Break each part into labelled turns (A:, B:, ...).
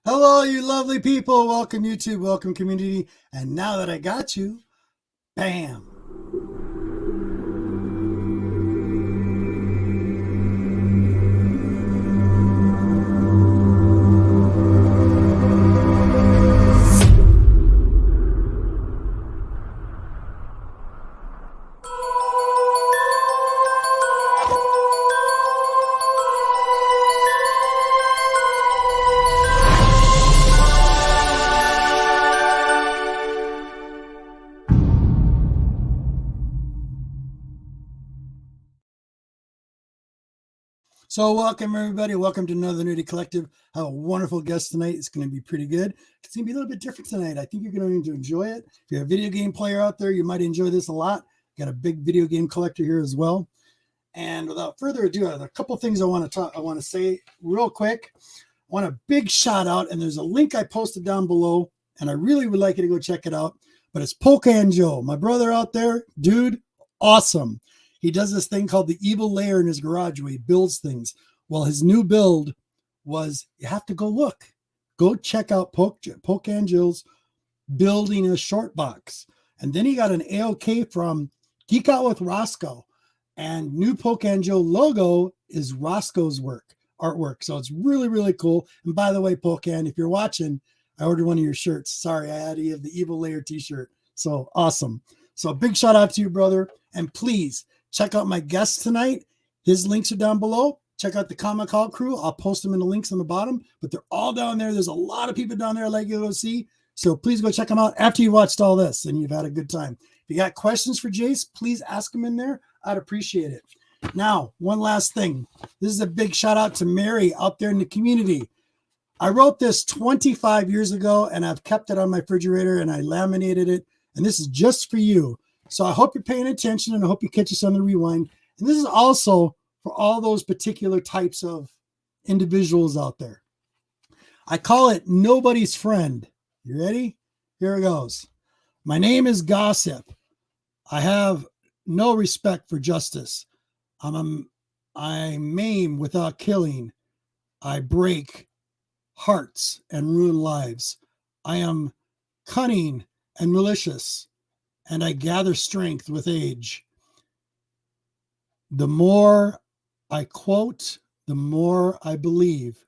A: Hello, you lovely people. Welcome, YouTube. Welcome, community. And now that I got you, bam. So welcome, everybody. Welcome to another Nerdy Collective. I have a wonderful guest tonight. It's going to be pretty good. It's going to be a little bit different tonight. I think you're going to enjoy it. If you're a video game player out there, you might enjoy this a lot. Got a big video game collector here as well. And without further ado, I have a couple things I want to say real quick. I want a big shout out, and there's a link I posted down below, and I really would like you to go check it out. But it's Pocan Joe, my brother out there, dude, awesome. He does this thing called the Evil Lair in his garage where he builds things. Well, his new build was, you have to go look. Go check out Pocan Joe's building a short box. And then he got an AOK from Geek Out with Roscoe. And new Pocan Joe logo is Roscoe's artwork. So it's really, really cool. And by the way, Pocan, if you're watching, I ordered one of your shirts. Sorry, I had to have the Evil Lair t-shirt. So awesome. So a big shout out to you, brother. And please, check out my guest tonight. His links are down below. Check out the Comic Hall crew. I'll post them in the links on the bottom, but they're all down there. There's a lot of people down there I'd like you to go see. So please go check them out after you watched all this and you've had a good time. If you got questions for Jace, please ask them in there. I'd appreciate it. Now, one last thing. This is a big shout out to Mary out there in the community. I wrote this 25 years ago and I've kept it on my refrigerator and I laminated it. And this is just for you. So I hope you're paying attention and I hope you catch us on the rewind. And this is also for all those particular types of individuals out there. I call it nobody's friend. You ready? Here it goes. My name is Gossip. I have no respect for justice. I maim without killing. I break hearts and ruin lives. I am cunning and malicious, and I gather strength with age. The more I quote, the more I believe.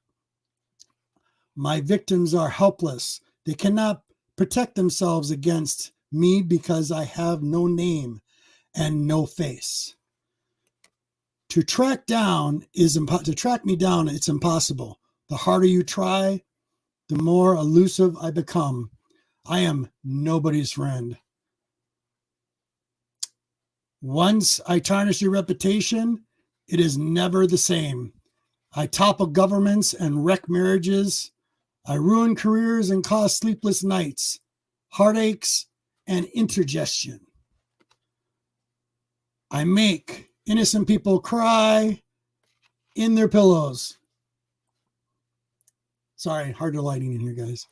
A: My victims are helpless. They cannot protect themselves against me because I have no name and no face. To track me down, it's impossible. The harder you try, the more elusive I become. I am nobody's friend. Once I tarnish your reputation, it is never the same. I topple governments and wreck marriages. I ruin careers and cause sleepless nights, heartaches, and indigestion. I make innocent people cry in their pillows. Sorry, harder lighting in here, guys.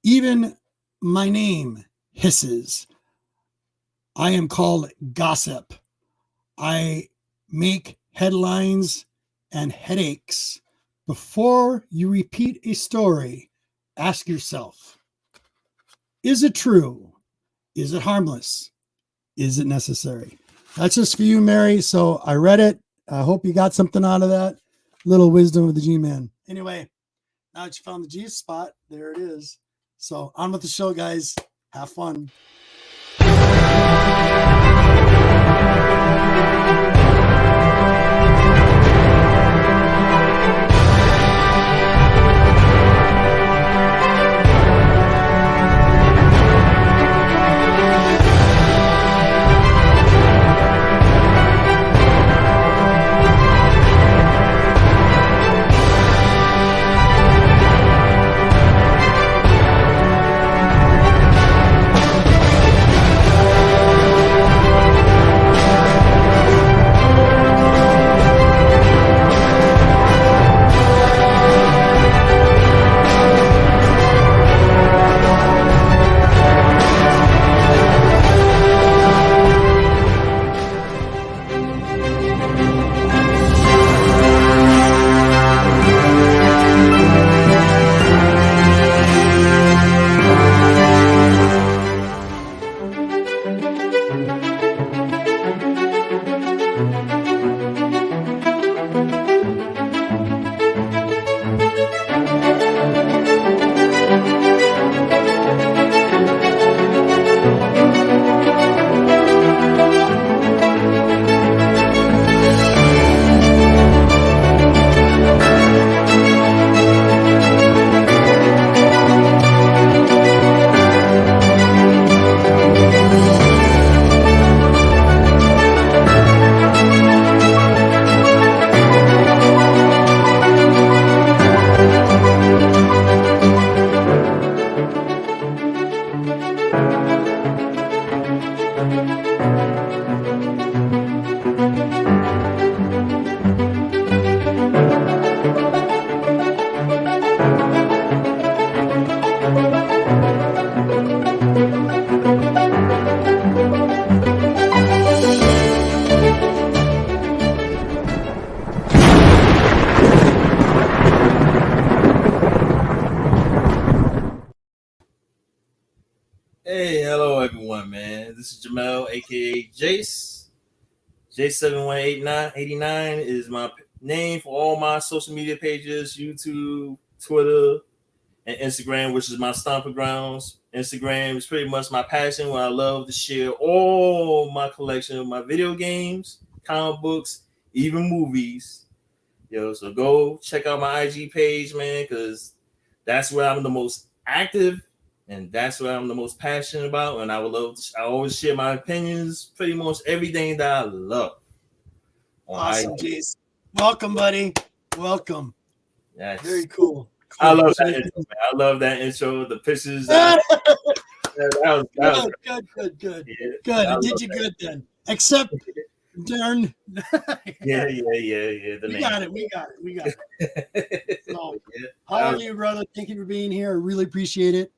A: Even my name hisses. I am called Gossip. I make headlines and headaches. Before you repeat a story, ask yourself, is it true? Is it harmless? Is it necessary? That's just for you, Mary. So I read it. I hope you got something out of that. Little wisdom of the G-Man. Anyway, now that you found the G spot, there it is. So on with the show, guys. Have fun.
B: Hey, hello everyone, man. This is Jamel, aka Jace. Jace7189 is my name for all my social media pages, YouTube, Twitter, and Instagram, which is my stomping grounds. Instagram is pretty much my passion where I love to share all my collection of my video games, comic books, even movies. So go check out my IG page, man, because that's where I'm the most active and that's what I'm the most passionate about. And I always share my opinions, pretty much everything that I love.
A: Awesome, Jace. Welcome, buddy. Welcome.
B: Yes.
A: Very cool.
B: I love that intro, man. I love that intro. The pictures. That was
A: good. Yeah, good. It did you good then. Except darn.
B: Yeah.
A: We got it. So, how are you, brother? Thank you for being here. I really appreciate it.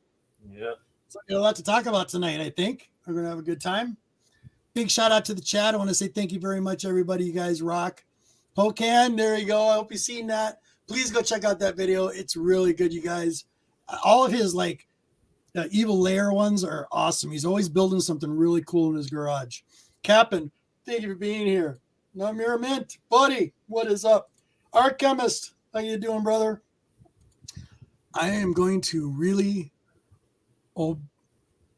B: Yeah.
A: So we got a lot to talk about tonight, I think. We're going to have a good time. Big shout out to the chat. I want to say thank you very much, everybody. You guys rock. Pocan, there you go. I hope you've seen that. Please go check out that video. It's really good, you guys. All of his evil lair ones are awesome. He's always building something really cool in his garage. Captain, thank you for being here. Namir Mint, buddy, what is up? Art Chemist, how you doing, brother? I am going to really... Oh,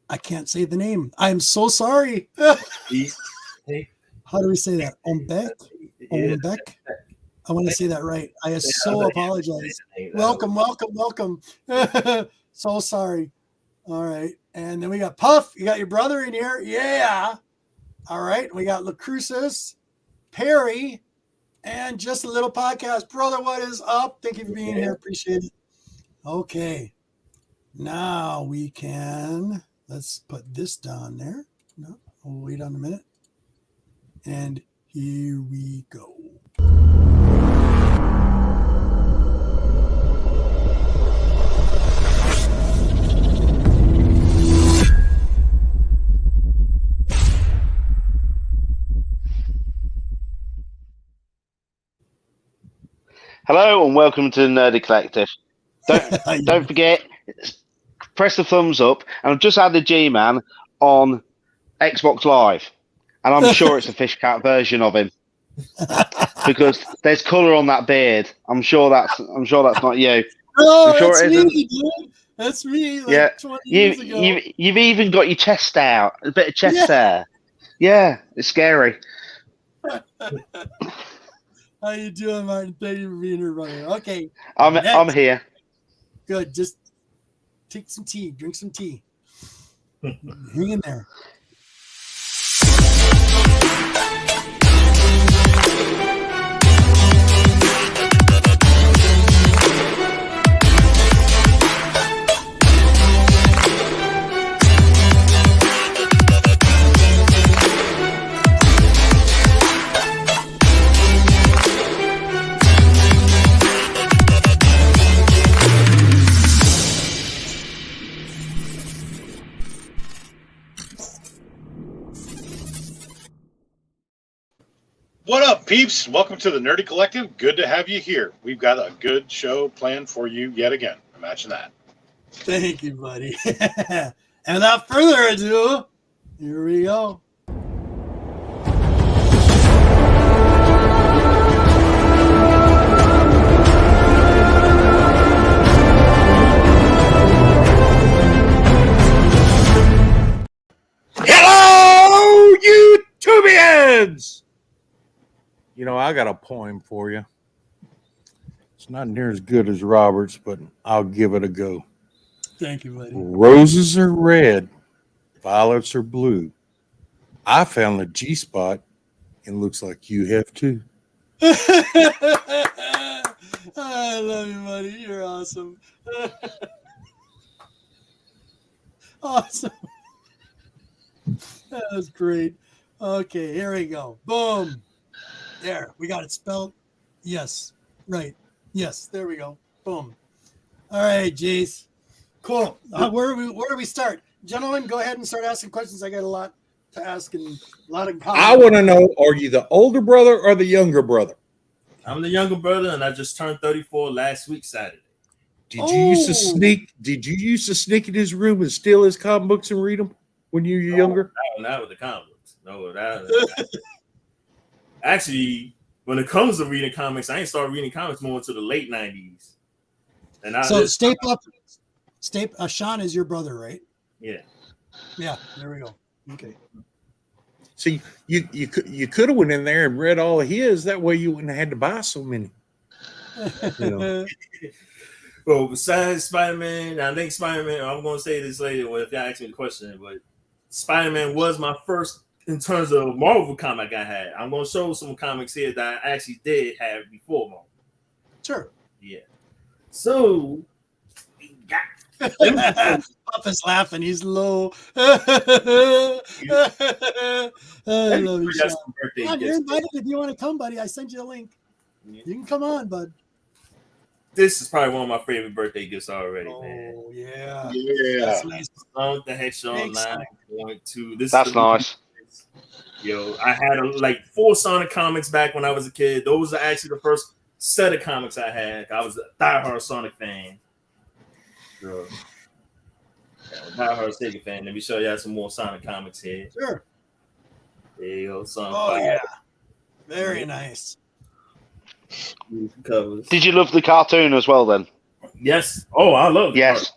A: I can't say the name. I'm so sorry. How do we say that? Ombek? I want to say that right. I so apologize. Welcome. So sorry. All right. And then we got Puff. You got your brother in here. Yeah. All right. We got LaCrucis, Perry, and Just a Little Podcast. Brother, what is up? Thank you for being here. Appreciate it. Okay. Now we can, let's put this down there. No, we'll wait on a minute. And here we go.
C: Hello and welcome to the Nerdy Collective. Don't forget, press the thumbs up. And I've just added G-Man on Xbox Live, and I'm sure it's a fish cat version of him because there's colour on that beard. I'm sure that's not you.
A: Oh,
C: I'm sure
A: that's me, dude. That's me. 20 years ago.
C: You've even got your chest out, a bit of chest hair. Yeah, it's scary.
A: How you doing, Martin? Thank you for being here, brother. Okay,
C: I'm here.
A: Good. Just take some tea. Drink some tea. Hang in there.
D: What up, peeps? Welcome to the Nerdy Collective. Good to have you here. We've got a good show planned for you yet again. Imagine that.
A: Thank you, buddy. And without further ado, here we go.
E: Hello, YouTubians! You know, I got a poem for you. It's not near as good as Robert's, but I'll give it a go.
A: Thank you, buddy.
E: Roses are red, violets are blue. I found the G-spot, and looks like you have too.
A: I love you, buddy. You're awesome. Awesome. That was great. Okay, here we go. Boom. There, we got it spelled. Yes. Right. Yes. There we go. Boom. All right, Jace. Cool. Where do we start? Gentlemen, go ahead and start asking questions. I got a lot to ask and a lot of comments.
E: I want to know: are you the older brother or the younger brother?
B: I'm the younger brother, and I just turned 34 last week Saturday.
E: Did you used to sneak? Did you used to sneak in his room and steal his comic books and read them when you were younger?
B: No, not with the comic books. No, that actually, when it comes to reading comics, I ain't started reading comics more until the late 90s. And
A: Stape up. Sean is your brother, right?
B: Yeah.
A: Yeah. There we go. Okay.
E: See, you could have went in there and read all of his. That way, you wouldn't have had to buy so many. You know.
B: Well, besides Spider-Man, I think Spider-Man, I'm going to say this later if y'all ask me the question, but Spider-Man was my first in terms of Marvel comic I had. I'm going to show some comics here that I actually did have before Marvel.
A: Sure.
B: Yeah. So,
A: Papa's laughing. He's low. I love you, Sean. Come on, you're invited if you want to come, buddy. I sent you a link. Yeah. You can come on, bud.
B: This is probably one of my favorite birthday gifts already, man.
A: Oh, yeah.
D: Yeah.
A: That's nice.
B: Sonic the Hedgehog 9.2.
C: That's nice.
B: Yo, I had like 4 Sonic comics back when I was a kid. Those are actually the first set of comics I had. I was a diehard Sonic fan. So, diehard Sega fan. Let me show y'all some more Sonic comics here.
A: Sure.
B: There you go. Sonic
A: 5.
B: Yeah.
A: Very nice.
B: Covers.
C: Did you love the cartoon as well then?
B: Yes. Oh, I love it.
C: Yes.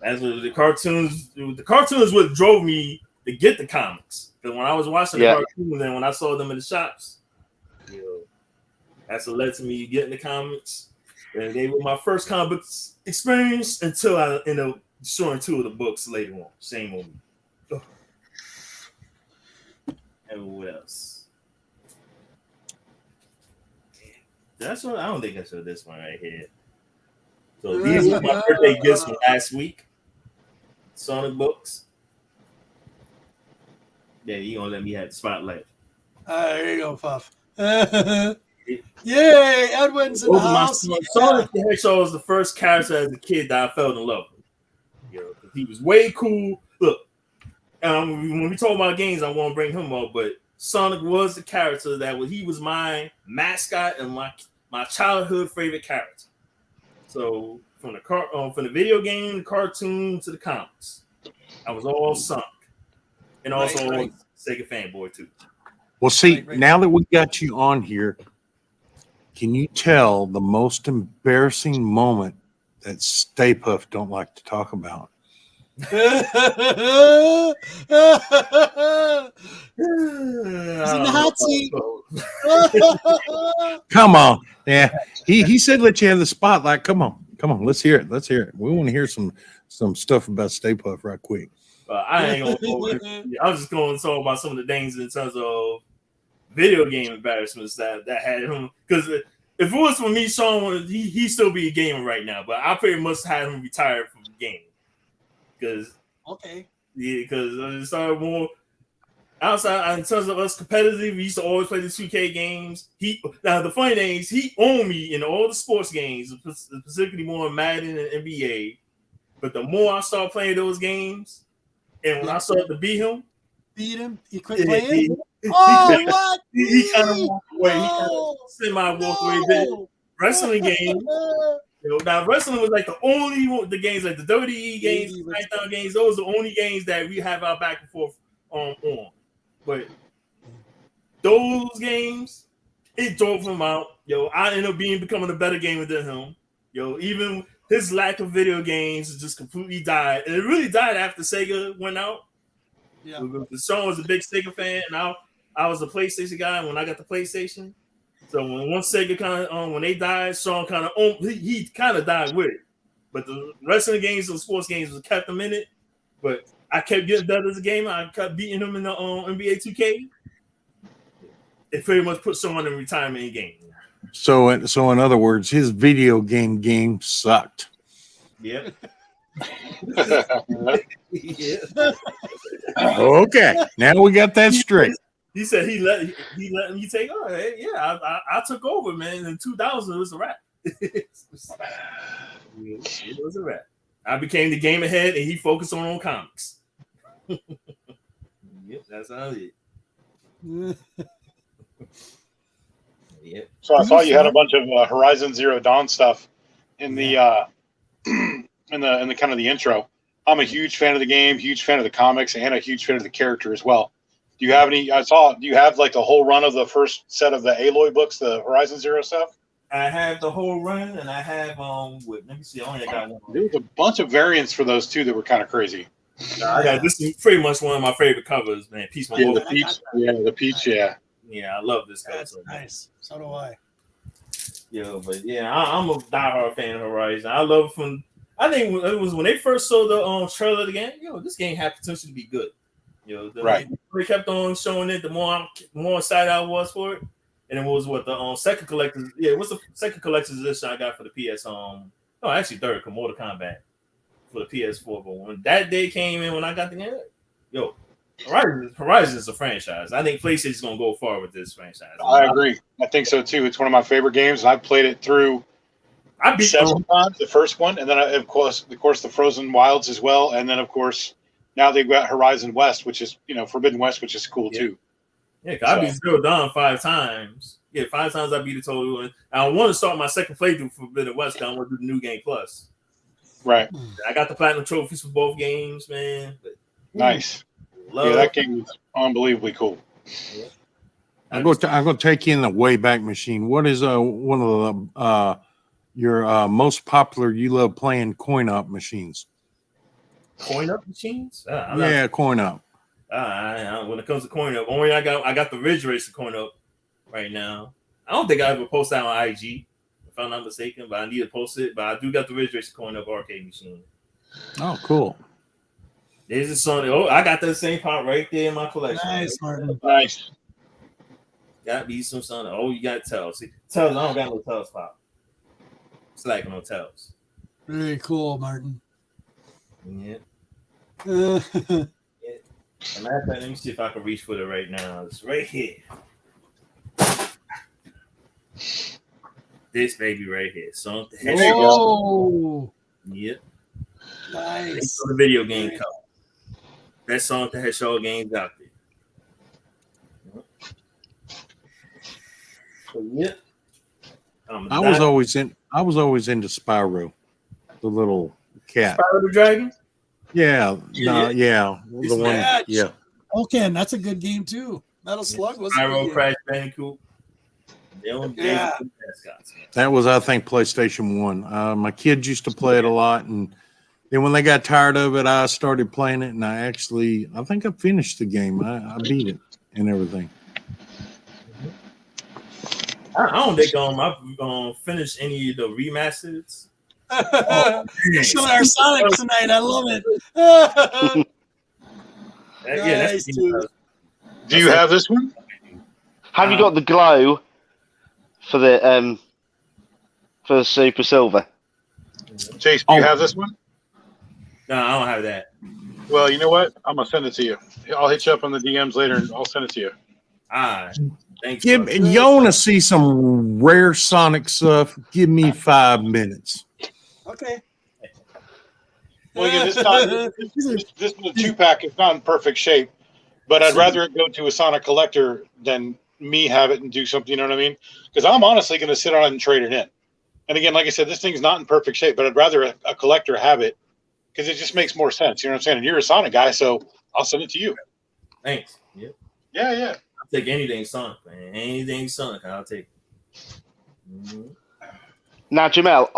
B: That's what the cartoons. The cartoons what drove me to get the comics. Because when I was watching the cartoons and when I saw them in the shops, you know, that's what led to me getting the comics. And they were my first comic experience until I ended up showing 2 of the books later on. Shame on me. And what else? That's what I don't think I showed this one right here. So these were my birthday gifts from last week. Sonic books. Yeah, you gonna let me have the spotlight.
A: There you go, Puff. Yay, Edwin's in the house.
B: Sonic the Hedgehog was the first character as a kid that I fell in love with. You know, he was way cool. Look, when we talk about games, I want to bring him up, but Sonic was the character he was my mascot and my childhood favorite character. So from the video game, the cartoon to the comics, I was all Sonic, and also Sega fanboy too.
E: Well, see, now that we got you on here, can you tell the most embarrassing moment that Stay Puft don't like to talk about?
A: He's in the hot seat.
E: Come on. Yeah. He said let you have the spotlight. Come on. Let's hear it. We want to hear some stuff about Stay Puft right quick.
B: I ain't gonna I was just going to talk about some of the things in terms of video game embarrassments that had him. Because if it was for me, Sean, he'd still be a gamer right now. But I pretty much had him retired from the game. Because it started more outside in terms of us competitive. We used to always play the 2K games. The funny thing is he owned me in all the sports games, specifically more in Madden and NBA. But the more I started playing those games, and when I started to beat him,
A: he quit playing. What?
B: He kind of walked away. He kind of semi-walked away. Wrestling game. Now wrestling was like the games like the WWE games, SmackDown games. Those are the only games that we have our back and forth on. But those games, it drove him out. I ended up becoming a better gamer than him. Even his lack of video games just completely died, and it really died after Sega went out. Yeah, Sean was a big Sega fan, and I was a PlayStation guy when I got the PlayStation. So when one Sega kind of when they died, Sean kind of he kind of died with it. But the wrestling games and sports games kept him in it. But I kept getting better as a gamer. I kept beating him in the NBA 2K. It pretty much put Sean in retirement in game.
E: So in other words, his video game sucked.
B: Yep. Yeah.
E: Okay, now we got that straight.
B: He said he let me take over. Yeah, I took over, man. In 2000, it was a wrap. It was a wrap. I became the game ahead, and he focused on comics. Yep, that's how it is. Yep.
D: So I saw you had a bunch of Horizon Zero Dawn stuff in the in the kind of the intro. I'm a huge fan of the game, huge fan of the comics, and a huge fan of the character as well. Do you have any? Do you have like the whole run of the first set of the Aloy books, the Horizon Zero stuff?
B: I have the whole run, and I have let me see. I only got one.
D: There was a bunch of variants for those too that were kind of crazy.
B: This is pretty much one of my favorite covers, man. Peach,
D: Yeah, the peach. Yeah, the peach. Yeah.
B: Yeah, I love this cover.
A: That's nice. So do I.
B: Yo, but yeah, I'm a diehard fan of Horizon. I love from. I think it was when they first saw the trailer of the game. Yo, this game had potential to be good. Yo,
D: Right.
B: They kept on showing it. The more excited I was for it, and it was what the second collector's. Yeah, what's the second collector's edition I got for the PS? Actually third, Mortal Kombat for the PS4. But when that day came in, when I got the game, yo, Horizon is a franchise. I think PlayStation's gonna go far with this franchise.
D: I agree. I think so too. It's one of my favorite games. I've played it through.
B: I beat
D: several times, the first one, and then of course the Frozen Wilds as well, and then of course now they've got Horizon West, which is Forbidden West, which is cool too.
B: Yeah, I beat Zero Dawn 5 times. Yeah, 5 times I beat the total. And I want to start my second playthrough for Forbidden West. I want to do the New Game Plus.
D: Right.
B: I got the platinum trophies for both games, man. But,
D: nice. That game is unbelievably cool.
B: Yeah.
E: I'm going to take you in the Wayback Machine. What is one of the your most popular you love playing coin op machines?
B: Coin up machines?
E: Coin op.
B: When it comes to coin up, only I got the Ridge Racer coin up right now. I don't think I ever posted that on IG, if I'm not mistaken, but I need to post it. But I do got the Ridge Racer coin up arcade machine.
E: Oh, cool.
B: There's a Sonic. Oh, I got that same part right there in my collection.
A: Nice, Martin.
D: Nice.
B: Got me some Sonic. Oh, you got Tails. See, Tails, I don't got no Tails pop. It's like no Tails.
A: Very cool, Martin.
B: Yeah.
A: Uh,
B: As a matter of fact, let me see if I can reach for it right now. It's right here. This baby right here. Sonic the Hedgehog.
A: Whoa.
B: Yep.
A: Nice.
B: The video game cover. That Sonic the Hedgehog game's out there. So, yep.
E: I was always into Spyro, the little cat.
B: Spyro the Dragon?
E: Yeah. The one.
A: Match.
E: Yeah.
A: Okay, and that's a good game too. Metal Slug was a good
B: Spyro,
A: game.
B: Crash Bandicoot.
A: Yeah.
E: That was, I think, PlayStation 1. My kids used to play it a lot, and then when they got tired of it, I started playing it, and I think I finished the game. I beat it and everything.
B: I don't think I've finished any of the remasters.
A: Showing our Sonic tonight. I love it.
B: That's
A: dude.
D: Do you have this one?
C: Have you got the glow for the Super Silver?
D: Jace, do you have this one?
B: No, I don't have that.
D: Well, you know what? I'm gonna send it to you. I'll hit you up on the DMs later, and I'll send it to you.
B: Thanks.
E: You want to see some rare Sonic stuff? Give me 5 minutes.
A: Okay.
D: Well, again, this is a 2-pack. It's not in perfect shape, but I'd rather it go to a Sonic collector than me have it and do something. You know what I mean? Because I'm honestly going to sit on it and trade it in. And again, like I said, this thing's not in perfect shape, but I'd rather a collector have it because it just makes more sense. You know what I'm saying? And you're a Sonic guy, so I'll send it to you.
B: Thanks. Yep.
D: Yeah.
B: I'll take anything Sonic, man. Anything Sonic, I'll take. Mm-hmm.
C: Now, Jamel,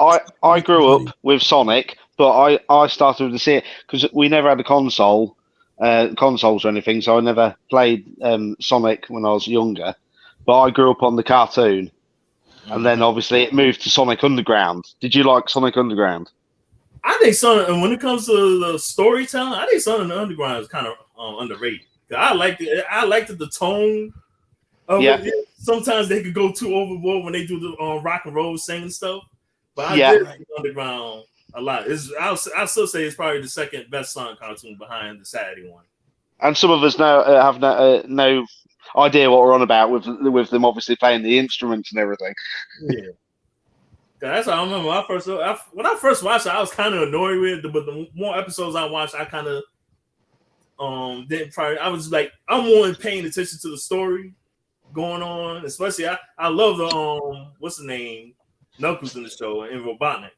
C: I grew up with Sonic, but I started with the series because we never had a consoles or anything, so I never played Sonic when I was younger. But I grew up on the cartoon, and then obviously it moved to Sonic Underground. Did you like Sonic Underground?
B: I think Sonic, when it comes to the storytelling, I think Sonic Underground is kind of underrated. I liked the tone of it. Sometimes they could go too overboard when they do the rock and roll singing stuff. But I did like Underground. a lot. I'll still say it's probably the second best Sonic cartoon behind the Saturday one.
C: And some of us now have no idea what we're on about with them obviously playing the instruments and everything.
B: Yeah. That's how I remember when I first watched it, I was kind of annoyed with it, but the more episodes I watched, I kind of didn't probably. I was like, I'm more paying attention to the story going on, especially I love the what's the name, Knuckles in the show and Robotnik.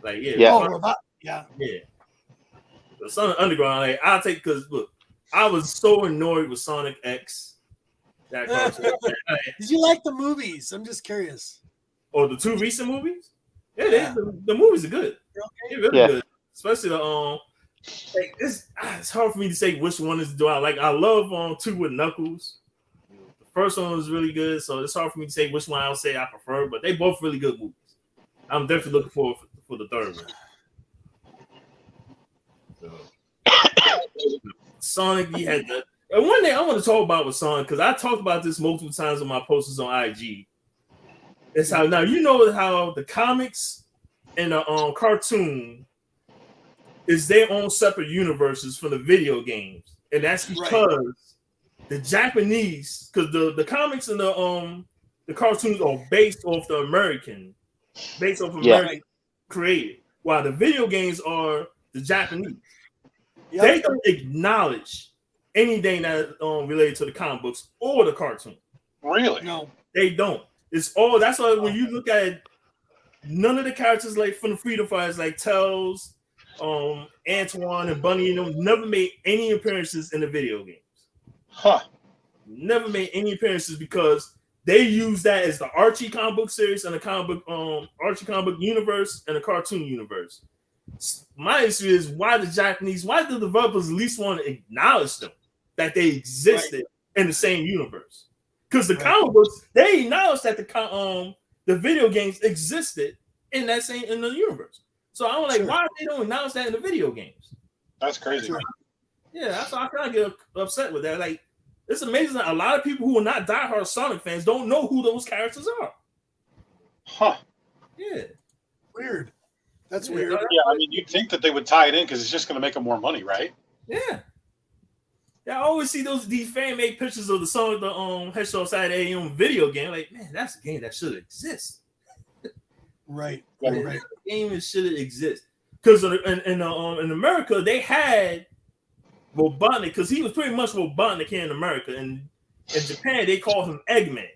B: Like yeah. The Sonic Underground, like I'll take because look, I was so annoyed with Sonic X. That cartoon.
A: Did you like the movies? I'm just curious.
B: Or the two recent movies? Yeah. The movies are good. They're really good. Especially the like it's hard for me to say which one is do I like. I love 2 with Knuckles. The first one was really good, so it's hard for me to say which one I'll say I prefer, but they both really good movies. I'm definitely looking forward for the third one. So, Sonic, he had the one thing I want to talk about with Sonic, because I talked about this multiple times on my posters on IG. It's how now you know how the comics and the cartoon is their own separate universes from the video games, and that's because the Japanese, because the comics and the cartoons are based off American created, while the video games are the Japanese. Yep. They don't acknowledge anything that related to the comic books or the cartoon.
D: Really?
B: No, they don't. It's all that's why when you look at none of the characters like from the Freedom Fighters, like Tails, Antoine and Bunny, never made any appearances in the video games.
D: Huh.
B: Never made any appearances because they use that as the Archie comic book series and the comic book Archie comic book universe and the cartoon universe. My issue is why the developers at least want to acknowledge them that they existed in the same universe. Because the comic books, they acknowledge that the video games existed in the universe. So I'm like, why they don't acknowledge that in the video games?
D: That's crazy.
B: Yeah, that's why I kind of get upset with that. Like, it's amazing that a lot of people who are not diehard Sonic fans don't know who those characters are.
D: Huh.
B: Yeah.
A: Weird. That's weird.
D: Yeah, I mean, you'd think that they would tie it in because it's just going to make them more money, right?
B: Yeah. Yeah, I always see these fan-made pictures of the Sonic the Hedgehog side AM video game. Like, man, that's a game that should exist.
A: Right.
B: That game should exist. Because in America, they had Robotnik, because he was pretty much Robotnik here in America. And in Japan, they call him Eggman.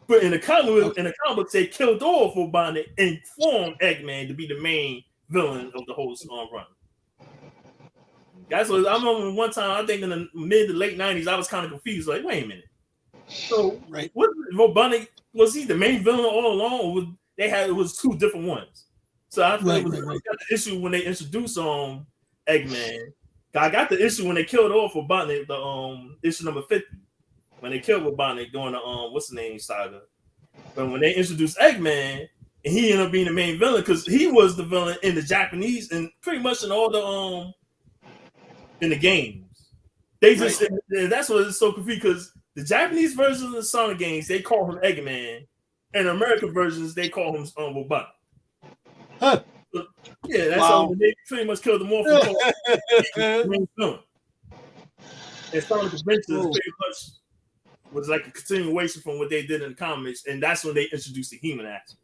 B: But in the comic books, they killed off Robotnik and formed Eggman to be the main villain of the whole run. That's what I remember one time. I think in the mid to late '90s, I was kind of confused. Like, wait a minute. So, what Robotnik, was he the main villain all along, or it was 2 different ones? So I got the issue when they introduced Eggman. I got the issue when they killed off Robotnik, the issue number 50, when they killed Robotnik during the what's the name saga. But when they introduced Eggman, and he ended up being the main villain because he was the villain in the Japanese and pretty much in all the in the games. They just that's what it's so confusing because the Japanese versions of the Sonic games they call him Eggman, and the American versions they call him Robotnik.
A: Huh.
B: So, yeah, that's how they pretty much killed them off. And Sonic Adventures pretty much was like a continuation from what they did in the comics, and that's when they introduced the human action.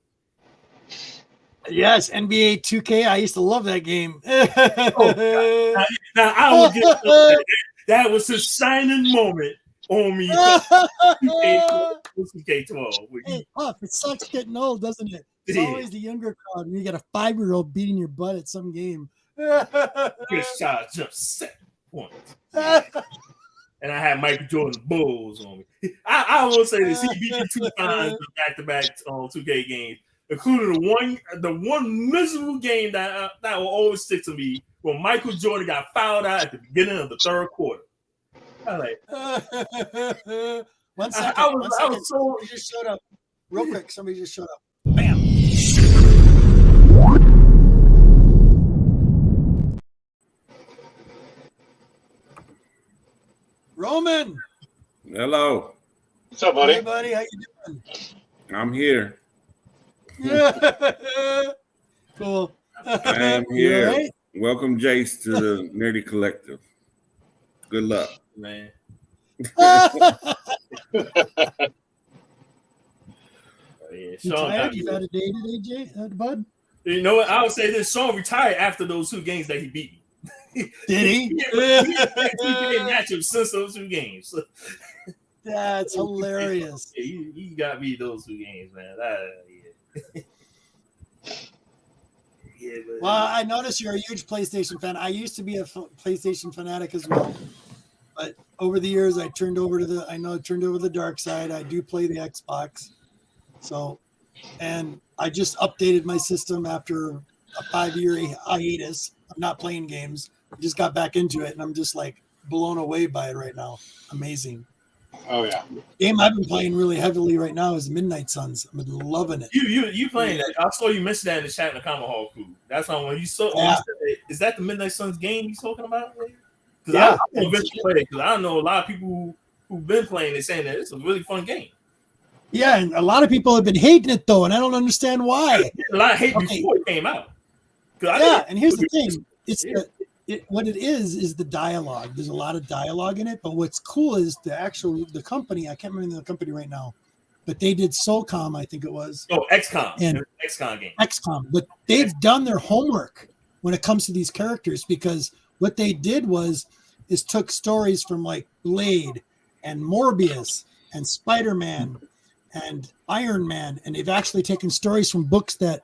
A: Yes, NBA 2K. I used to love that game.
B: Now I will give that was his shining moment on me. 2K12.
A: It sucks getting old, doesn't it? It's always the younger crowd, and you got a 5-year-old beating your butt at some game.
B: Chris shot just 7 points. And I had Michael Jordan's Bulls on me. I will say this: he beat me 2 times in back-to-back 2K games, including the one miserable game that will always stick to me when Michael Jordan got fouled out at the beginning of the 3rd quarter. I like.
A: 1 second.
B: I was so.
A: Somebody just showed up. Real quick. Somebody just showed up. Bam. Roman.
F: Hello.
D: What's up, buddy?
A: Hey, buddy. How you doing?
F: I'm here.
A: Cool.
F: I am
A: You all
F: here.
A: right?
F: Welcome, Jace, to the Nerdy Collective. Good luck.
B: Man.
A: You
B: Sean
A: tired?
B: got
A: You've
B: me.
A: had a day today, Bud?
B: You know what? I would say this: Sean retired after those 2 games that he beat me.
A: Did he?
B: He didn't match him since those 2 games.
A: That's hilarious.
B: Yeah, he got me those 2 games, man. Yeah. Yeah, but,
A: Well, I noticed you're a huge PlayStation fan. I used to be a PlayStation fanatic as well, but over the years, I turned over to the dark side. I do play the Xbox, and I just updated my system after a 5-year hiatus. I'm not playing games. I just got back into it, and I'm just like blown away by it right now. Amazing.
D: Oh yeah.
A: Game I've been playing really heavily right now is Midnight Suns. I'm loving it.
B: You playing that? I saw you mention that in the chat in the comment hall crew. That's why when you saw, is that the Midnight Suns game you talking about? Because I eventually play it because I know a lot of people who've been playing it saying that it's a really fun game.
A: Yeah, and a lot of people have been hating it though, and I don't understand why.
B: A lot of hate before it came out.
A: And here's the thing: what it is the dialogue. There's a lot of dialogue in it, but what's cool is the company. I can't remember the company right now, but they did SOCOM, I think it was.
B: Oh, XCOM.
A: And
B: XCOM game.
A: XCOM, but they've done their homework when it comes to these characters, because what they did is took stories from like Blade and Morbius and Spider-Man and Iron Man, and they've actually taken stories from books that,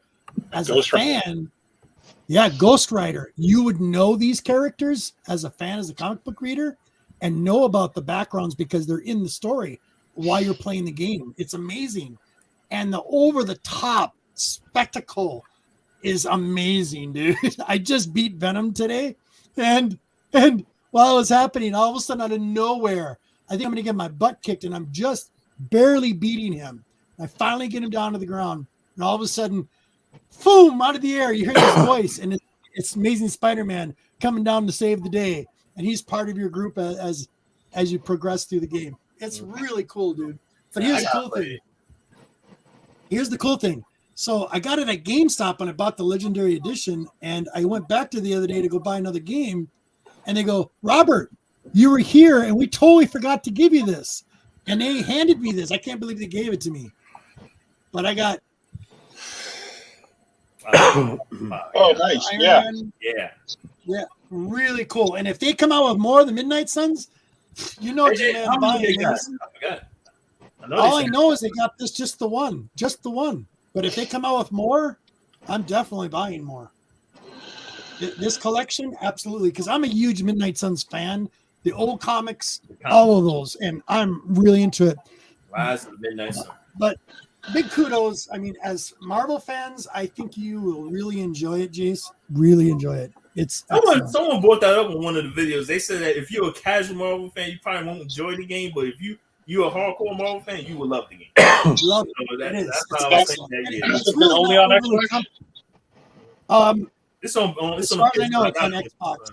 A: as a fan, Ghost Rider, you would know these characters as a fan, as a comic book reader, and know about the backgrounds because they're in the story while you're playing the game. It's amazing. And the over-the-top spectacle is amazing, dude. I just beat Venom today, and while it was happening, all of a sudden out of nowhere, I think I'm going to get my butt kicked, and I'm just barely beating him. I finally get him down to the ground, and all of a sudden, boom, out of the air, you hear his voice, and it's Amazing Spider-Man coming down to save the day, and he's part of your group as you progress through the game. It's really cool, dude. But here's the cool thing. So I got it at GameStop when I bought the Legendary Edition, and I went back to the other day to go buy another game, and they go, Robert, you were here, and we totally forgot to give you this. And they handed me this. I can't believe they gave it to me. But I got...
D: Oh, nice.
A: Iron Man. Yeah, really cool. And if they come out with more of the Midnight Suns, you know,
B: Hey, how many they got? I forgot.
A: All I know is they got this just the one. But if they come out with more, I'm definitely buying more. This collection, absolutely, because I'm a huge Midnight Suns fan. The old comics, all of those, and I'm really into it.
B: Rise of the Midnight Sun.
A: But big kudos. I mean, as Marvel fans, I think you will really enjoy it, Jace. Really enjoy it. It's
B: someone brought that up in one of the videos. They said that if you're a casual Marvel fan, you probably won't enjoy the game, but if you're a hardcore Marvel fan, you will love the game.
A: Love
B: it.
A: It is.
B: That's how I think that is.
D: It's really only on Xbox.
B: It's on
A: as far as I know, it's on Xbox.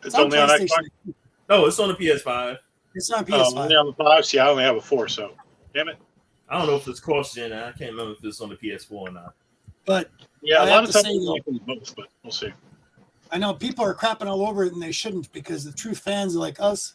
D: It's only on Xbox.
B: No, it's on the PS5.
A: It's on PS5.
D: Only on the 5. See, I only have a 4, so damn it.
B: I don't know if it's cross-gen. I can't remember if it's on the PS4 or not.
A: But
D: yeah,
A: a lot of times
D: both, but we'll see.
A: I know people are crapping all over it, and they shouldn't, because the true fans like us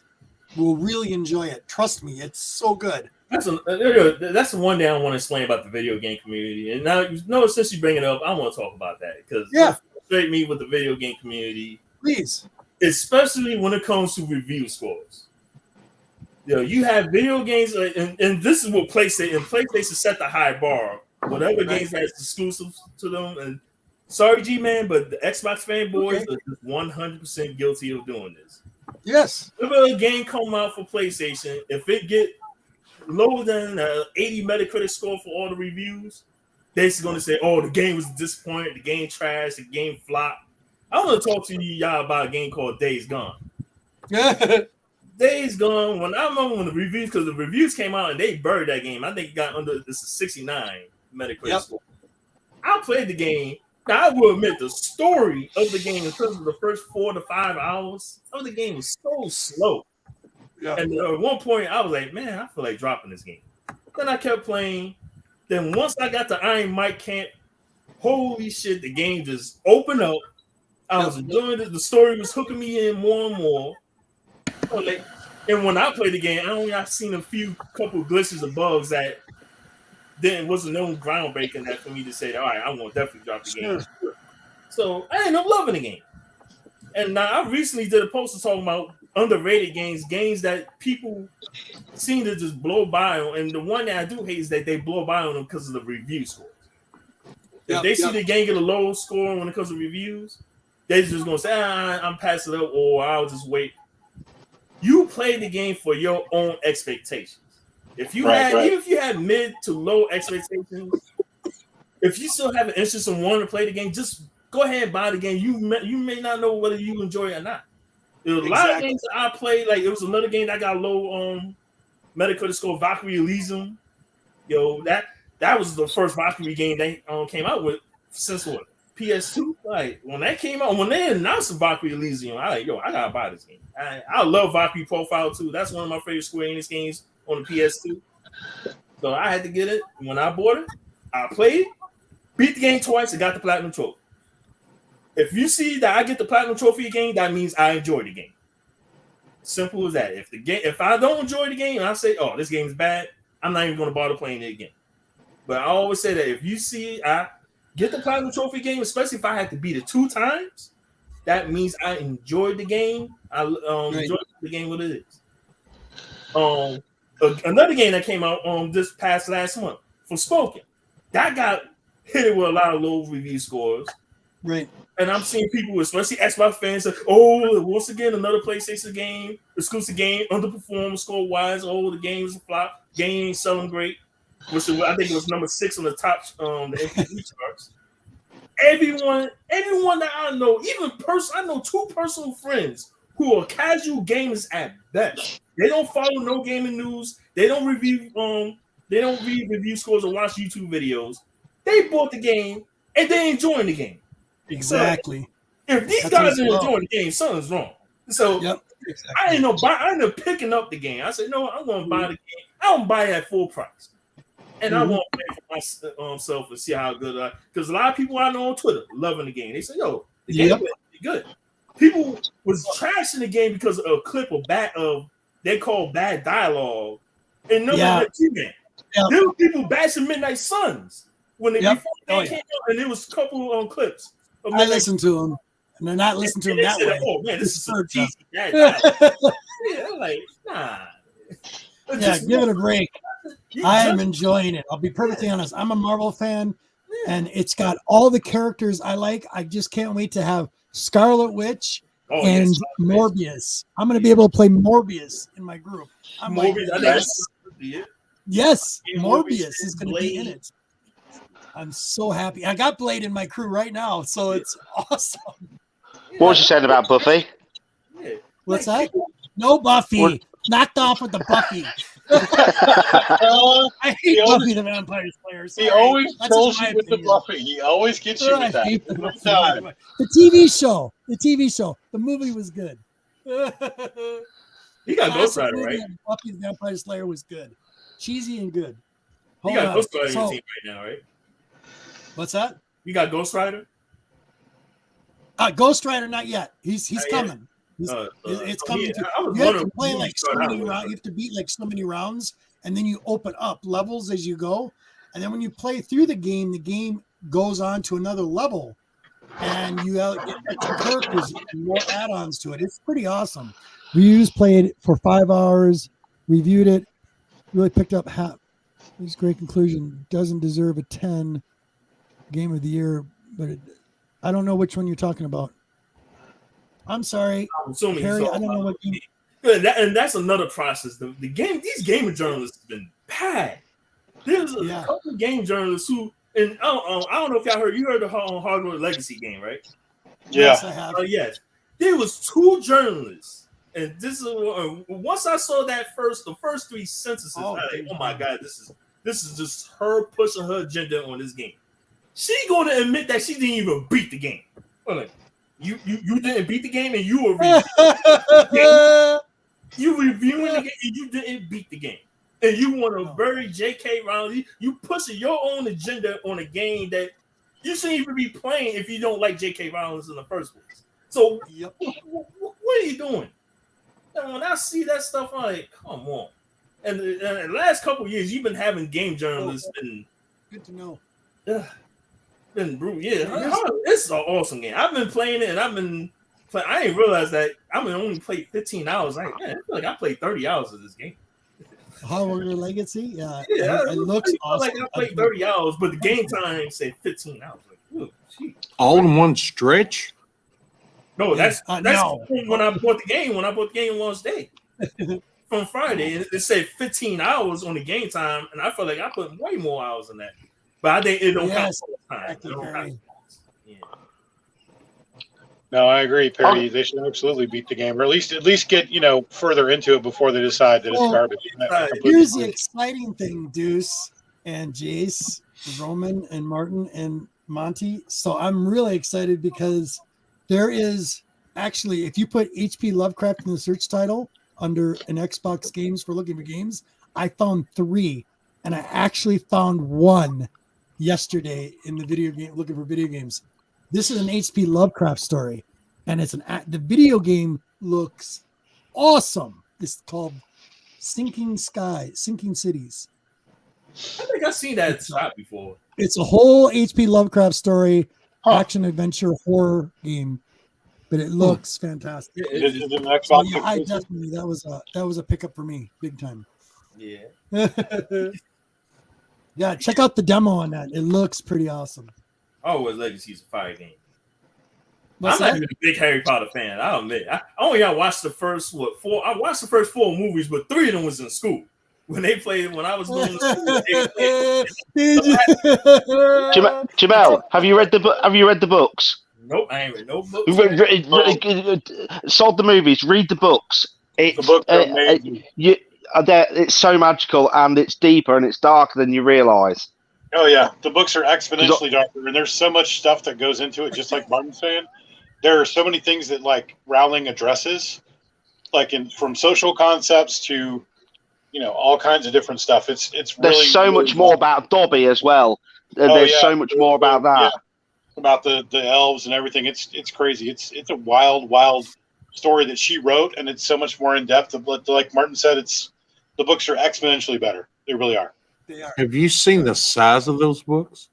A: will really enjoy it. Trust me, it's so good.
B: That's the one thing I want to explain about the video game community. And now, since you bring it up, I want to talk about that because it frustrates me with the video game community.
A: Please.
B: Especially when it comes to review scores. You have video games, and this is what PlayStation set the high bar. Whatever games that's exclusive to them, and sorry, G-Man, but the Xbox fanboys are just 100% guilty of doing this.
A: Yes.
B: If a game come out for PlayStation, if it get lower than 80 Metacritic score for all the reviews, they're just going to say, "Oh, the game was disappointing, the game trash, the game flop." I want to talk to y'all about a game called Days Gone. Days Gone. When the reviews, because the reviews came out and they buried that game. I think it got under this is 69 Metacritic score. I played the game. Now I will admit the story of the game in terms of the first 4 to 5 hours of the game was so slow. Yeah. And at one point I was like, man, I feel like dropping this game. Then I kept playing. Then once I got to Iron Mike Camp, holy shit, the game just opened up. I was enjoying it. The story was hooking me in more and more. And when I played the game, I've seen a couple glitches of bugs that then wasn't no groundbreaking that for me to say, all right, I'm gonna definitely drop the game. So I ended up loving the game. And now I recently did a post talking about underrated games that people seem to just blow by on. And the one that I do hate is that they blow by on them because of the review scores. If they see the game get a low score when it comes to reviews, they're just gonna say, I'm passing it up, or I'll just wait. You play the game for your own expectations. If you even if you had mid to low expectations, if you still have an interest in wanting to play the game, just go ahead and buy the game. You may not know whether you enjoy it or not. There was a lot of games that I played. Like it was another game that got low Metacritic score, Valkyrie Elysium. Yo, that was the first Valkyrie game they came out with since what? PS2. Like when that came out, when they announced the Valkyrie Elysium, I gotta buy this game. I love Valkyrie Profile too. That's one of my favorite Square Enix games on the PS2. So I had to get it. When I bought it, I played, beat the game twice, and got the platinum trophy. If you see that I get the platinum trophy game, that means I enjoy the game. Simple as that. If I don't enjoy the game and I say, oh, this game is bad, I'm not even going to bother playing it again. But I always say that if you see I get the platinum trophy game, especially if I had to beat it 2 times, that means I enjoyed the game. I enjoyed the game what it is. Another game that came out this past last month, Forspoken, that got hit with a lot of low review scores.
A: Right.
B: And I'm seeing people, especially Xbox fans, say, oh, once again, another PlayStation game, exclusive game, underperformed score-wise. Oh, the game is a flop. Game ain't selling great. Which I think it was number 6 on the top, the MPV charts. Everyone that I know, I know 2 personal friends who are casual gamers at best. They don't follow no gaming news. They don't review. They don't read review scores or watch YouTube videos. They bought the game and they enjoying the game.
A: Exactly.
B: So if these guys are enjoying the game, something's wrong. So I ended up picking up the game. I said, no, I'm going to buy the game. I don't buy it at full price, and I won't pay for myself and see how good. Because a lot of people I know on Twitter loving the game. They say, yo, the game is good. People was trashing the game because of a clip of they call bad dialogue. And no one game. There were people bashing Midnight Suns when they before they came out, and there was a couple clips.
A: I listened to them, and they're not listening to them that way.
B: Oh man, this is so cheesy. I'm like, nah.
A: Yeah, give it a break. I am enjoying it. I'll be perfectly honest. I'm a Marvel fan, and it's got all the characters I like. I just can't wait to have Scarlet Witch and Morbius. I'm going to be able to play Morbius in my group. I'm
B: Morbius,
A: like, yes, Morbius is going to be in it. I'm so happy. I got Blade in my crew right now, so it's awesome.
C: What was you saying about Buffy?
A: What's that? No Buffy. Knocked off with the Buffy. I hate Buffy the Vampire Slayer.
D: He always trolls you with the Buffy. He always gets you with that.
A: The TV show. The movie was good.
B: He got Ghost Rider, right?
A: Buffy the Vampire Slayer was good. Cheesy and good.
B: You got Ghost Rider in your team right now, right?
A: What's that?
B: You got Ghost Rider?
A: Ghost Rider, not yet. He's coming. It's coming. You have to play like so many rounds. You have to beat like so many rounds, and then you open up levels as you go. And then when you play through the game goes on to another level, and you get extra characters and more add-ons to it. It's pretty awesome. We just played it for 5 hours, reviewed it, really picked up half. This great conclusion. Doesn't deserve a 10 game of the year, but I don't know which one you're talking about. I'm sorry, Harry. I don't know what you.
B: And that's another process. The game, these gaming journalists have been bad. There's a couple game journalists who, and I don't know if y'all heard. You heard the Hardware Legacy game, right?
D: Yeah.
A: Yes, I have.
B: Yes. There was 2 journalists, and this is once I saw the first 3 sentences. I was like, oh my god, this is just her pushing her agenda on this game. She going to admit that she didn't even beat the game. I'm like, you didn't beat the game, and you were reviewing the game, and you didn't beat the game, and you want to bury J.K. Rowling. You pushing your own agenda on a game that You shouldn't even be playing if you don't like J.K. Rowling in the first place. So, what are you doing? And when I see that stuff, I'm like, come on. And the last couple of years, you've been having game journalists and
A: good to know.
B: Been brutal. Yeah, it's an awesome game. I've been playing it, and I've been playing. I didn't realize that I've been only played 15 hours. I feel like I played 30 hours of this game.
A: Hogwarts Legacy,
B: it
A: looks awesome.
B: Like I played 30 hours, but the game time said 15 hours. Like, ooh,
E: all in one stretch.
B: No, that's
A: no.
B: When I bought the game. When I bought the game last day from Friday, it said 15 hours on the game time, and I felt like I put way more hours in that. But I think it don't count all the time. It don't count. Yeah.
D: No, I agree, Perry. They should absolutely beat the game, or at least get further into it before they decide that it's garbage.
A: Here's the exciting thing, Deuce and Jace, Roman and Martin and Monty. So I'm really excited because there is actually, if you put H.P. Lovecraft in the search title under an Xbox games for looking for games, I found 3, and I actually found 1 yesterday in the video game looking for video games. This is an H.P. Lovecraft story, and the video game looks awesome. It's called Sinking Cities.
B: I think I've seen that shot before.
A: It's a whole H.P. Lovecraft story, action adventure horror game, but it looks fantastic.
D: Is it an Xbox?
A: So, I definitely that was a pickup for me, big time.
B: Yeah.
A: Yeah, check out the demo on that. It looks pretty awesome.
B: Always Legacy's a fire game.
A: What's
B: I'm not
A: that?
B: even a big Harry Potter fan. I'll admit. I only got watched the first 4. I watched the first 4 movies, but 3 of them was in school. When they played, when I was going to school,
C: Jamel, have you read the books?
B: Nope, I ain't read no books.
C: Sod the movies. Read the books.
D: The books are amazing.
C: It's so magical, and it's deeper and it's darker than you realize.
D: Oh yeah, the books are exponentially darker, and there's so much stuff that goes into it. Just like Martin's saying, there are so many things that like Rowling addresses, like from social concepts to, all kinds of different stuff. It's really
C: there's so much more about Dobby as well. There's so much more about that.
D: Yeah. About the elves and everything. It's crazy. It's a wild story that she wrote, and it's so much more in depth. Like Martin said, the books are exponentially better. They really are.
A: They are.
E: Have you seen the size of those books?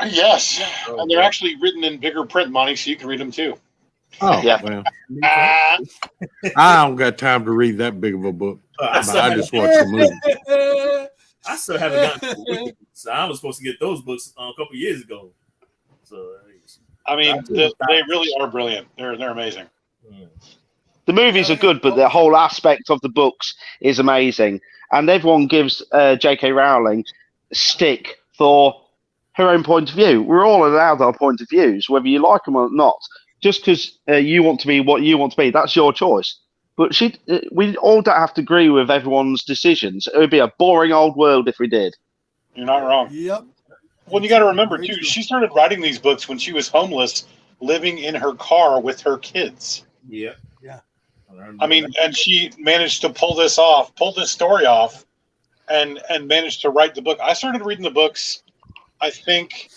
D: Yes, and they're actually written in bigger print, Monty, so you can read them too.
E: Oh,
C: yeah.
E: Well, I don't got time to read that big of a book. I just watch the movie.
B: I still haven't gotten to the Wiki books. So I was supposed to get those books a couple years ago. So
D: I mean, they really are brilliant. They're amazing.
B: Yeah.
C: The movies are good, but the whole aspect of the books is amazing. And everyone gives J.K. Rowling stick for her own point of view. We're all allowed our point of views, whether you like them or not. Just because you want to be what you want to be, that's your choice. But we all don't have to agree with everyone's decisions. It would be a boring old world if we did.
D: You're not wrong.
A: Yep.
D: Well, you got to remember, too, she started writing these books when she was homeless, living in her car with her kids.
B: Yeah.
D: I mean, and she managed to pull this story off, and managed to write the book. I started reading the books, I think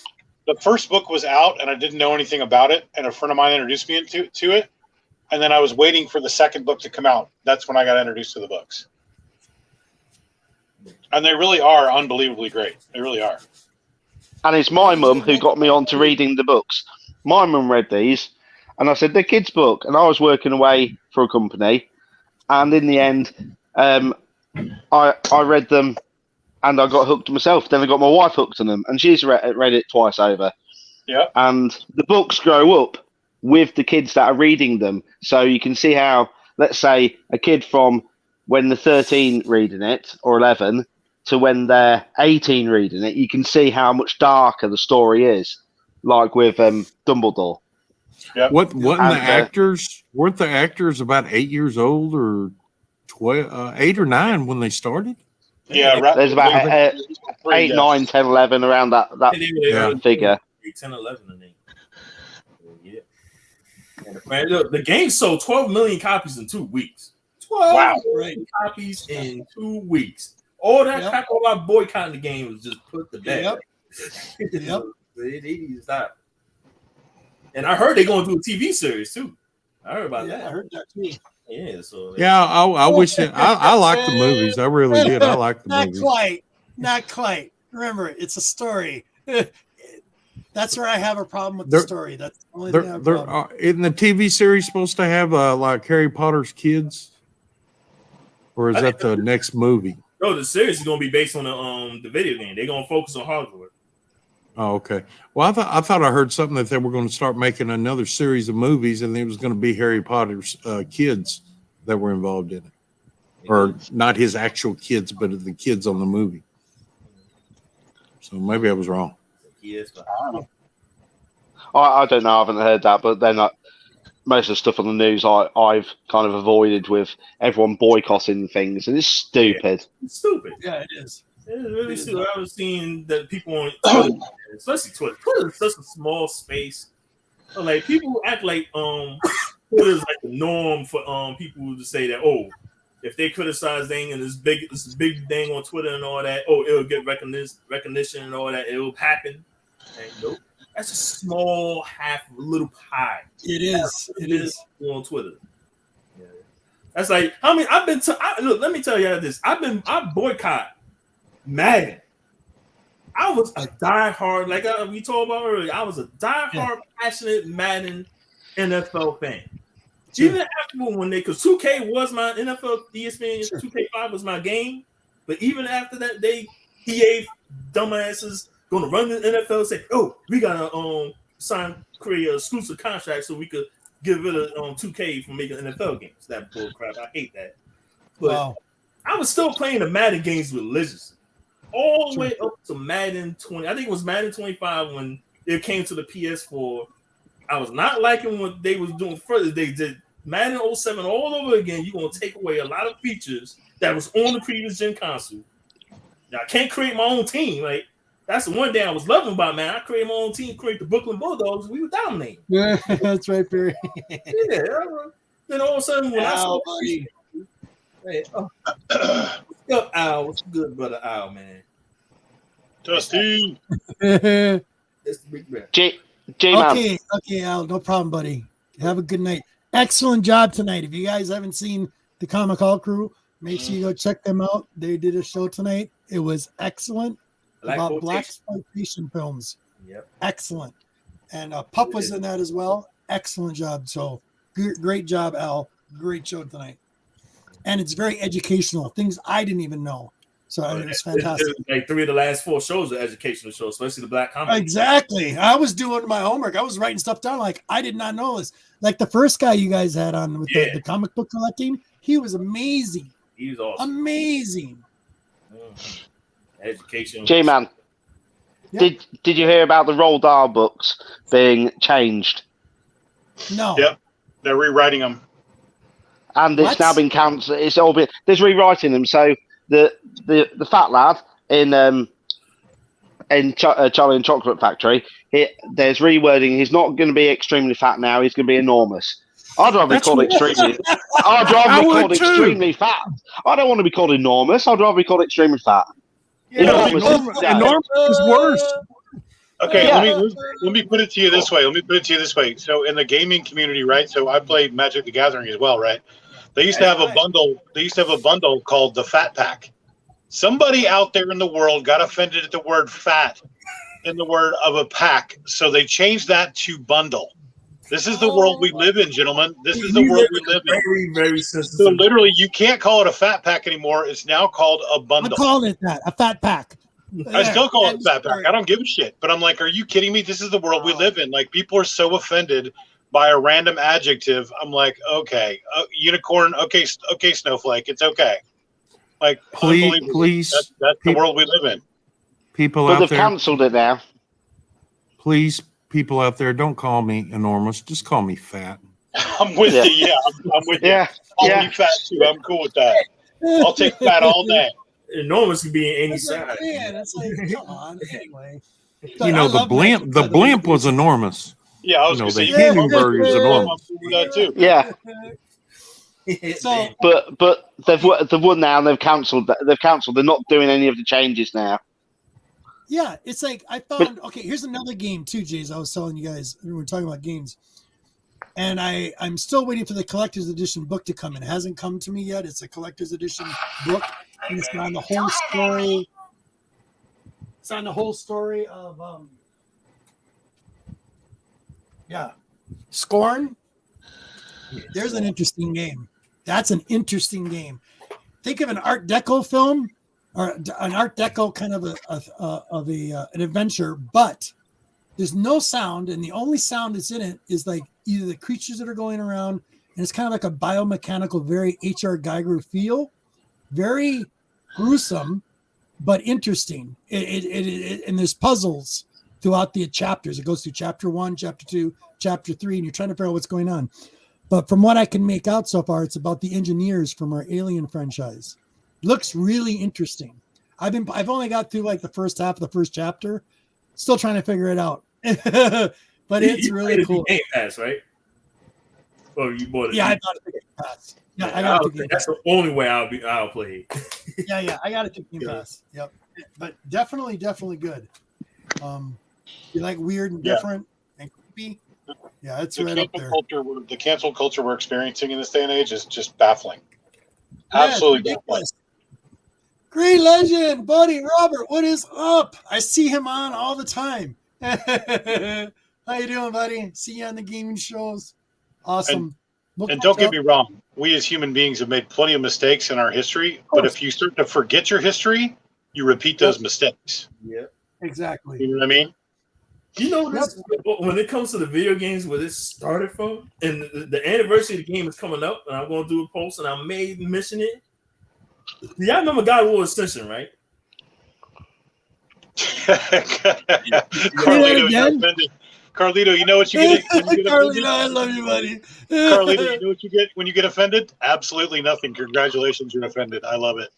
D: the first book was out, and I didn't know anything about it, and a friend of mine introduced me to it, and then I was waiting for the second book to come out. That's when I got introduced to the books. And they really are unbelievably great. They really are.
C: And it's my mum who got me onto reading the books. My mum read these, and I said, they're kids' book. And I was working away for a company, and in the end, I read them, and I got hooked myself. Then I got my wife hooked on them, and she's read it twice over.
D: Yeah.
C: And the books grow up with the kids that are reading them. So you can see how, let's say, a kid from when they're 13 reading it, or 11, to when they're 18 reading it, you can see how much darker the story is, like with Dumbledore.
D: Yep.
E: Weren't the actors about 8 years old or 8 or 9 when they started?
D: Yeah,
C: There's about 8, 9, 10, 11 around that figure.
B: 10, 11, I think. Yeah. And the game sold 12 million copies in 2 weeks. 12 million copies in 2 weeks. All that crap about boycotting the game was just put to bed.
A: Yep.
B: They need to stop. And I heard they're going to do a TV series too. I heard about
A: Yeah,
B: that.
A: I heard that too.
B: Yeah, so
E: Yeah, I wish that I liked the movies. I really did. I liked the
A: Not
E: movies.
A: quite. Not quite. Remember, it's a story. That's where I have a problem with the story. That's the only thing I have a problem.
E: Isn't the TV series supposed to have like Harry Potter's kids? Or is that the next movie?
B: No, the series is going to be based on the video game. They're going to focus on Hogwarts.
E: Oh, okay. Well, I thought I heard something that they were going to start making another series of movies, and it was going to be Harry Potter's kids that were involved in it, or not his actual kids, but the kids on the movie. So maybe I was wrong.
B: Yes,
C: I don't know. I haven't heard that, but then most of the stuff on the news I've kind of avoided with everyone boycotting things, and it's stupid.
B: Yeah, it's stupid.
A: Yeah, it is.
B: It's really stupid. I was seeing that people on Twitter, especially Twitter. Twitter is such a small space. So, like, people act like Twitter is like the norm for people to say that, oh, if they criticize thing and this big thing on Twitter and all that, oh, it'll get recognition and all that, it'll happen. And nope. That's a small little pie.
A: It is. It is
B: on Twitter. Yeah. That's like, I mean, look, let me tell you this. I boycott Madden. I was a diehard, like we talked about earlier. I was a diehard, passionate Madden NFL fan. Sure. Even after because 2K was my NFL ESPN, sure. 2K5 was my game. But even after that, EA dumbasses going to run the NFL and say, "Oh, we gotta create an exclusive contract so we could get rid of 2K from making NFL games." That bull crap. I hate that. But I was still playing the Madden games religiously. All the way up to Madden 20. I think it was Madden 25 when it came to the PS4. I was not liking what they was doing further. They did Madden 07 all over again. You're going to take away a lot of features that was on the previous gen console. Now, I can't create my own team. Like, that's the one thing I was loving about, man. I created my own team, create the Brooklyn Bulldogs. We were dominating.
A: Yeah, that's right, Barry.
B: Yeah. Then all of a sudden, when I saw hey, what's up, Al? What's good, brother Al, man?
D: Dusty.
B: That's the big man.
A: Okay, Al, no problem, buddy. Have a good night. Excellent job tonight. If you guys haven't seen the Comic Hall Crew, make sure you go check them out. They did a show tonight. It was excellent about blaxploitation films.
B: Yep.
A: Excellent. And Pup was in that as well. Excellent job. So great job, Al. Great show tonight. And it's very educational. Things I didn't even know. So it was fantastic.
B: Like 3 of the last 4 shows are educational shows, especially the Black Comic.
A: Exactly. I was doing my homework. I was writing stuff down like I did not know this. Like the first guy you guys had on with the comic book collecting, he was amazing.
B: He was awesome.
A: Amazing.
B: Education.
C: J-Man, did you hear about the Roald Dahl books being changed?
A: No.
D: Yep. They're rewriting them.
C: And it's now been cancelled. It's all been there's rewriting them. So the fat lad in Charlie and Chocolate Factory, there's rewording. He's not going to be extremely fat now. He's going to be enormous. I'd rather be called extremely. I'd rather be called extremely fat. I don't want to be called enormous. I'd rather be called extremely fat.
E: Enormous is worse.
D: Okay, let me put it to you this way. So in the gaming community, right? So I played Magic the Gathering as well, right? They used to have a bundle. They used to have a bundle called the Fat Pack. Somebody out there in the world got offended at the word "fat" in the word of a pack, so they changed that to bundle. This is the world we live in, gentlemen. This is the world we live in.
B: Very, very sensitive.
D: So literally, you can't call it a fat pack anymore. It's now called a bundle.
A: I'm calling it that, a fat pack.
D: I still call it a fat pack. I don't give a shit. But I'm like, are you kidding me? This is the world we live in. Like, people are so offended by a random adjective. I'm like, okay, unicorn. Okay, snowflake. It's okay. Like,
E: please,
D: that's the world we live in.
E: People
C: but
E: out
C: they've
E: there,
C: cancelled it now.
E: Please, people out there, don't call me enormous. Just call me fat.
D: I'm with you. Yeah, I'm with you. I'll be fat too. I'm cool with that. I'll take fat all day.
B: Enormous can be in any size.
A: Man, that's like, come on. Anyway,
E: you know, the blimp was enormous.
D: Yeah, I was going to say,
E: the Hindenburg is enormous.
D: That too.
C: Yeah.
A: So,
C: but they've won now and they've cancelled. They've cancelled. They're not doing any of the changes now.
A: Yeah, it's like I found. Okay, here's another game too, Jace. I was telling you guys we were talking about games, and I'm still waiting for the collector's edition book to come in. It hasn't come to me yet. It's a collector's edition book, and it's on the whole story. It's on the whole story of Scorn. There's an interesting game. That's an interesting game. Think of an Art Deco film or an Art Deco kind of an adventure, but there's no sound, and the only sound that's in it is like either the creatures that are going around, and it's kind of like a biomechanical, very H.R. Geiger feel, very gruesome, but interesting. And there's puzzles throughout the chapters. It goes through chapter 1, chapter 2, chapter 3, and you're trying to figure out what's going on. But from what I can make out so far, it's about the engineers from our Alien franchise. Looks really interesting. I've only got through like the first half of the first chapter. Still trying to figure it out. But it's really cool.
B: Game Pass, right? Or you bought it?
A: Yeah, I bought it. Game Pass. Yeah, I got it.
B: That's the only way I'll play it.
A: Yeah, I got it to Game Pass. Yep. But definitely good. You like weird and different and creepy? Yeah, it's right up there.
D: The cancel culture we're experiencing in this day and age is just baffling. Absolutely baffling.
A: Green Legend, buddy Robert, what is up? I see him on all the time. How you doing, buddy? See you on the gaming shows. Awesome.
D: And don't get me wrong, we as human beings have made plenty of mistakes in our history, but if you start to forget your history, you repeat those mistakes.
B: Yeah,
A: exactly.
D: You know what I mean?
B: You know, when it comes to the video games, where this started from, and the anniversary of the game is coming up, and I'm going to do a post, and I may mention it. Y'all remember God of War Ascension, right?
D: Carlito, you know what you get?
A: Carlito, I love you, buddy.
D: Carlito, you know what you get when you get offended? Absolutely nothing. Congratulations, you're offended. I love it.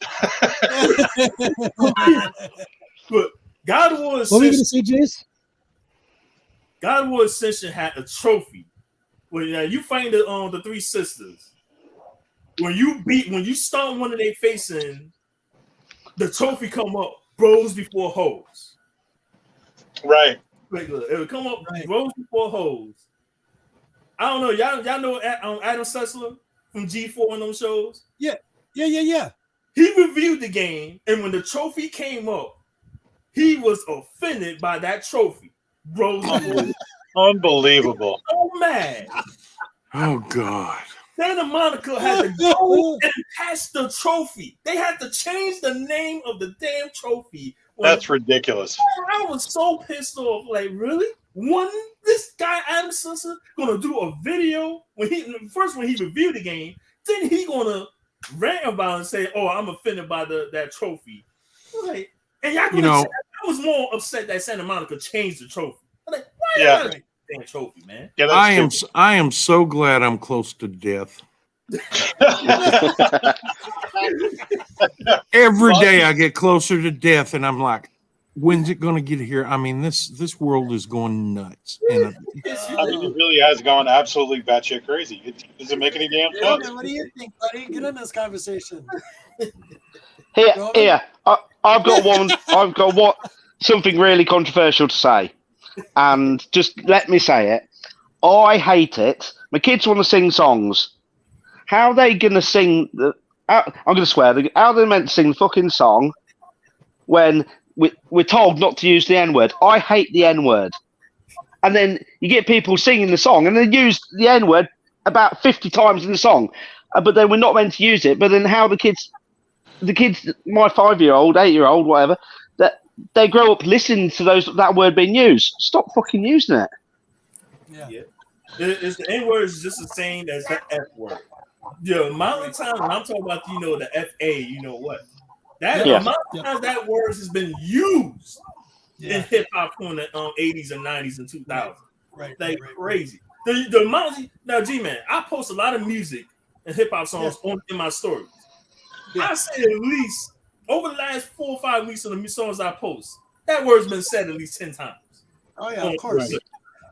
B: But God of War Ascension.
A: What were you going to say, Jace?
B: God of War Ascension had a trophy where you find the three sisters. When you start one of their facing, the trophy come up, bros before hoes.
D: Right.
B: It would come up, bros before hoes. I don't know. Y'all know Adam Sessler from G4 on those shows?
A: Yeah.
B: He reviewed the game, and when the trophy came up, he was offended by that trophy. Bros before
D: Unbelievable.
B: So mad.
E: Oh, God.
B: Santa Monica had to go and pass the trophy. They had to change the name of the damn trophy.
D: That's ridiculous.
B: I was so pissed off. Like, really? This guy Adam Sessler gonna do a video when he reviewed the game, then he gonna rant about it and say, "Oh, I'm offended by that trophy." Like, and y'all I was more upset that Santa Monica changed the trophy. I'm like, why y'all damn trophy, man?
D: Yeah,
E: I am so glad I'm close to death. Every day I get closer to death, and I'm like, when's it going to get here? I mean, this world is going nuts. And
D: it really has gone absolutely batshit crazy. It doesn't make any damn sense.
A: What do you think, buddy? Get in this conversation.
C: Here. I've got one. Something really controversial to say, and just let me say it. I hate it. My kids want to sing songs. How are they going to sing? I'm going to swear. How are they meant to sing the fucking song when we're told not to use the N-word? I hate the N-word. And then you get people singing the song and they use the N-word about 50 times in the song. But then we're not meant to use it. But then how the kids, my 5-year-old, 8-year-old, whatever, that they grow up listening to that word being used. Stop fucking using it.
B: Yeah. It's the N-word is just the same as the F-word. The amount of times when I'm talking about, the F-A, you know what? The amount of times that word has been used in hip-hop from the 80s and 90s and 2000s.
A: Right.
B: Crazy. The amount now, G-Man, I post a lot of music and hip-hop songs in my stories. Yeah. I say at least, over the last 4 or 5 weeks of the songs I post, that word's been said at least 10 times.
A: Oh, yeah, of course.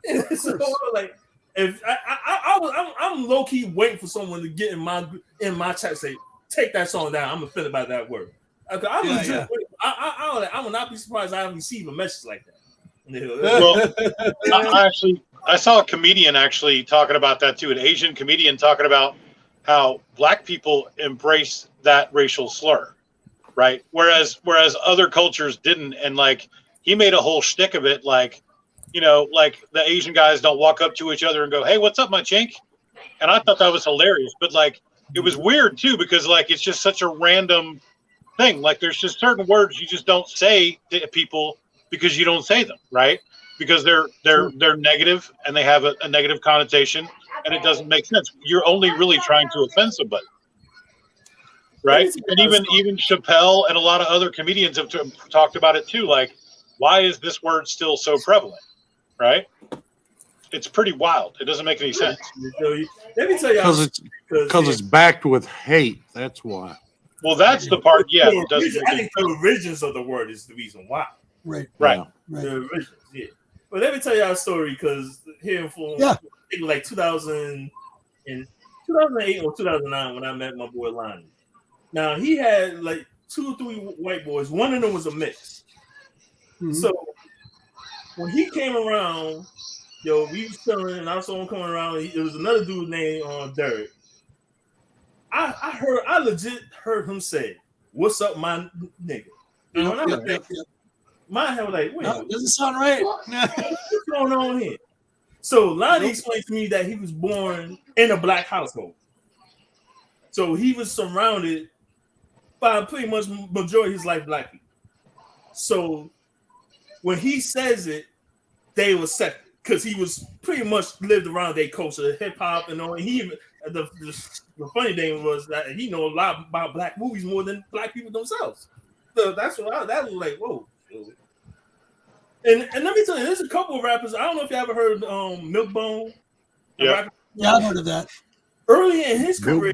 B: Right. So, like, if I'm low key waiting for someone to get in my chat and say, take that song down. I'm offended by that word. I will not be surprised I receive a message like that.
D: Well, I saw a comedian actually talking about that too, an Asian comedian talking about how black people embrace that racial slur, right? Whereas other cultures didn't, and like he made a whole shtick of it, like, you know, like the Asian guys don't walk up to each other and go, "Hey, what's up, my chink?" And I thought that was hilarious, but like it was weird too because like it's just such a random thing. Like there's just certain words you just don't say to people because you don't say them, right? Because they're negative and they have a negative connotation, and it doesn't make sense. You're only really trying to offend somebody, right? And even Chappelle and a lot of other comedians have talked about it too. Like, why is this word still so prevalent, right? It's pretty wild. It doesn't make any sense.
B: Let me tell you,
E: because it's backed with hate. That's why.
D: Well, that's the part. Yeah,
B: I think the origins of the word is the reason why.
A: Right.
B: The origins, yeah. But let me tell you our story because here from I think like 2008 or 2009 when I met my boy Lonnie. Now he had like 2 or 3 white boys. One of them was a mix. Mm-hmm. So when he came around, we was chilling, and I saw him coming around. There was another dude named Derek. I legit heard him say, "What's up, my nigga?" And when I was like, my head was like, "Wait,
A: doesn't sound right.
B: What's going on here?" So Lonnie explained to me that he was born in a black household, so he was surrounded by pretty much majority of his life black people. So when he says it, they were set because he was pretty much lived around their culture, hip hop, and all. And he even the funny thing was that he know a lot about black movies more than black people themselves. So that's what that was like. Whoa. And let me tell you, there's a couple of rappers. I don't know if you ever heard Milkbone.
A: Yeah, I've heard of that.
B: Early in his career,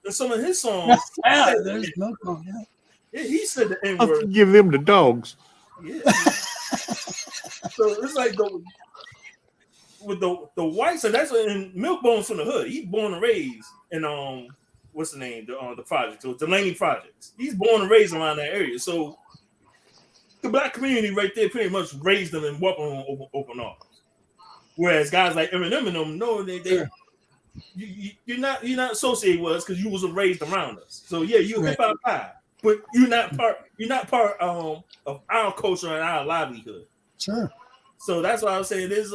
B: in some of his songs,
A: there's Milkbone.
B: Yeah, he said the N
E: I
B: word.
E: give them the dogs.
B: Yeah. So it's like with the whites, and that's in Milkbone's from the hood. He's born and raised in what's the name? The project, the Delaney Projects. He's born and raised around that area. So the black community right there pretty much raised them and welcome them open arms. Whereas guys like Eminem and them, no, you're not associated with us because you wasn't raised around us. So yeah, you're a hip hop guy, but you're not part of our culture and our livelihood.
A: Sure.
B: So that's why I was saying there's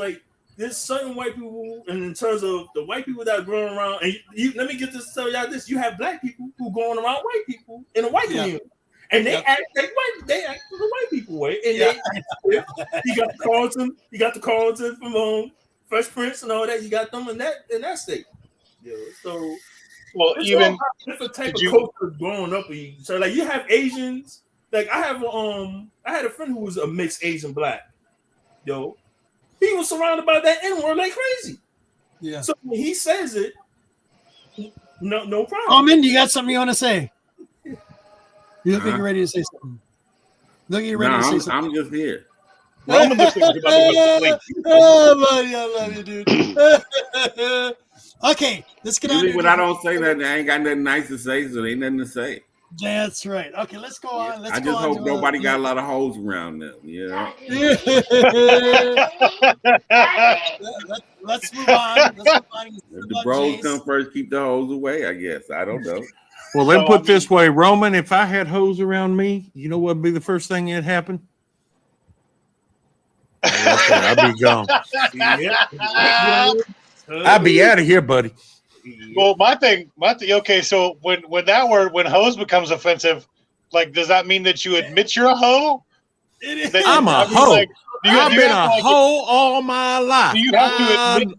B: certain white people, and in terms of the white people that are growing around, and let me tell y'all this: you have black people who going around white people in a white community. And they act like white. They act the white people way. And you got the Carlton from Fresh Prince and all that. You got them in that state. Yeah. So
D: even
B: different type of culture growing up. So like you have Asians. Like I had a friend who was a mixed Asian black. He was surrounded by that N-word like crazy.
A: Yeah.
B: So when he says it, no problem.
A: Oh, Mindy, you got something you want to say? You look like you're ready to say something.
F: I'm just here.
D: Roman just thinks about the
A: buddy, I love you, dude. Okay, let's get on.
F: When I don't say that, I ain't got nothing nice to say, so there ain't nothing to say.
A: That's right. Okay, let's go on.
F: I just hope nobody got a lot of hoes around them. Yeah.
A: Let's move on.
F: If the bros come first, keep the hoes away, I guess. I don't know.
E: Well, let me put it this way, Roman, if I had hoes around me, you know what would be the first thing that happened? I'd be gone. I'd be out of here, buddy.
D: Well, my thing, okay, so when hoes becomes offensive, like, does that mean that you admit you're a hoe?
E: I'm a hoe. Like, I've been a hoe all my life.
D: Do you have to admit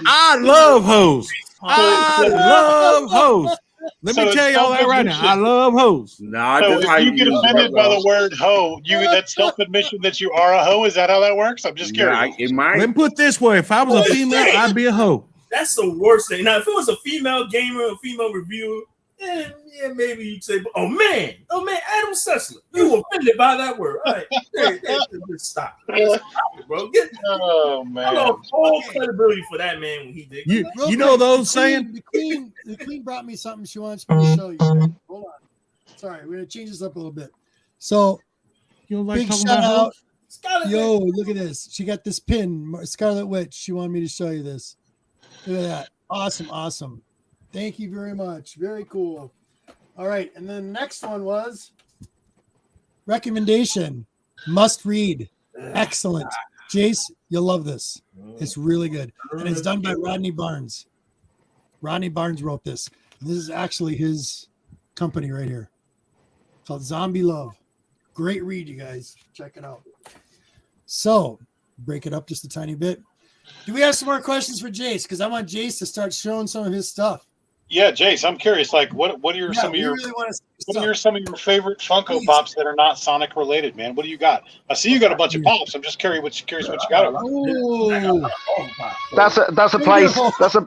E: I love hoes. I love hoes. Let me tell y'all that right now. I love hoes.
D: So if you get offended by the word hoe, that's self-admission that you are a hoe? Is that how that works? I'm just curious.
E: Let me put it this way. If I was a female, I'd be a hoe.
B: That's the worst thing. Now, if it was a female gamer, a female reviewer, maybe you'd say, oh man, Adam Sessler, you were offended by that word. All right, stop it, bro.
D: Oh man,
B: I lost all credibility for that man when he did.
E: You know those saying?
A: The queen brought me something she wants me to show you. Hold on. Sorry, we're gonna change this up a little bit. So
E: You don't like
A: big
E: talking
A: shout
E: about
A: out.
E: hoops?
B: Scarlet
A: Yo, look at this. She got this pin, Scarlet Witch. She wanted me to show you this. Look at that. Awesome. Thank you very much. Very cool. All right. And then the next one was recommendation. Must read. Excellent. Jace, you'll love this. It's really good. And it's done by Rodney Barnes. Rodney Barnes wrote this. And this is actually his company right here. It's called Zombie Love. Great read, you guys. Check it out. So, break it up just a tiny bit. Do we have some more questions for Jace? Because I want Jace to start showing some of his stuff.
D: Yeah, Jace, I'm curious. Like, what are some of your favorite Funko Pops that are not Sonic related, man? What do you got? I see you got a bunch of pops. I'm just curious what you got.
A: Oh,
C: That's a place. That's a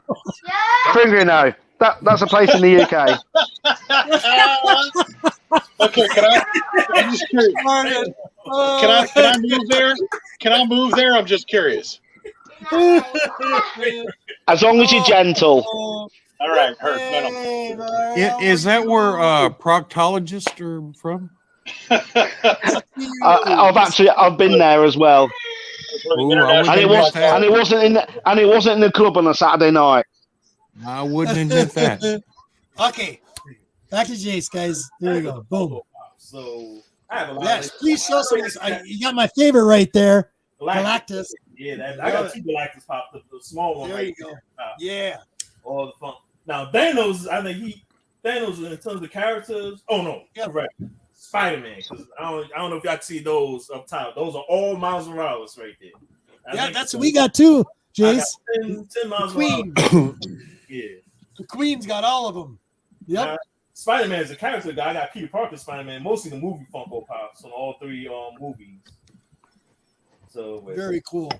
C: finger now. That's a place in the UK.
D: Okay, I'm just curious. Can I move there? Can I move there? I'm just curious.
C: As long as you're gentle.
D: All right, hurt.
E: Is that where proctologists are from?
C: I've been there as well.
E: Ooh,
C: And it wasn't in the club on a Saturday night.
E: I wouldn't admit that.
A: Okay, back to Jace, guys. There you go. Boom.
B: So I have a lot.
A: Yes, please show some of this. You got my favorite right there, Galactus.
B: Yeah, I got 2 Galactus pop, the small one.
A: There you go. Yeah.
B: All the fun. Now Thanos, I think Thanos in terms of characters. Oh no, correct. Spider-Man, because I don't know if y'all can see those up top. Those are all Miles Morales right there.
A: That's what we got too, Jace.
B: 10 Miles
A: Queen.
B: Yeah.
A: The Queen's got all of them. Yep.
B: Now, Spider-Man is a character guy. I got Peter Parker Spider-Man, mostly the movie Funko Pops on all 3 movies. So
A: very cool.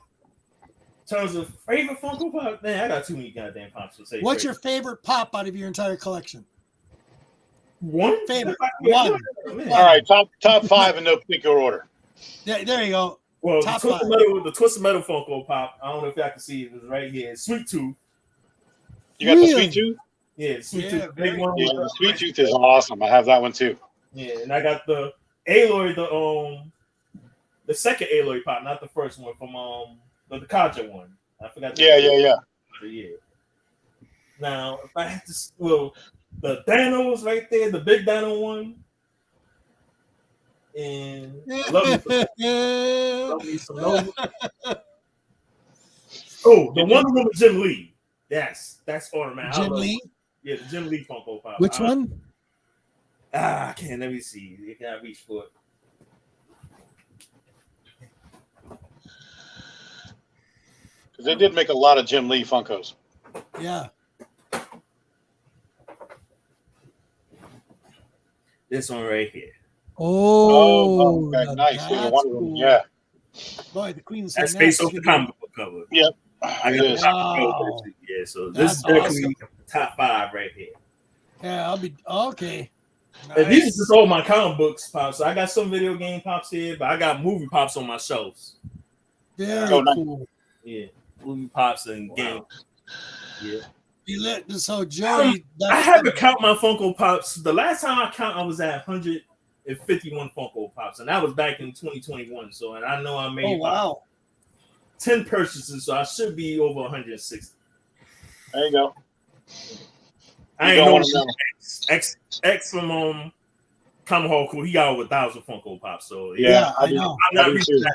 B: In terms of favorite Funko Pop, man, I got too many goddamn pops to say.
A: What's your favorite pop out of your entire collection?
B: One
A: favorite.
B: One.
D: All right, top 5 in no particular order.
A: Yeah, there you go.
B: Well,
A: top
B: the Twisted Metal Funko Pop. I don't know if y'all can see it. It's right here. Sweet Tooth.
D: You got the Sweet Tooth?
B: Yeah, Sweet Tooth. Big one.
D: Yeah, the Sweet Tooth is awesome. I have that one too.
B: Yeah, and I got the Aloy, the second Aloy pop, not the first one from the Kaja one. I forgot.
D: Yeah.
B: Now, if I had to, the Thanos right there, the big Thanos one, and love me some Nova. Oh, the Wonder Woman Jim Lee. Yes, that's automatic.
A: Jim Lee?
B: Yeah, the Jim Lee Funko Pop.
A: Which one?
B: I can't. Let me see. You can't reach for it.
D: Because they did make a lot of Jim Lee Funkos.
A: Yeah.
B: This one right here.
A: Oh,
D: okay. Nice.
A: Cool.
D: Yeah.
A: Boy, the Queen's
B: that's based off the comic book cover.
D: Yep.
B: I got wow. Yeah, so this is definitely awesome. Top 5 right here.
A: Yeah, I'll be okay.
B: Nice. And these are just all my comic books pops. So I got some video game pops here, but I got movie pops on my shelves.
A: Very cool.
B: Yeah, movie pops and games. Yeah.
A: So Joey,
B: I have to count my Funko Pops. The last time I count, I was at 151 Funko Pops, and that was back in 2021. So, and I know I made 10 purchases, so I should be over 160.
D: There you go.
B: I ain't know X from Tomahawk Cool. He got over 1,000 Funko Pops. So
A: yeah, I know.
B: I'm not reaching that.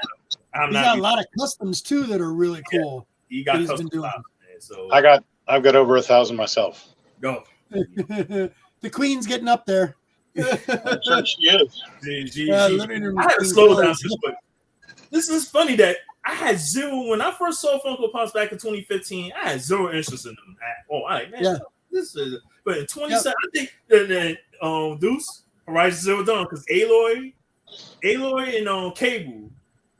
A: He got a lot of customs too that are really cool.
B: Yeah, he got custom pops, man, so
D: I've got over 1,000 myself.
B: Go.
A: The Queen's getting up there.
D: I'm sure she is.
B: I had to slow down but this is funny that I had zero when I first saw Funko Pops back in 2015. I had zero interest in them at all. All right, man. This is, but in 2017, I think that Deuce Horizon Zero Dawn because Aloy and Cable.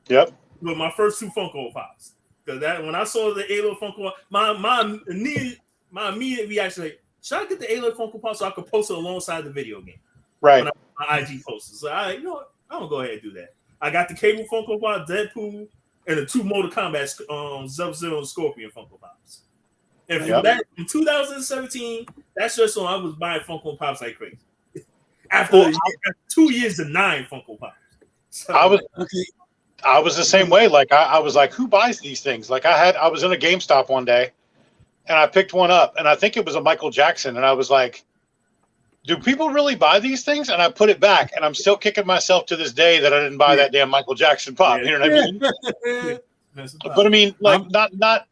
D: Yep.
B: Were my first 2 Funko Pops. Because that when I saw the Aloy Funko, my immediate reaction like, should I get the Aloy Funko Pop so I could post it alongside the video game?
D: Right.
B: My IG posters. So I'm gonna go ahead and do that. I got the Cable Funko Pop, Deadpool, and the 2 Mortal Kombat Sub-Zero and Scorpion Funko Pops. And from that in 2017, that's just when I was buying Funko Pops like crazy. after 2 years of 9 Funko Pops. So,
D: I was
A: Okay.
D: I was the same way. Like I was like, who buys these things? Like I was in a GameStop one day, and I picked one up, and I think it was a Michael Jackson, and I was like, do people really buy these things? And I put it back, and I'm still kicking myself to this day that I didn't buy that damn Michael Jackson pop. You know what I mean? But I mean, like,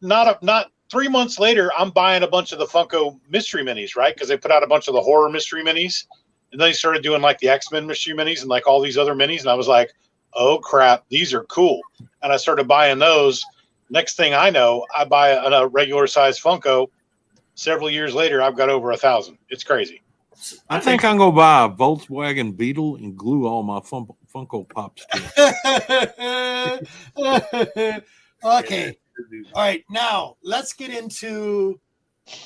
D: not 3 months later, I'm buying a bunch of the Funko mystery minis, right? Because they put out a bunch of the horror mystery minis, and then they started doing like the X-Men mystery minis and like all these other minis, and I was like, oh crap, these are cool. And I started buying those. Next thing I know, I buy a regular size Funko. Several years later, I've got over 1,000. It's crazy.
E: I think I'm gonna buy a Volkswagen Beetle and glue all my Funko Pops to it.
A: Okay. All right. Now let's get into.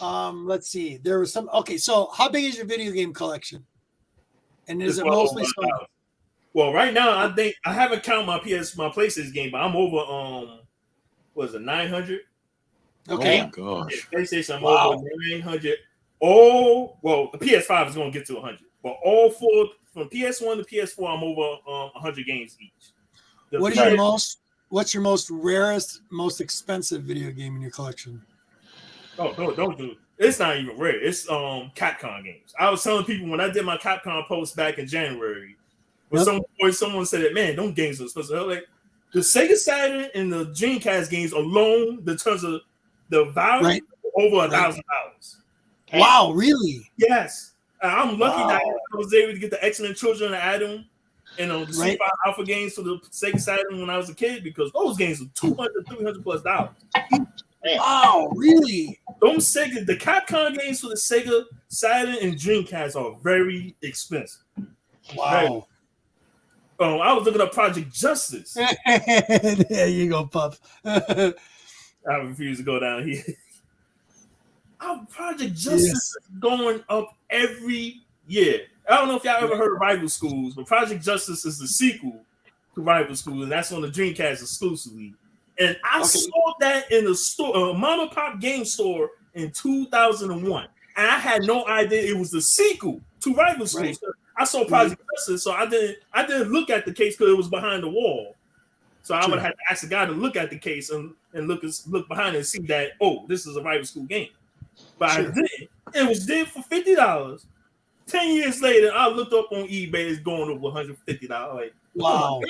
A: Let's see. There was some. Okay. So, how big is your video game collection? And is it mostly?
B: Well, right now I think I haven't counted my PlayStation game, but I'm over was it 900?
A: Okay.
E: Oh gosh.
B: Yeah, PlayStation, I'm over 900. Oh, well, the PS5 is going to get to 100, but all four from PS1 to PS4, I'm over 100 games each.
A: What's your most rarest, most expensive video game in your collection?
B: Oh, don't do it. It's not even rare. It's Capcom games. I was telling people when I did my Capcom post back in January, when someone said that, man, those games are expensive. I was like, the Sega Saturn and the Dreamcast games alone, in terms of the value, over $1,000.
A: Wow, really?
B: Yes. I'm lucky that I was able to get the X-Men Children of Adam and the Super Alpha games for the Sega Saturn when I was a kid, because those games were $200, $300+.
A: Wow, really?
B: The Capcom games for the Sega Saturn and Dreamcast are very expensive.
A: Wow.
B: I was looking up Project Justice.
A: There you go, Pup.
B: I refuse to go down here. Our Project Justice is going up every year. I don't know if y'all ever heard of Rival Schools, but Project Justice is the sequel to Rival Schools, and that's on the Dreamcast exclusively. And I saw that in a store, a mom and pop game store in 2001, and I had no idea it was the sequel to Rival Schools. Right. So I saw Project Justice, so I didn't look at the case because it was behind the wall. So I would have to ask the guy to look at the case and look behind it and see that, oh, this is a Rival School game. But I didn't. It was there for $50. 10 years later, I looked up on eBay. It's going over $150. Like,
A: wow!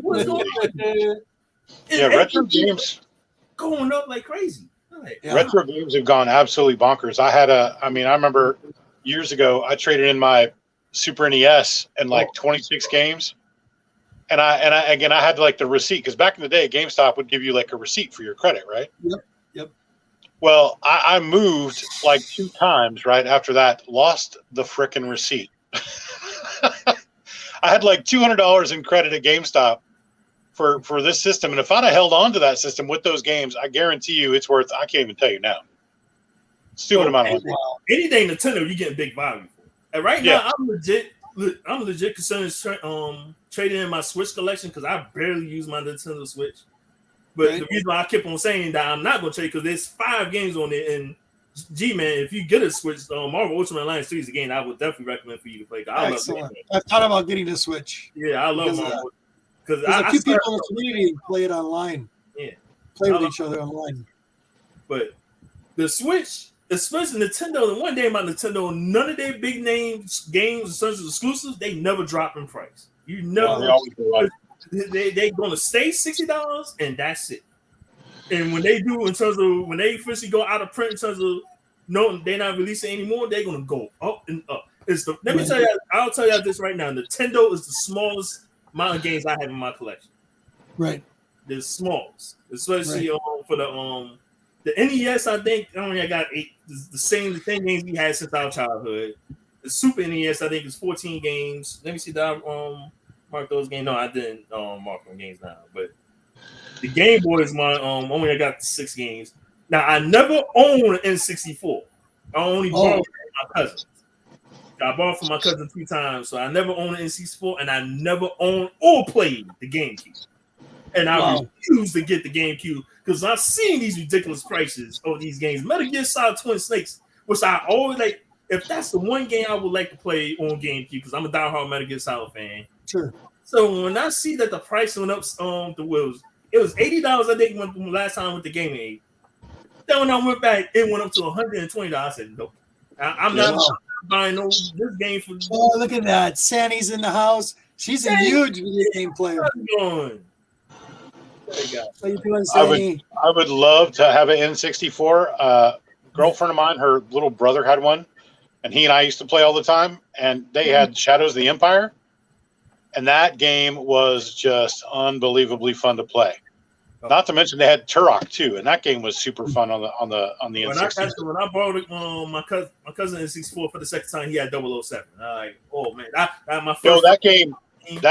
B: What's going on?
D: Retro games
B: going up like crazy.
D: Retro games have gone absolutely bonkers. I remember years ago I traded in my Super NES and like 26 games, and I had like the receipt, because back in the day GameStop would give you like a receipt for your credit, right?
A: Yep.
D: Well, I moved like 2 times right after that, lost the frickin' receipt. I had like $200 in credit at GameStop for this system, and if I'd have held on to that system with those games, I guarantee you it's worth, I can't even tell you now, stupid amount of money.
B: Anything Nintendo, you get big value for. And right now, I'm legit considering trading in my Switch collection, because I barely use my Nintendo Switch. But the reason why I keep on saying that I'm not going to trade, because there's 5 games on it, and G-Man, if you get a Switch, Marvel Ultimate Alliance 3 is a game I would definitely recommend for you to play. I love it.
A: I've thought about getting the Switch.
B: Yeah, I love Marvel.
A: Because a few people in the community play it online.
B: Yeah.
A: Play with each other online.
B: But the Switch, especially Nintendo, the one day about Nintendo, none of their big names games, in terms of exclusives, they never drop in price. You never. They're going to stay $60, and that's it. And when they do, in terms of when they officially go out of print, in terms of no, they're not releasing anymore, they're going to go up and up. Let me tell you, I'll tell you this right now. Nintendo is the smallest amount of games I have in my collection.
A: Right.
B: The smallest, especially for the NES. I think I got 8. The same games we had since our childhood. The Super NES, I think, is 14 games. Let me see that. Mark those games. No, I didn't mark them games now. But the Game Boy is my only. I got 6 games. Now I never owned an N64. I only borrowed from my cousin. I borrowed from my cousin 3 times, so I never owned an N64, and I never owned or played the GameCube. And I refuse to get the GameCube because I've seen these ridiculous prices of these games. Metal Gear Solid Twin Snakes, which I always like. if that's the one game I would like to play on GameCube, because I'm a diehard Metal Gear Solid fan.
A: Sure.
B: So when I see that the price went up, the wheels, it was $80. I think when the last time with the Game Aid. Then when I went back, it went up to $120. I said, nope, I'm not buying this game for.
A: Oh, look at that! Sandy's in the house. She's a huge video game player.
B: How
A: you doing, Sandy?
D: I would love to have an N64. Girlfriend of mine, her little brother had one, and he and I used to play all the time. And they had Shadows of the Empire, and that game was just unbelievably fun to play. Not to mention they had Turok too, and that game was super fun on the N64.
B: When I borrowed my cousin N64 for the second time, he had 007. I'm like, oh man, that my first.
D: Yo, that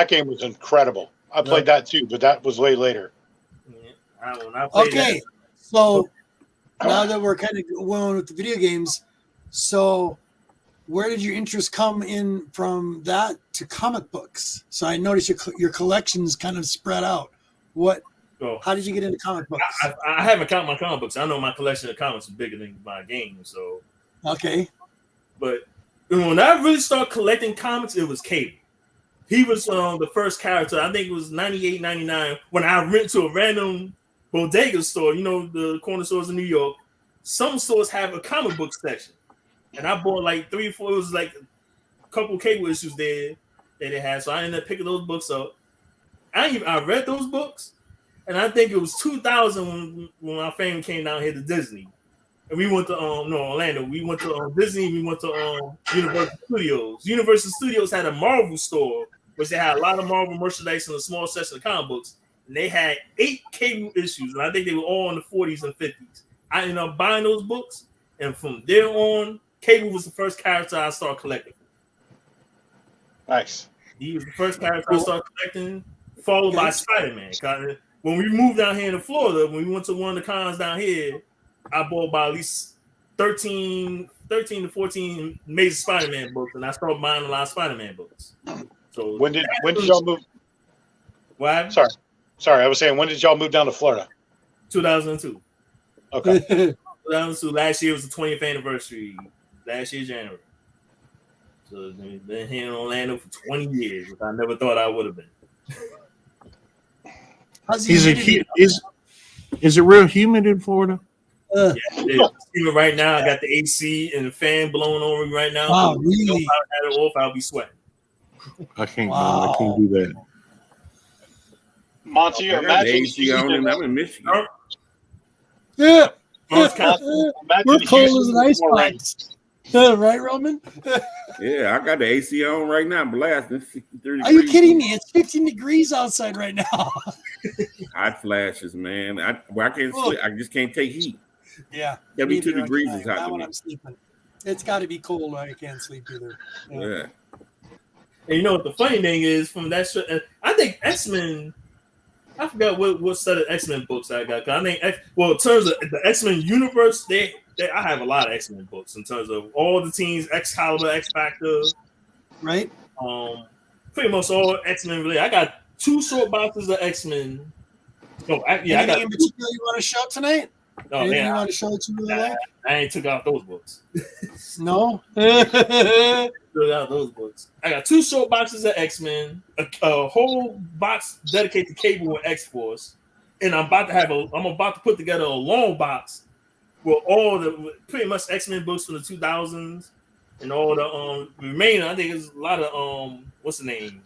D: game was incredible. I played that too, but that was way later.
B: Yeah,
A: okay, so now that we're kind of going with the video games, so where did your interest come in from that to comic books? So I noticed your collection's kind of spread out. How did you get into comic books?
B: I haven't counted my comic books. I know my collection of comics is bigger than my games. So
A: okay,
B: but when I really started collecting comics, it was Cable. He was the first character. I think it was 98, 99 when I went to a random bodega store. You know, the corner stores in New York. Some stores have a comic book section, and I bought like 3 or 4. It was like a couple Cable issues there that they had. So I ended up picking those books up. I read those books. And I think it was 2000 when my family came down here to Disney, and we went to Orlando. We went to Disney. We went to Universal Studios. Universal Studios had a Marvel store, which they had a lot of Marvel merchandise in a small section of comic books. And they had 8 Cable issues, and I think they were all in the 40s and 50s. I ended up buying those books, and from there on, Cable was the first character I started collecting.
D: Nice.
B: He was the first character I started collecting, followed by Spider-Man. When we moved down here in Florida, when we went to one of the cons down here, I bought about at least 13 to 14 Amazing Spider-Man books, and I started buying a lot of Spider-Man books. So
D: when did y'all move?
B: What?
D: Sorry, I was saying, when did y'all move down to Florida?
B: 2002.
D: Okay.
B: 2002. Last year was the 20th anniversary. Last year, January. So been here in Orlando for 20 years, which I never thought I would have been.
E: Is it real humid in Florida?
B: Yeah, even right now, I got the AC and the fan blowing over me right now.
A: Wow, really?
B: If I had it off, I'll be sweating.
E: I can't do that.
D: Monty,
F: I got the AC on, and I'm in Michigan.
A: Yeah.
B: We're
A: cold as an ice box. Right, Roman?
F: Yeah, I got the AC on right now, blasting 63
A: Are you kidding me? It's 15 degrees outside right now.
F: Hot flashes, man. I can't sleep. I just can't take heat.
A: Yeah.
F: 72 degrees is hot to me.
A: I'm sleeping. It's got to be cold. I can't sleep either.
F: Yeah.
B: And you know what the funny thing is from that show, I think X-Men, I forgot what set of X-Men books I got. I think, in terms of the X-Men universe, I have a lot of X-Men books in terms of all the teams, Excalibur, X-Factor.
A: Right.
B: Pretty much all X-Men related. I got 2 short boxes of X-Men.
A: Anything in particular you want to show tonight? Anything you want to show that you really like?
B: I ain't took out those books.
A: No?
B: Took out those books. I got 2 short boxes of X-Men, a whole box dedicated to Cable and X-Force, and I'm about to put together a long box with all the pretty much X-Men books from the 2000s and all the remaining. I think there's a lot of what's the name?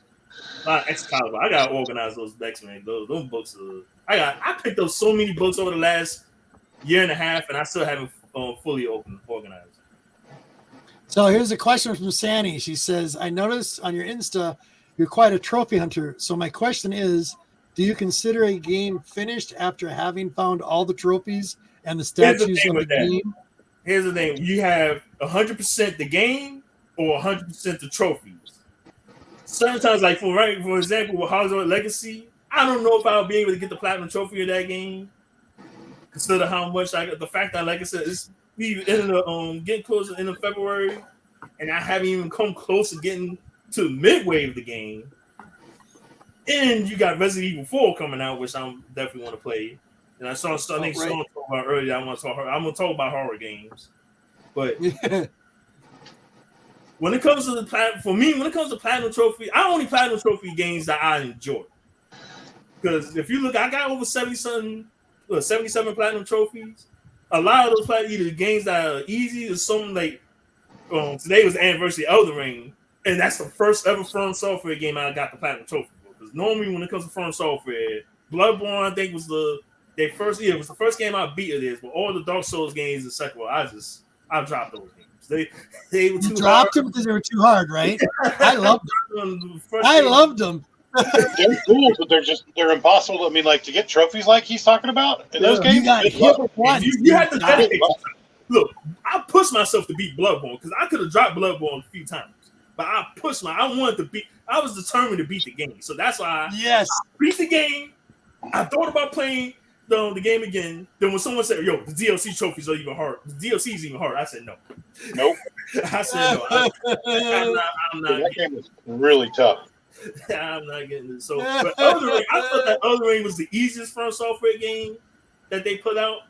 B: A lot of Excalibur. I gotta organize those X-Men. Those books I picked up so many books over the last year and a half, and I still haven't fully organized.
A: So here's a question from Sandy. She says, I noticed on your Insta you're quite a trophy hunter. So my question is, do you consider a game finished after having found all the trophies and the statues of the game?
B: Here's the thing. You have 100% the game or 100% the trophies. Sometimes, like for example, with Hogwarts Legacy, I don't know if I'll be able to get the platinum trophy of that game. Consider how much the fact that, like I said, we ended up getting close to the end of February, and I haven't even come close to getting to midway of the game. And you got Resident Evil 4 coming out, which I definitely want to play. And I think Sean talked about earlier. I'm going to talk about horror games, but when it comes to the platinum trophy, I only platinum trophy games that I enjoy. Because if you look, I got over 77 platinum trophies. A lot of those either games that are easy or something like today was the anniversary of Elden Ring, and that's the first ever From Software game I got the platinum trophy for. Because normally when it comes to From Software, Bloodborne I think was it was the first game I beat of this, but all the Dark Souls games and second one, I dropped those games. They were too
A: dropped
B: hard.
A: them because they were too hard, right? I loved them. Loved them.
D: They're cool, but they're impossible. I mean, like to get trophies like he's talking about in those games.
A: You got hit once.
B: You had to dedicate. Look, I pushed myself to beat Bloodborne because I could have dropped Bloodborne a few times, but I wanted to beat. I was determined to beat the game, so that's why I beat the game. I thought about playing the game again. Then when someone said, "Yo, the DLC trophies are even hard. The DLC is even hard," I said, "No."
D: Nope.
B: I said, "No." I'm not.
D: That game was really tough.
B: I'm not getting it. So, but Elden Ring, I thought that Elden Ring was the easiest From Software game that they put out.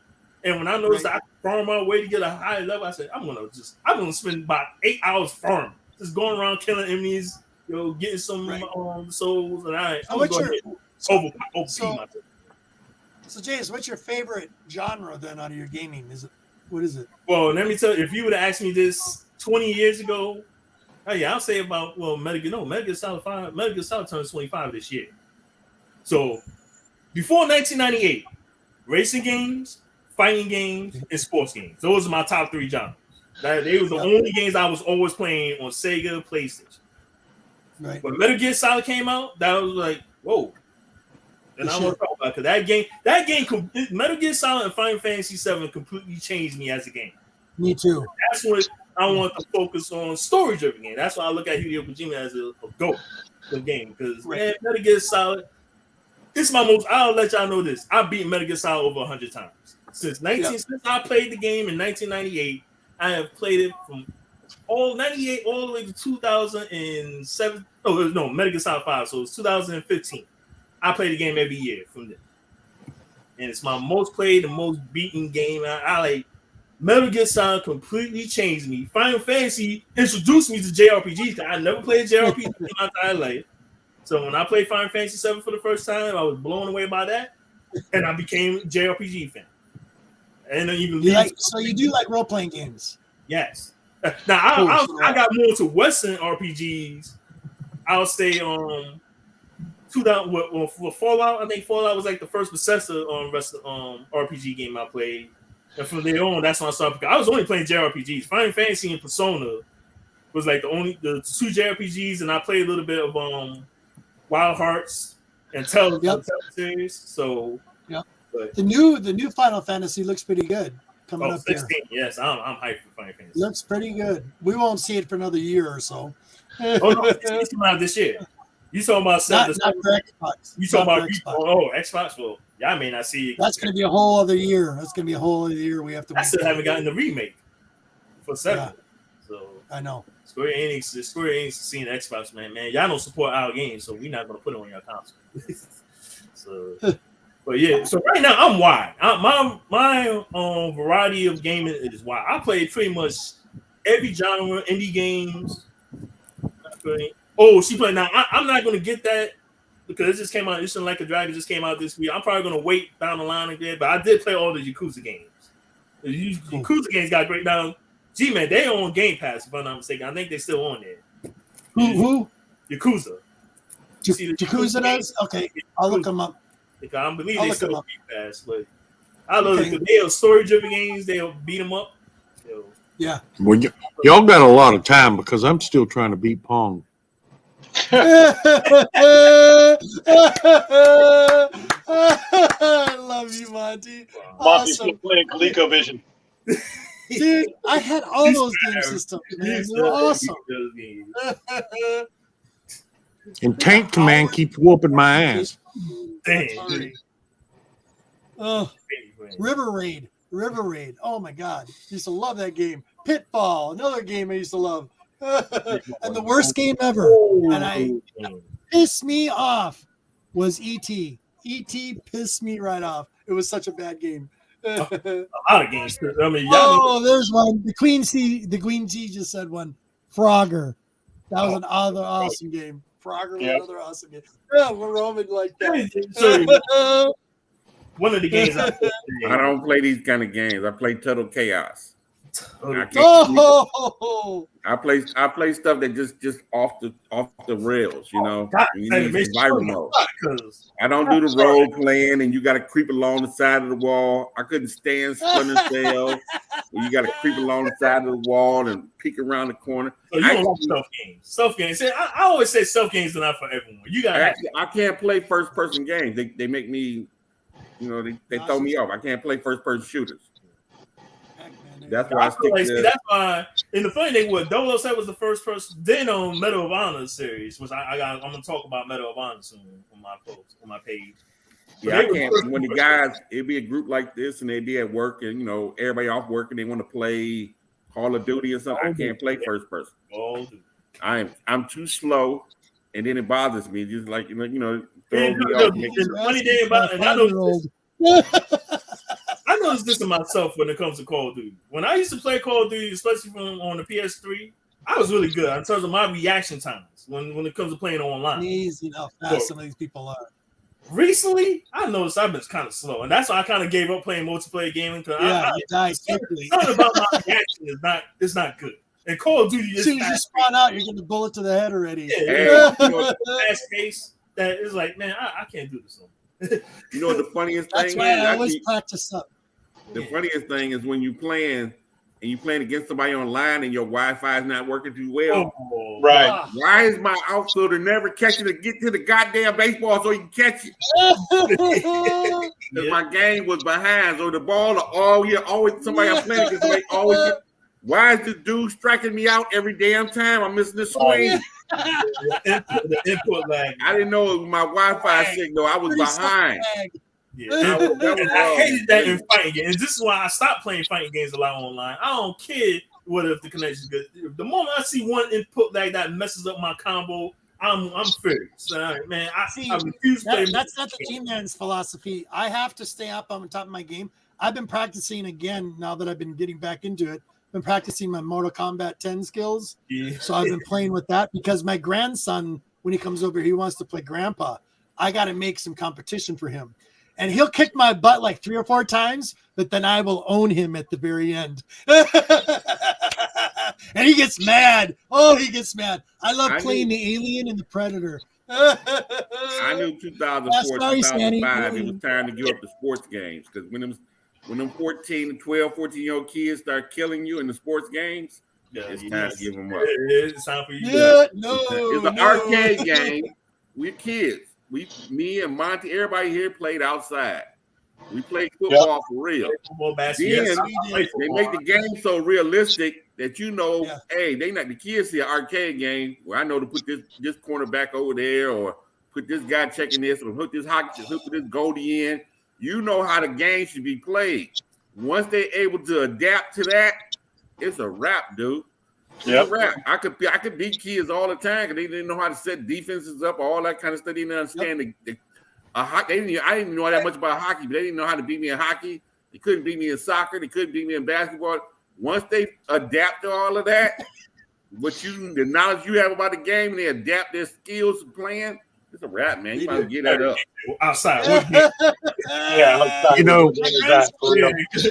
B: And when I noticed that I could farm my way to get a high level, I said, I'm gonna spend about 8 hours farming, just going around killing enemies, getting some souls, and I'm gonna go ahead and overpay myself.
A: So, Jace, what's your favorite genre then out of your gaming? What is it?
B: Well, let me tell you, if you would have asked me this 20 years ago, I'll say about Metal Gear Solid 5. Metal Gear Solid turns 25 this year. So before 1998, racing games, fighting games, and sports games. Those are my top 3 genres. They were the only games I was always playing on Sega, PlayStation.
A: Right.
B: When Metal Gear Solid came out, that was like, whoa. And I want to talk about it because that game, Metal Gear Solid and Final Fantasy VII completely changed me as a gamer.
A: Me too.
B: That's what I want to focus on, story-driven game. That's why I look at Hideo Kojima as a GOAT for the game because Metal Gear Solid. This is my most. I'll let y'all know this. I beat Metal Gear Solid over 100 times since I played the game in 1998. I have played it from all 98 all the way to 2007. Oh no, Metal Gear Solid 5. So it's 2015. I play the game every year from there, and it's my most played and most beaten game. I like Metal Gear Solid completely changed me. Final Fantasy introduced me to JRPGs. I never played JRPGs in my entire life. So when I played Final Fantasy VII for the first time, I was blown away by that, and I became a JRPG fan. And then even
A: so you do like role playing games?
B: Yes. Now I got more into Western RPGs. I'll stay on 2000 for Fallout. I think Fallout was like the first Bethesda RPG game I played. And from there on, that's when I started. I was only playing JRPGs. Final Fantasy and Persona was like the 2 JRPGs, and I played a little bit of Wild Hearts and Telltale series. So, but
A: the new Final Fantasy looks pretty good coming up
B: 16,
A: here.
B: Yes, I'm hyped for Final Fantasy.
A: Looks pretty good. We won't see it for another year or so.
B: Oh no, it's coming out this year. You talking about
A: not for Xbox?
B: You talking about Xbox? Well, yeah, I may not see it.
A: That's going to be a whole other year. That's going to be a whole other year. We have to.
B: I still haven't gotten the remake for 7.
A: Yeah.
B: So
A: I know.
B: Square Enix seeing Xbox, man. Y'all don't support our games, so we're not gonna put it on your console. So, but yeah. So right now I'm wide. My variety of gaming is wide. I play pretty much every genre, indie games. Oh, she played now. I'm not gonna get that because it just came out. Isn't Like a Dragon just came out this week. I'm probably gonna wait down the line again. But I did play all the Yakuza games. The Yakuza games got great down. G-Man, they on Game Pass, if I'm not mistaken. I think they're still on there.
A: Who?
B: Yakuza.
A: Yakuza does? Okay, I'll look them up.
B: I believe they still on Game Pass, but I love it because they are story-driven games. They'll beat them up. So.
A: Yeah.
E: Well, y'all got a lot of time because I'm still trying to beat Pong.
A: I love you, Monty.
D: Monty's still playing ColecoVision.
A: Dude, I had all those game systems, man. They're awesome.
E: And Tank Command keeps whooping my ass.
B: Dang.
A: Oh, River Raid. Oh my God, used to love that game. Pitfall, another game I used to love. And the worst game ever, and pissed me off, was E.T. E.T. pissed me right off. It was such a bad game.
B: A lot of games. I mean,
A: there's one. The Queen C just said one. Frogger. That was another awesome game. Frogger was another awesome game. Yeah, we're roaming like that.
B: One of the games I
F: don't play these kind of games. I play Total Chaos. I play stuff that just off the rails, you know. You need survival mode. I don't do the role playing, and you got to creep along the side of the wall. I couldn't stand Splinter Cell. You got to creep along the side of the wall and peek around the corner.
B: So you don't like stealth games? Stealth games. I always say stealth games are not for everyone. You got.
F: I can't play first person games. They make me, you know, they throw me off. I can't play first person shooters. That's why I stick to.
B: That's why. And the funny thing was, 007 was the first person. Then on Medal of Honor series, which I'm gonna talk about Medal of Honor soon on my post on my page.
F: Yeah, I can't. When the guys, it'd be a group like this, and they'd be at work, and you know, everybody off work, and they want to play Call of Duty or something. I can't play first person. I'm too slow, and then it bothers me. Just like you know.
B: The funny thing about it, I noticed this in myself when it comes to Call of Duty. When I used to play Call of Duty, especially on the PS3, I was really good in terms of my reaction times when it comes to playing online.
A: Easy how fast some of these people are.
B: Recently, I noticed I've been kind of slow, and that's why I kind of gave up playing multiplayer gaming.
A: You die quickly.
B: Something about my reaction is not good. And Call of Duty,
A: as soon as you spawn out, you're getting a bullet to the head already.
B: Fast pace. That is like, man, I can't do this.
F: You know what the funniest thing is?
A: That's why I always practice up.
F: The funniest thing is when you playing and you playing against somebody online and your Wi-Fi is not working too well.
D: Oh, right.
F: Why is my outfielder never catching to get to the goddamn baseball so he can catch it? Because my game was behind, so the ball always somebody I'm playing against somebody always get, why is this dude striking me out every damn time? I'm missing the swing.
B: The input lag.
F: I didn't know it was my Wi-Fi signal. I was behind.
B: Yeah, I hated that in fighting games. This is why I stopped playing fighting games a lot online. I don't care what if the connection's good. The moment I see one input lag that messes up my combo, I'm furious. So, man, I refuse to play.
A: That's not the team man's philosophy. I have to stay up on top of my game. I've been practicing again now that I've been getting back into it. Been practicing my Mortal Kombat 10 skills. Yeah. So I've been playing with that because my grandson, when he comes over, he wants to play grandpa. I got to make some competition for him. And he'll kick my butt like 3 or 4 times, but then I will own him at the very end. And he gets mad. Oh, he gets mad. I love playing the Alien and the Predator.
F: I knew 2004, 2005, it was time to give up the sports games because when them 14 and 12, 14-year-old kids start killing you in the sports games, it's time to give them up.
B: It's time for you.
F: It's an arcade game. We're kids. Me and Monty, everybody here played outside. We played football for real.
B: Football, basketball.
F: Then they make the game so realistic that hey, they not the kids see an arcade game where I know to put this cornerback over there or put this guy checking this or hook this goalie in. You know how the game should be played. Once they're able to adapt to that, it's a wrap, dude. It's a wrap. I could beat kids all the time because they didn't know how to set defenses up, all that kind of stuff. They didn't understand I didn't even know that much about hockey, but they didn't know how to beat me in hockey. They couldn't beat me in soccer. They couldn't beat me in basketball. Once they adapt to all of that, the knowledge you have about the game, and they adapt their skills to playing, it's a wrap, man. You might get that up.
B: Outside.
A: You know,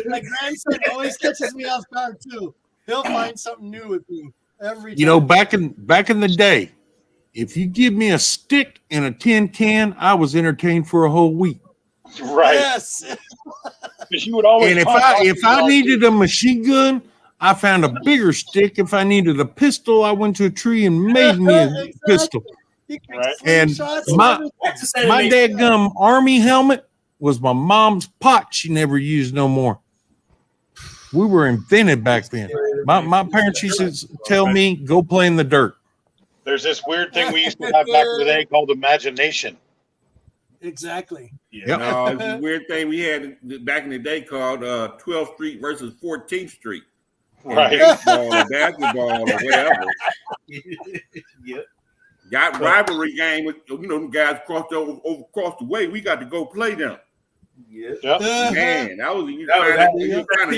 A: my grandson always catches me off guard, too. He'll find something new with me every time.
E: You know, back in the day, if you give me a stick and a tin can, I was entertained for a whole week.
D: Right.
A: Yes.
D: Because you would always.
E: And if I needed a machine gun, I found a bigger stick. If I needed a pistol, I went to a tree and made me a pistol.
D: Right.
E: And my dadgum army helmet was my mom's pot. She never used no more. We were invented back then. My parents used to tell me, go play in the dirt.
D: There's this weird thing we used to have back in the day called imagination.
A: Exactly.
F: Yeah. No, it's a weird thing we had back in the day called 12th Street versus 14th Street.
D: Right.
F: Baseball or basketball or whatever.
B: Yep.
F: Got rivalry game with them guys across the way. We got to go play them.
B: Yeah.
F: Man, that was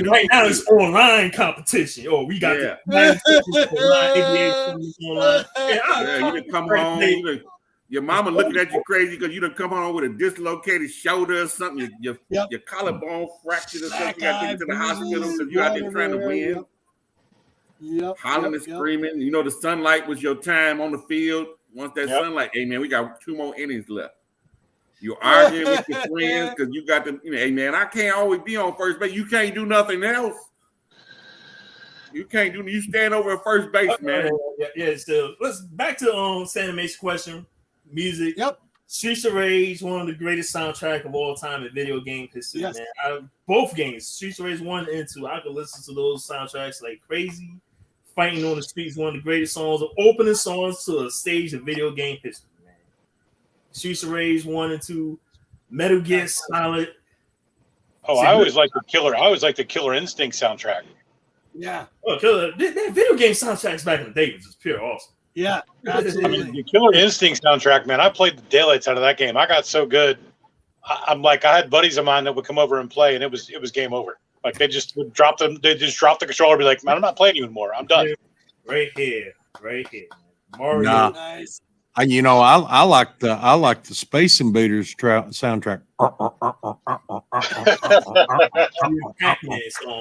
B: right now it's online competition. Oh, we got the online.
F: Yeah, you done come home. Your mama looking at you crazy because you done come home with a dislocated shoulder or something. Your collarbone fractured or something. You got to take it to the hospital because you out there trying to win. Hollering and screaming. You know, the sunlight was your time on the field. Once that sunlight, hey man, we got 2 more innings left. You're arguing with your friends because you got them. Hey man, I can't always be on first base. You can't do nothing else. You stand over at first base, man.
B: Yeah. So let's back to Sam Mace's question. Music.
A: Yep.
B: Streets of Rage, one of the greatest soundtrack of all time in video game history, man. Both games, Streets of Rage 1 and 2, I could listen to those soundtracks like crazy. Fighting on the Streets, one of the greatest songs, opening songs to a stage of video game history, man. Streets of Rage 1 and 2, Metal Gear Solid.
D: Oh, I always like the Killer Instinct soundtrack.
A: Yeah.
B: Oh, that video game soundtracks back in the day was just pure awesome.
A: Yeah, absolutely.
D: I mean, the Killer Instinct soundtrack, man, I played the daylights out of that game. I got so good. I had buddies of mine that would come over and play, and it was game over. Like they just would drop them. They just drop the controller, and be like, "Man, I'm not playing you anymore. I'm done."
B: Right here. Mario.
E: Nah.
A: Nice.
E: I like the Space Invaders soundtrack.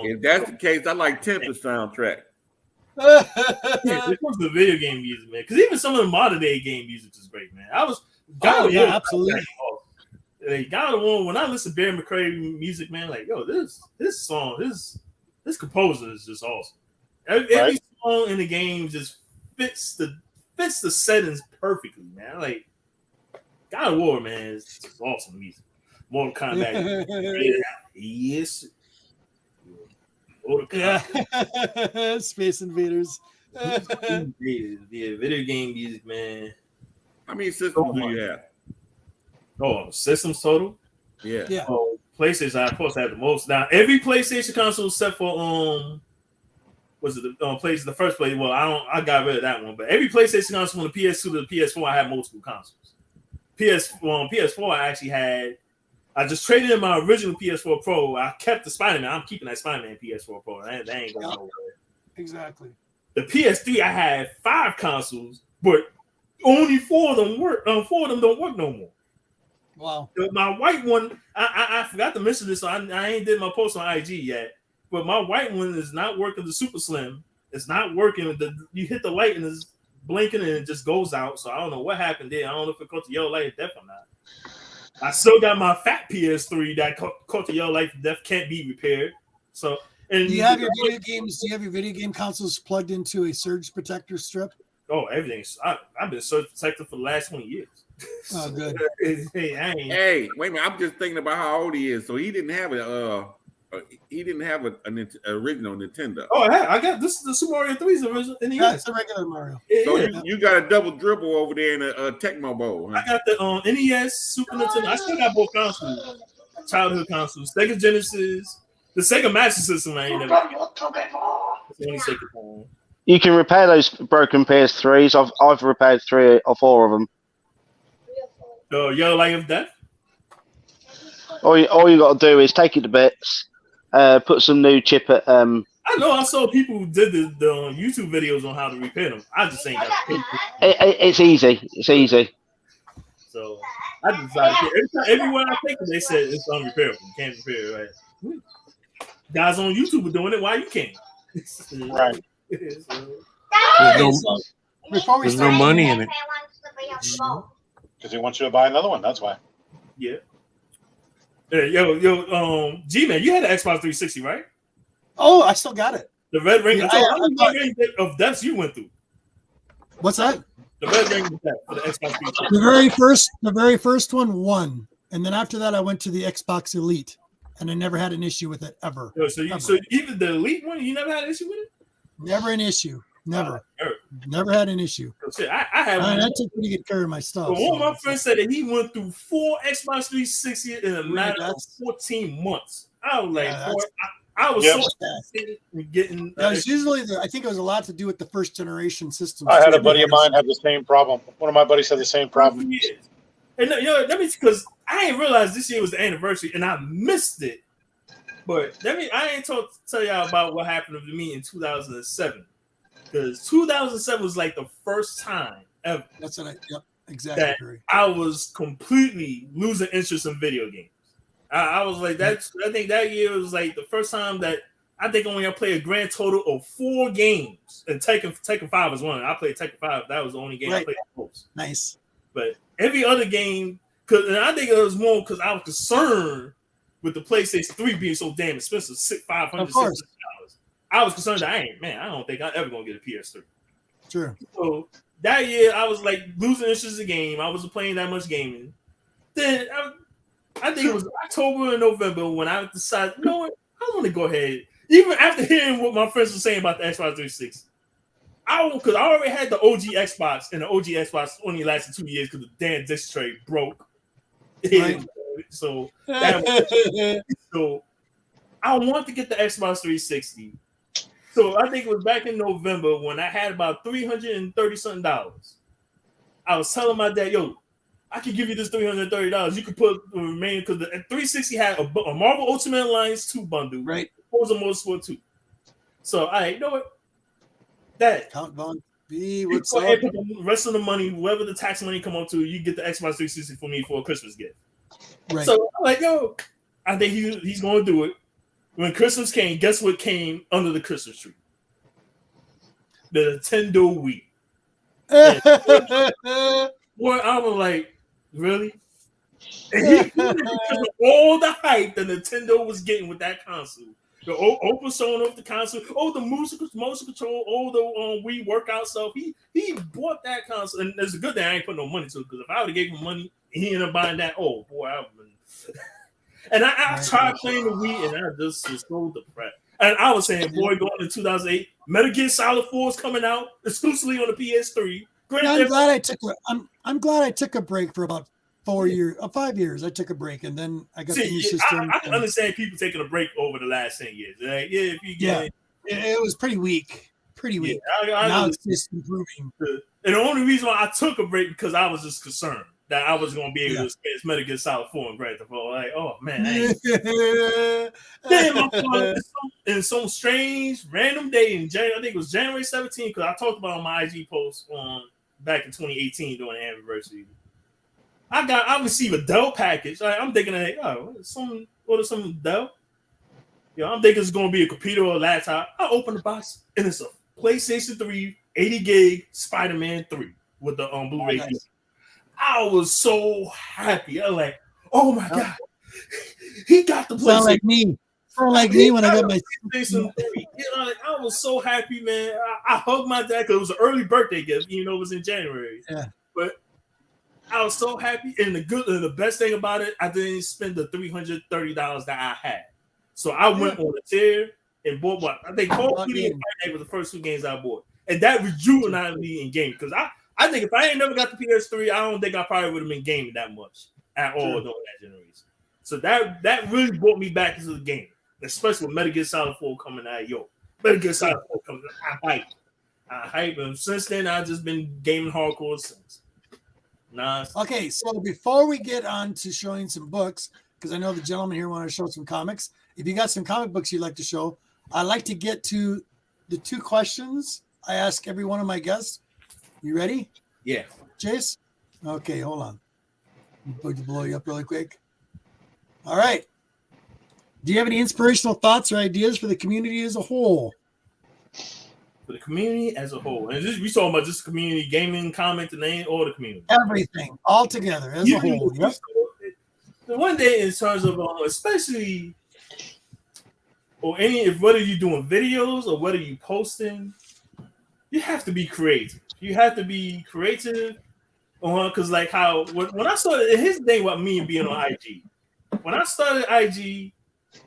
F: If that's the case, I like Tempest soundtrack.
B: It comes to video game music, man. Because even some of the modern day game music is great, man.
A: Absolutely.
B: Like, God of War, when I listen to Barry McCray music, man, like, yo, this song, this composer is just awesome. Every song in the game just fits the settings perfectly, man. Like, God of War, man, is just awesome music. Mortal Kombat, yes.
A: Yeah. Space Invaders.
B: Yeah, video game music, man.
F: How many systems do you have?
B: Oh, systems total?
F: Yeah.
B: Oh, PlayStation, I of course have the most. Now, every PlayStation console except for was it the first play? Well, I got rid of that one, but every PlayStation console from the PS2 to the PS4, I have multiple consoles. PS4, I actually had. I just traded in my original PS4 Pro. I kept the Spider-Man. I'm keeping that Spider-Man PS4 Pro. That ain't going nowhere.
A: Exactly.
B: The PS3, I had 5 consoles, but only 4 of them work. 4 of them don't work no more.
A: Wow.
B: My white one, I forgot to mention this, so I ain't did my post on IG yet. But my white one is not working. The Super Slim, it's not working. You hit the light and it's blinking and it just goes out. So I don't know what happened there. I don't know if it caught the yellow light of death or not. I still got my fat PS3 that caught the yellow light of death, can't be repaired. So, and
A: do you have your video games? Do you have your video game consoles plugged into a surge protector strip?
B: Oh, everything's. I've been surge protector for the last 20 years.
A: Oh, good.
F: Hey, wait a minute. I'm just thinking about how old he is. So he didn't have an original Nintendo.
B: Oh, I got this. The Super Mario 3's original.
A: That's a regular Mario.
F: So you got a double dribble over there in a Tecmo Bowl. Huh?
B: I got the NES, Super Nintendo. I still got both consoles, childhood consoles, Sega Genesis, the Sega Master System. I ain't never. It's only Sega phone.
C: You can repair those broken PS3s. I've repaired 3 or 4 of them.
B: So yellow light of death.
C: All you got to do is take it to bits, put some new chip at.
B: I know I saw people who did the YouTube videos on how to repair them. I just ain't got the
C: It's easy. It's easy.
B: So I decided everywhere I take it, they said it's unrepairable. You can't repair it. Right? Guys on YouTube are doing it. Why you can't?
D: Right.
E: There's no money in it.
D: Because he wants you to buy another one. That's why.
B: Yeah. Yo, G-Man, you had the Xbox 360, right?
A: Oh, I still got it.
B: The red ring.
A: Yeah,
B: How many of deaths you went through?
A: What's that?
B: The red ring of death for the Xbox 360.
A: The very first one won, and then after that, I went to the Xbox Elite, and I never had an issue with it ever.
B: So even the Elite one, you never had an issue with it?
A: Never an issue. Never had an issue.
B: So I had.
A: I took pretty good care of my stuff.
B: One of my friends said that he went through 4 Xbox 360 in a matter of 14 months. I was like, I was so getting.
A: It's usually I think it was a lot to do with the first generation systems.
D: I had a buddy of mine have the same problem. One of my buddies had the same problem.
B: And that means because I didn't realize this year was the anniversary and I missed it. But that means I ain't tell y'all about what happened to me in 2007. Because 2007 was like the first time ever.
A: That's what exactly.
B: That I was completely losing interest in video games. I was like, I think that year was like the first time that I think only I played a grand total of 4 games. And Tekken 5 was one. I played Tekken 5. That was the only game I played the most.
A: Nice.
B: But every other game, and I think it was more because I was concerned with the PlayStation 3 being so damn expensive, $500, $600. I was concerned that I don't think I'm ever going to get a PS3.
A: Sure.
B: So that year, I was like losing interest in the game. I wasn't playing that much gaming. Then I think it was October and November when I decided, you know what, I want to go ahead. Even after hearing what my friends were saying about the Xbox 360, because I already had the OG Xbox, and the OG Xbox only lasted 2 years because the damn disc tray broke. Right. So I want to get the Xbox 360. So I think it was back in November when I had about $330 something. I was telling my dad, yo, I can give you this $330. You could put the remaining, because the 360 had a Marvel Ultimate Alliance 2 bundle,
A: right?
B: Forza Motorsport 2. So you know what? That
A: Count Von B, what's
B: up?
A: up?
B: The rest of the money, whatever the tax money come up to, you get the Xbox 360 for me for a Christmas gift. Right. So I'm like, yo, I think he's going to do it. When Christmas came, guess what came under the Christmas tree? The Nintendo Wii. Boy, I was like, really? And all the hype that Nintendo was getting with that console. The open showing off the console. Oh, the motion control. Oh, the Wii workout stuff. He bought that console. And it's a good thing I ain't put no money to it, because if I would have gave him money and he ended up buying that, oh, boy, I would have been... And I tried playing the Wii, and I just was so depressed. And I was saying, boy, going to 2008, Metal Gear Solid 4 is coming out exclusively on the PS3.
A: I'm glad I took a break for about 5 years. I took a break, and then I got the new system.
B: I can understand people taking a break over the last 10 years. Like, if you get
A: it was pretty weak.
B: Yeah,
A: now it's just improving.
B: And the only reason why I took a break because I was just concerned that I was going to be able to experience Metal Gear Solid 4 and Grand Theft Auto. Like, oh man, then my phone, in some strange random day in January, I think it was January 17th, because I talked about it on my IG post back in 2018 during the anniversary. I received a Dell package. I'm thinking, order some Dell. I'm thinking it's going to be a computer or a laptop. I open the box and it's a PlayStation 3 80 gig Spider-Man 3 with the Blu-ray. Nice. I was so happy. I was like, oh my God. He got the PlayStation.
A: Sound like me when I got my
B: PlayStation 3. I was so happy, man. I hugged my dad because it was an early birthday gift, it was in January.
A: Yeah.
B: But I was so happy. And the best thing about it, I didn't spend the $330 that I had. So I went on a tear and bought what I think Call of Duty and Fight Night were the first 2 games I bought. And that rejuvenated me in gaming. Because I think if I ain't never got the PS3, I don't think I probably would have been gaming that much at all during that generation. So that really brought me back into the game, especially with Metal Gear Solid 4 coming out. Metal Gear Solid 4 coming out. I hype. And since then, I've just been gaming hardcore since.
A: Okay, so before we get on to showing some books, because I know the gentleman here want to show some comics. If you got some comic books you'd like to show, I'd like to get to the 2 questions I ask every one of my guests. You ready?
B: Yeah.
A: Jace? Okay, hold on. I'm going to blow you up really quick. All right. Do you have any inspirational thoughts or ideas for the community as a whole?
B: For the community as a whole. And we talking about just community gaming, comment, the name, or the community?
A: Everything. All together as a whole. Yep.
B: The one day in terms of especially whether you're doing videos or whether you're posting, you have to be creative. Because like how when I started, here's the thing about me and being on IG. When I started IG,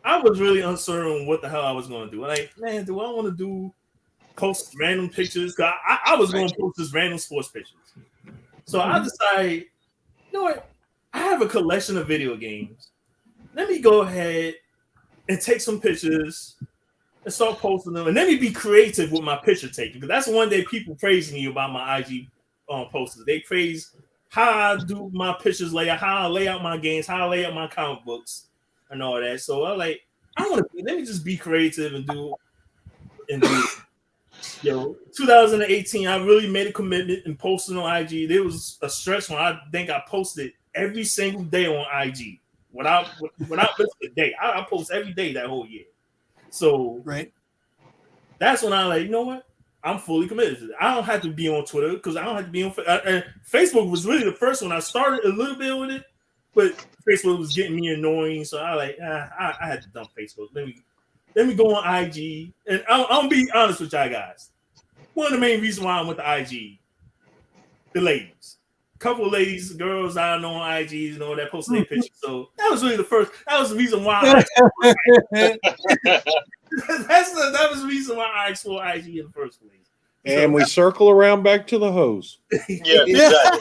B: I was really uncertain what the hell I was going to do. Like, man, do I want to post random pictures? Because I was going to post just random sports pictures. So I decided, you know what? I have a collection of video games. Let me go ahead and take some pictures and start posting them. And let me be creative with my picture taking. Because that's one day people praising me about my IG posts. They praise how I do my pictures layout, how I lay out my games, how I lay out my comic books, and all that. So I let me just be creative and do. Yo, 2018, I really made a commitment and posted on IG. There was a stretch when I think I posted every single day on IG without missing a day. I post every day that whole year. So that's when I like, you know what? I'm fully committed to it. I don't have to be on Twitter because I don't have to be on Facebook. Was really the first one. I started a little bit with it, but Facebook was getting me annoying. So I had to dump Facebook. Let me go on IG, and I'll be honest with y'all guys. One of the main reasons why I went to IG, the ladies, a couple of ladies, girls I know on IGs and all that posting their pictures. So that was really the first. That was the reason why. That was the reason why I explored IG in the first place.
E: And we circle around back to the hose.
D: Yeah, exactly.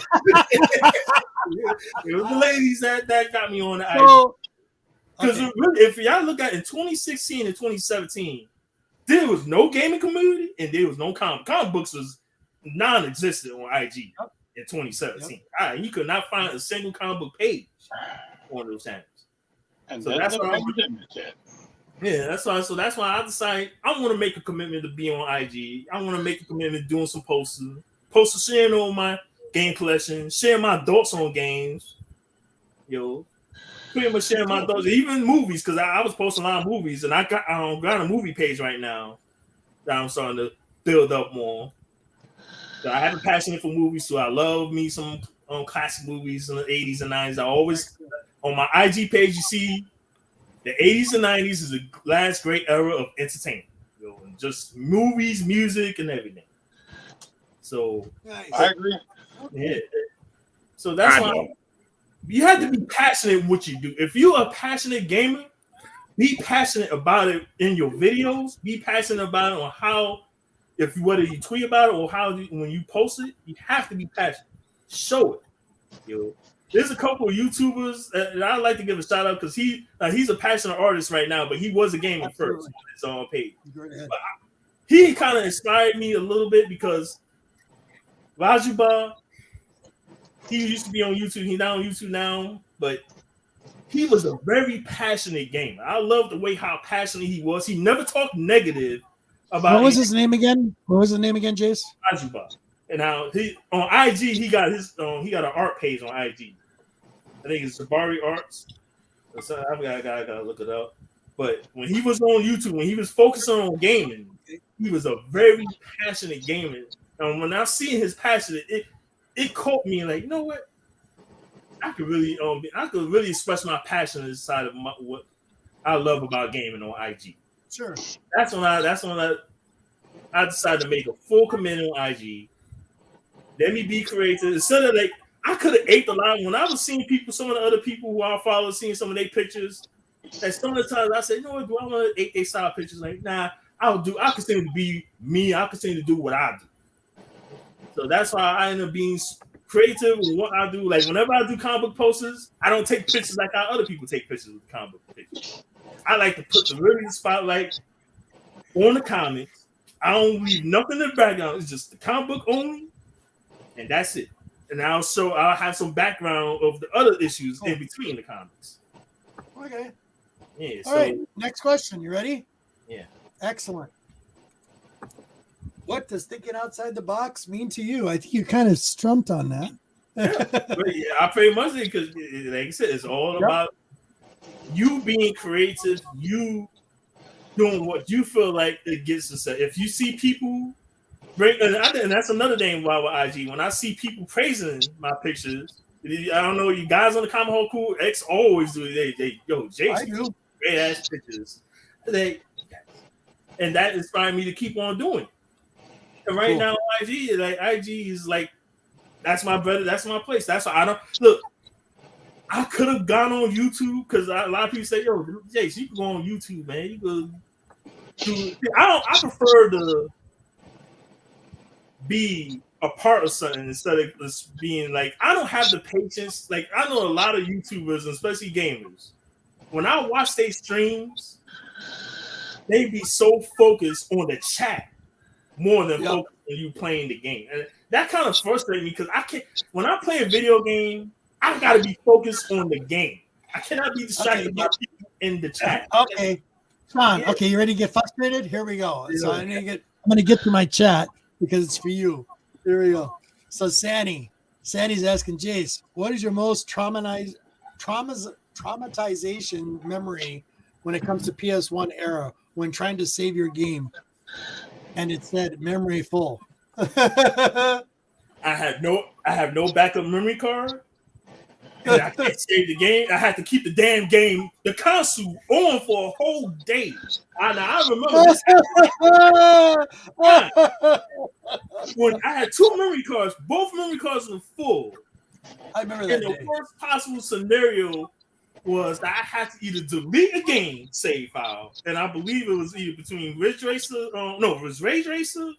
B: It was the ladies that got me on the IG. Because really, if y'all look at in 2016 and 2017, there was no gaming community and there was no comic books was non-existent on IG in 2017. You could not find a single comic book page on those channels.
D: And
B: so that's why that's why I decided I want to make a commitment to be on IG. I want to make a commitment to doing some posters sharing all my game collection, sharing my thoughts on games. Pretty much sharing my thoughts, even movies, because I was posting a lot of movies, and I got a movie page right now that I'm starting to build up more. So I have a passion for movies, so I love me some classic movies in the 80s and 90s. I always on my IG page, you see the 80s and 90s is the last great era of entertainment, just movies, music, and everything. So
D: I agree.
B: Yeah. So that's why. You have to be passionate in what you do. If you're a passionate gamer, be passionate about it in your videos. Be passionate about it on how, whether you tweet about it or when you post it, you have to be passionate. Show it. There's a couple of YouTubers that I like to give a shout out because he's a passionate artist right now, but he was a gamer first on his own page. But he kind of inspired me a little bit because Rajuba. He used to be on YouTube. He's not on YouTube now, but he was a very passionate gamer. I love the way how passionate he was. He never talked negative about.
A: What was his name again? Jace?
B: Ajuba. And now he on IG he got an art page on IG. I think it's Sabari Arts. I gotta look it up. But when he was on YouTube, when he was focusing on gaming, he was a very passionate gamer. And when I see his passion, it caught me like, you know what? I could really express my passion inside of what I love about gaming on IG.
A: Sure.
B: That's when I decided to make a full commitment on IG. Let me be creative. Instead of like, I could have ate a lot when I was seeing some of the other people who I follow, seeing some of their pictures. And some of the times I said, you know what? Do I want to 8 style pictures? Like, nah, I continue to be me. I continue to do what I do. So that's why I end up being creative with what I do. Like whenever I do comic book posters, I don't take pictures like how other people take pictures with comic book pictures. I like to put the spotlight on the comics. I don't leave nothing in the background. It's just the comic book only, and that's it. And I'll have some background of the other issues in between the comics.
A: Okay.
B: Yeah.
A: All right. Next question. You ready?
B: Yeah.
A: Excellent. What does thinking outside the box mean to you? I think you kind of stumped on that.
B: Yeah, I pretty much because, like I said, it's all about you being creative, you doing what you feel like it gets to say. If you see people and that's another thing about with IG. When I see people praising my pictures, I don't know, you guys on the comment hole cool. X always do. They Jace, great ass pictures. And that inspired me to keep on doing it. And right now, IG is like, that's my brother, that's my place. That's why I don't look. I could have gone on YouTube because a lot of people say, "Yo, Jace, you can go on YouTube, man. You could do." I prefer to be a part of something instead of just being like. I don't have the patience. Like I know a lot of YouTubers, especially gamers. When I watch their streams, they be so focused on the chat more than focused on you playing the game. And that kind of frustrates me because I can't. When I play a video game, I gotta be focused on the game. I cannot be distracted by people in the chat.
A: Okay, Sean.
B: Yeah.
A: Okay, you ready to get frustrated? Here we go.
B: Yeah.
A: So I'm gonna get to my chat because it's for you. Here we go. So Sandy's asking Jace, what is your most traumatization memory when it comes to PS1 era when trying to save your game? And it said memory full.
B: I have no backup memory card. And I can't save the game. I had to keep the damn game, the console, on for a whole day. I remember this. When I had 2 memory cards, both memory cards were full.
A: I remember that.
B: And the worst possible scenario was that I had to either delete a game save file, and I believe it was either between Ridge Racer, it was Rage Racer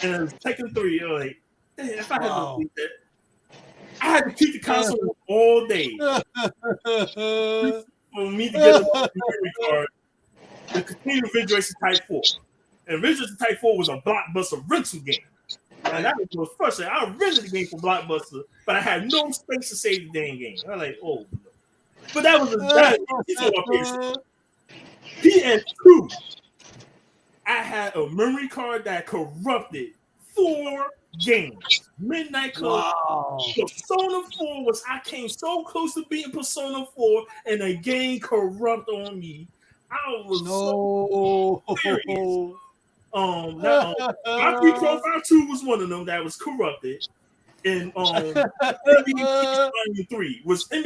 B: and it was Tekken 3. Like, damn, if I had to delete that, I had to keep the console all day for me to get a memory card to continue Ridge Racer Type 4. And Ridge Racer Type 4 was a Blockbuster rental game. And that was frustrating. I rented the game for Blockbuster, but I had no space to save the damn game. I was like, oh. But that was PS2. I had a memory card that corrupted 4 games. Midnight Club. Wow. Persona 4 was, I came so close to beating Persona 4 and the game corrupt on me. I was so serious. My Free Profile 2 was one of them that was corrupted. And NBA Street 3 was a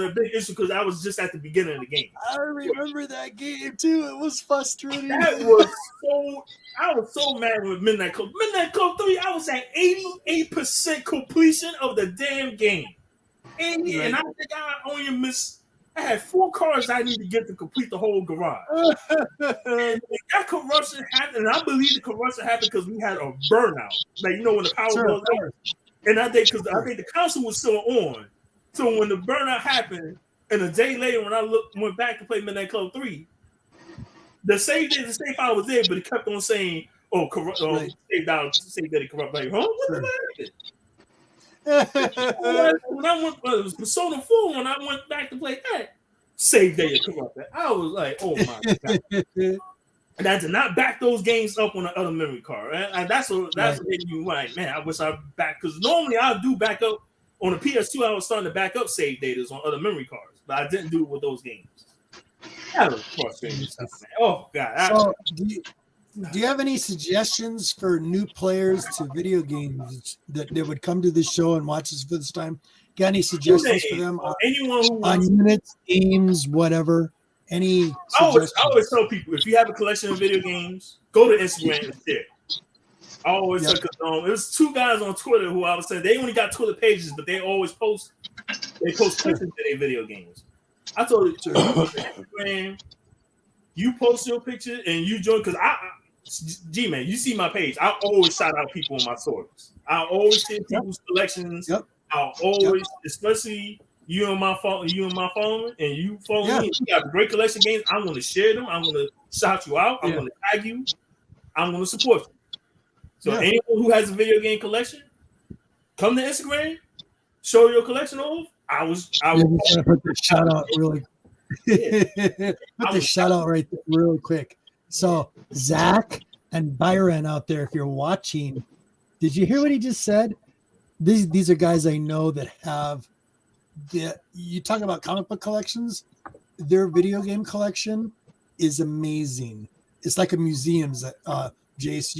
B: big issue because I was just at the beginning of the game.
A: I remember that game too. It was frustrating.
B: I was so mad with Midnight Club. Midnight Club 3, I was at 88% completion of the damn game. And I think I only missed. I had 4 cars I need to get to complete the whole garage. And that corruption happened, and I believe the corruption happened because we had a burnout. Like, you know, when the power goes out. And I think the console was still on. So when the burnout happened, and a day later when I went back to play Midnight Club 3, the save file was there, but it kept on saying, save data corrupt. Like, huh? What the when I went, it was Persona 4 when I went back to play that, save data corrupted. I was like, oh my god. And I did not back those games up on the other memory card. And that's what made you like, man, I wish I back, because normally I do back up on the PS2. I was starting to back up save data on other memory cards, but I didn't do it with those games. That was frustrating stuff, man. Oh god.
A: So do you have any suggestions for new players to video games that would come to this show and watch us for this time? Got any suggestions for them?
B: Anyone who
A: on units, games, whatever. Any suggestions?
B: I always tell people, if you have a collection of video games, go to Instagram and share. I always say, because it was 2 guys on Twitter who I was saying they only got Twitter pages, but they always post pictures of their video games. I told you, Instagram, you post your picture and you join, because G-Man, you see my page. I always shout out people on my stories. I always see people's collections. I'll always, especially you on my phone, and you follow me. You have a great collection of games. I'm going to share them. I'm going to shout you out. I'm going to tag you. I'm going to support you. So anyone who has a video game collection, come to Instagram, show your collection off. I will
A: put the shout out really. Put the shout out right there really quick. So Zach and Byron out there, if you're watching, did you hear what he just said? These are guys I know that have you talk about comic book collections. Their video game collection is amazing. It's like a museum's. Jace,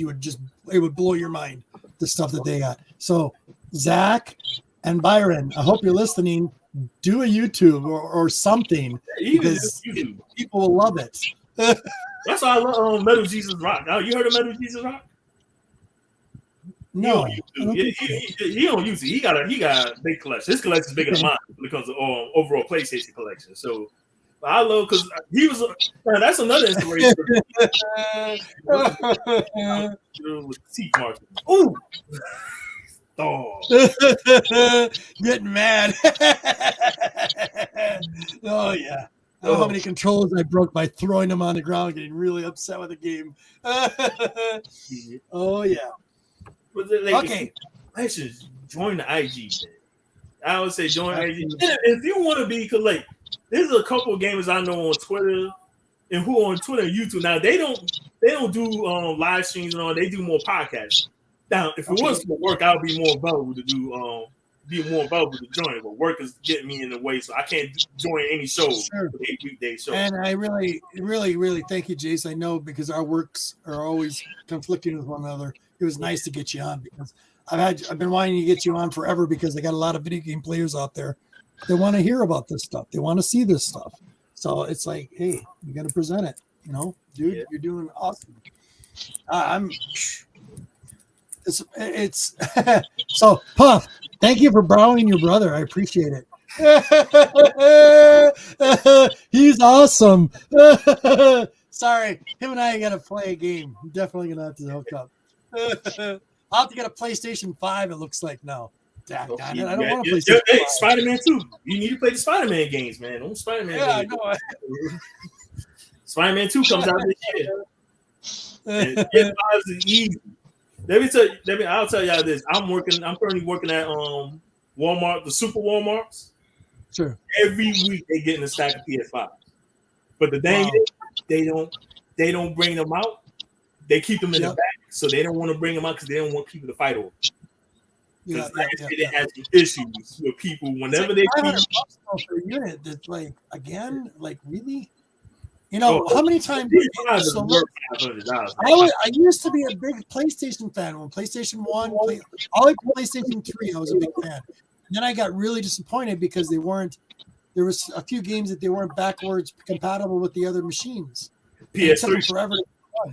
A: it would blow your mind, the stuff that they got. So Zach and Byron, I hope you're listening. Do a YouTube or something, because people will love it.
B: That's why I love Metal Jesus Rock. Oh, you heard of Metal Jesus Rock?
A: No,
B: he don't use it. He got a big collection. His collection is bigger than mine when it comes to overall PlayStation collection. So I love, because he was. That's another inspiration. With teeth marks. Ooh. Oh.
A: Getting mad. Oh yeah. I don't know how many controllers I broke by throwing them on the ground, getting really upset with the game. Oh yeah.
B: But like,
A: Okay.
B: I should join the IG. Man. I would say join IG. And if you want to be, because like, there's a couple of gamers I know on Twitter and who on Twitter and YouTube now. They don't do live streams and all. They do more podcasts. Now, if it was for work, I would be more available to do join. But work is getting me in the way, so I can't join any shows.
A: Sure.
B: Weekday shows.
A: And I really, really, really thank you, Jace. I know because our works are always conflicting with one another. It was nice to get you on because I've been wanting to get you on forever because I got a lot of video game players out there. They want to hear about this stuff. They want to see this stuff. So it's like, hey, you got to present it. You know, dude, you're doing awesome. It's so Puff. Thank you for borrowing your brother. I appreciate it. He's awesome. Sorry, him and I got to play a game. I'm definitely gonna have to hook up. I'll have to get a PlayStation 5. It looks like now. I don't want to play.
B: Hey, Spider-Man 2. You need to play the Spider-Man games, man. Don't Spider-Man.
A: Yeah,
B: games.
A: I know.
B: Spider-Man 2 comes out this year. And Get Vibes is easy. I'll tell y'all this. I'm currently working at Walmart, the Super Walmarts.
A: Sure.
B: Every week they getting a stack of PS5. But the thing is, they don't bring them out. They keep them in the back, so they don't want to bring them out because they don't want people to fight over. Because they have some issues with people whenever they
A: $500 per unit. That's like again, like really. You know, how many times I used to be a big PlayStation fan. When PlayStation 1, I like PlayStation 3, I was a big fan. And then I got really disappointed because there was a few games that they weren't backwards compatible with the other machines.
B: PS3
A: forever.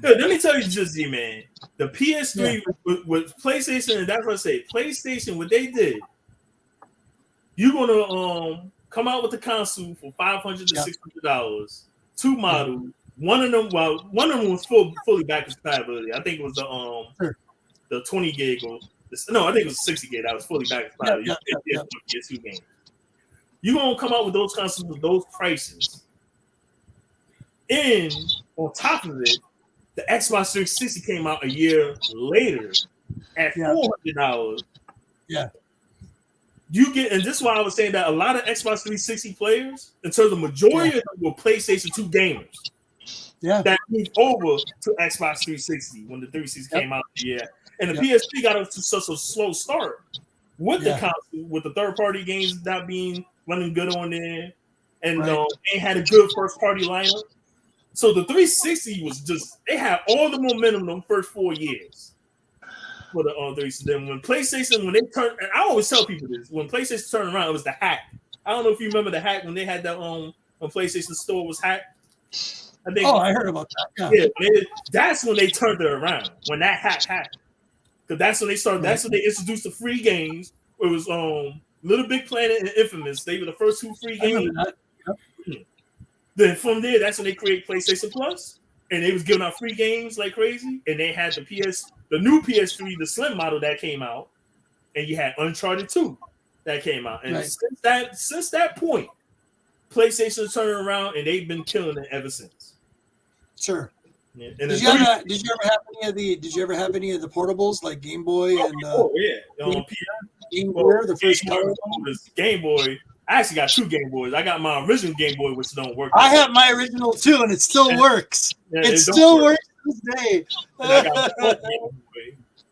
B: Let me tell you just, man, the PS3 with PlayStation, and that's what I say, PlayStation, what they did, you're gonna come out with the console for $500 to $600. Two models. One of them was fully backwards compatibility. I think it was the 20 gig or I think it was 60 gig that was fully backwards compatibility. PS2 game. You're gonna come out with those consoles with those prices. And on top of it, the Xbox 360 came out a year later at $400.
A: Yeah.
B: You get, and this is why I was saying that a lot of Xbox 360 players, in terms of majority of them, were PlayStation 2 gamers.
A: Yeah.
B: That moved over to Xbox 360 when the 360 came out. Yeah. And the PSP got up to such a slow start with the console, with the third-party games not being running good on there, and they had a good first-party lineup. So the 360 was just, they had all the momentum in the first 4 years. For the 360. Then when they turned, and I always tell people this, when PlayStation turned around, it was the hack. I don't know if you remember the hack when they had that when PlayStation Store was hacked.
A: I heard about that.
B: Yeah, that's when they turned it around. When that hack happened, because that's when they started. That's when they introduced the free games. It was Little Big Planet and Infamous. They were the first 2 free games. Then from there, that's when they created PlayStation Plus, and they was giving out free games like crazy. And they had the new PS3, the slim model that came out, and you had Uncharted 2 that came out. And since that point, PlayStation turned around, and they've been killing it ever since.
A: Sure.
B: Yeah. And
A: did you ever have any of the portables like Game Boy and Game Boy, the first
B: Game Boy. I actually got 2 Game Boys. I got my original Game Boy, which don't work.
A: I have my original too, and it still works.
B: Yeah,
A: it still works to this day.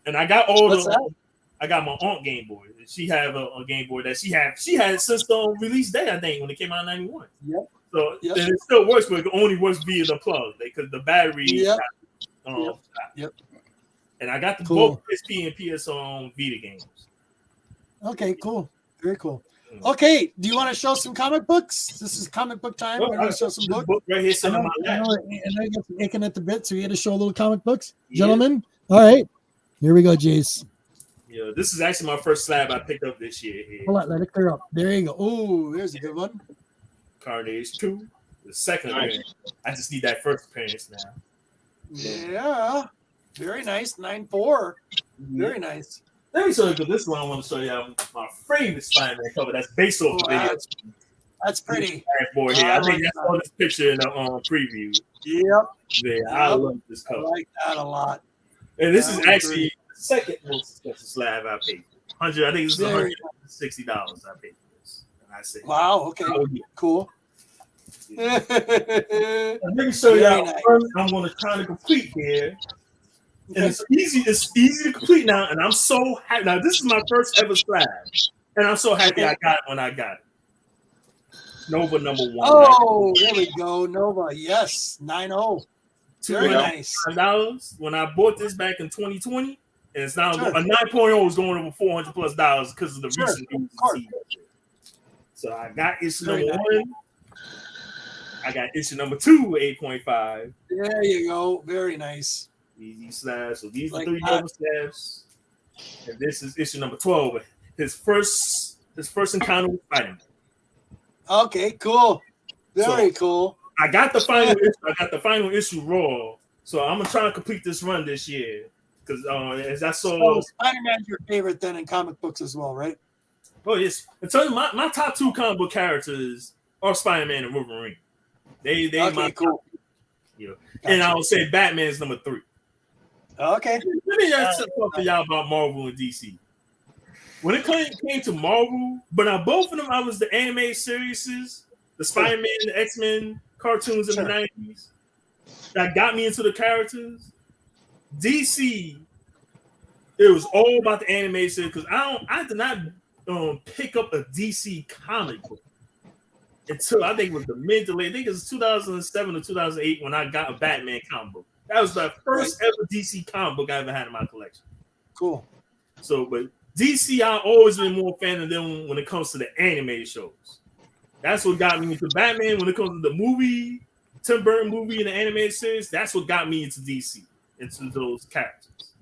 B: And I got all the. I got my aunt Game Boy. She had a Game Boy that she had since the release day, I think, when it came out in '91.
A: Yep.
B: So and it still works, but it only works via the plug because the battery.
A: Yep.
B: And I got both PSP and PS Vita games.
A: Okay, cool. Very cool. Okay, do you want to show some comic books? This is comic book time. We're going to show some books.
B: Book right here,
A: I know you get aching at the bit, so you had to show a little comic books. Gentlemen, all right. Here we go, Jace.
B: Yeah, this is actually my first slab I picked up this year. Here.
A: Hold on, let it clear up. There you go. Oh, there's a good one.
B: Carnage 2, the second appearance. I just need that first appearance now.
A: Yeah, very nice. 9/4. Very nice.
B: Let me show you, because this one I want to show you my favorite Spider-Man cover that's based off the video.
A: That's pretty.
B: Boy here. I think that's on this picture in the preview.
A: Yep.
B: Yeah, I love this cover.
A: I like that a lot.
B: And this is actually second most expensive slab I paid for. I think this is $160 I paid for this. And I said,
A: wow, okay, cool.
B: Let me show you how I'm going to try to complete here. And it's easy to complete now, and I'm so happy. Now, this is my first ever slab, and I'm so happy I got it when I got it. Nova number 1.
A: Oh, there we go. Nova, yes, 9-0. Very nice.
B: $200 when I bought this back in 2020, and it's now a 9.0 is going over $400+ because of the recent news. So I got issue number 1. I got issue number 2 with 8.5.
A: There you go. Very nice.
B: Easy slabs. So these are 3 Nova slabs, and this is issue number 12. His first encounter with Spider-Man.
A: Okay, cool. Very cool.
B: I got the final issue. I got the final issue raw. So I'm gonna try to complete this run this year because as I saw,
A: Spider-Man's your favorite then in comic books as well, right?
B: Oh yes. I tell you, my top 2 comic book characters are Spider-Man and Wolverine. They my
A: cool.
B: Gotcha. And I would say Batman's number 3.
A: Okay.
B: Let me just talk to y'all about Marvel and DC. When it came to Marvel, but now both of them, I was the anime series, the Spider-Man, the X-Men cartoons in the 90s that got me into the characters. DC, it was all about the anime series because I did not pick up a DC comic book until I think it was the mid to late. I think it was 2007 or 2008 when I got a Batman comic book. That was the first ever DC comic book I ever had in my collection.
A: Cool.
B: So, but DC, I've always been more fan of them when it comes to the anime shows. That's what got me into Batman. When it comes to the movie, Tim Burton movie and the animated series, that's what got me into DC, into those characters.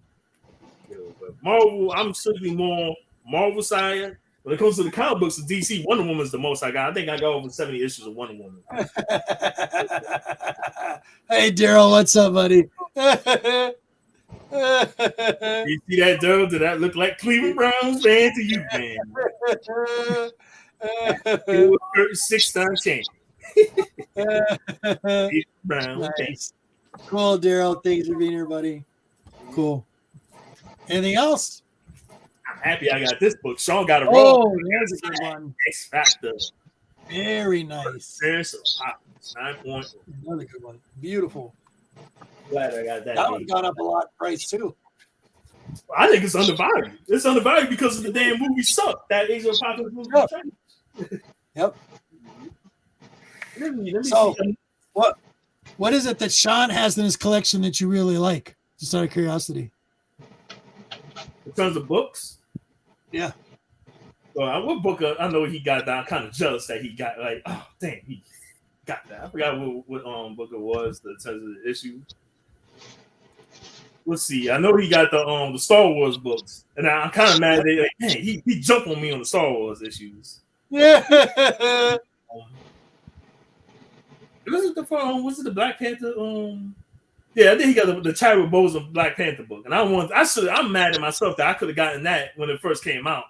B: But Marvel, I'm strictly more Marvel side. When it comes to the comic books of DC, Wonder Woman is the most I got. I think I got over 70 issues of Wonder Woman.
A: Hey, Daryl, what's up, buddy?
B: You see that, Daryl? Did that look like Cleveland Browns fan to you, man? It was 36-time champion. Brown.
A: Nice. Cool, Daryl. Thanks for being here, buddy. Cool. Anything else?
B: I'm happy I got this book. Sean got a roll.
A: Oh, there's a good one.
B: X Factor.
A: Very nice.
B: There's a 9 point.
A: Another good one. Beautiful.
B: Glad I got that.
A: That one got up a lot in price too.
B: I think it's undervalued. It's undervalued because of the damn movie sucked. That Age of Apocalypse movie.
A: Yep.
B: Let me
A: so,
B: see.
A: What is it that Sean has in his collection that you really like? Just out of curiosity.
B: In terms of books?
A: Yeah.
B: Well, what book I know he got that. I'm kind of jealous that he got like, oh damn, he got that. I forgot what book it was in terms of the issue. Let's see. I know he got the Star Wars books, and I'm kind of mad that like, man, he jumped on me on the Star Wars issues.
A: Yeah.
B: Was it the Black Panther? Yeah, I think he got the Chadwick Boseman Black Panther book, and I'm mad at myself that I could have gotten that when it first came out,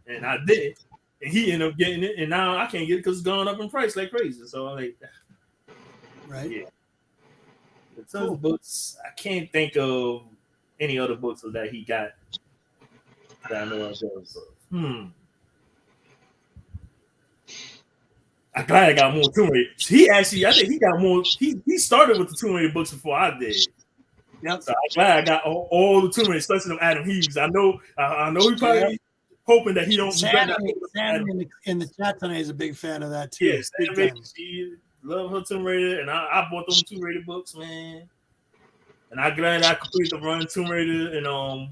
B: and I did, and he ended up getting it, and now I can't get it because it's gone up in price like crazy. So I'm like,
A: right, yeah.
B: But some books, I can't think of any other books that he got that I know of. So, I'm glad I got more Tomb Raider. I think he got more. He started with the Tomb Raider books before I did.
A: Yep.
B: So I'm glad I got all the Tomb Raider, especially them Adam Hughes. I know he probably hoping that he don't.
A: Sam in the chat tonight is a big fan of that too.
B: Yes, she love her Tomb Raider, and I bought those Tomb Raider books, man. And I'm glad I completed the run Tomb Raider, and I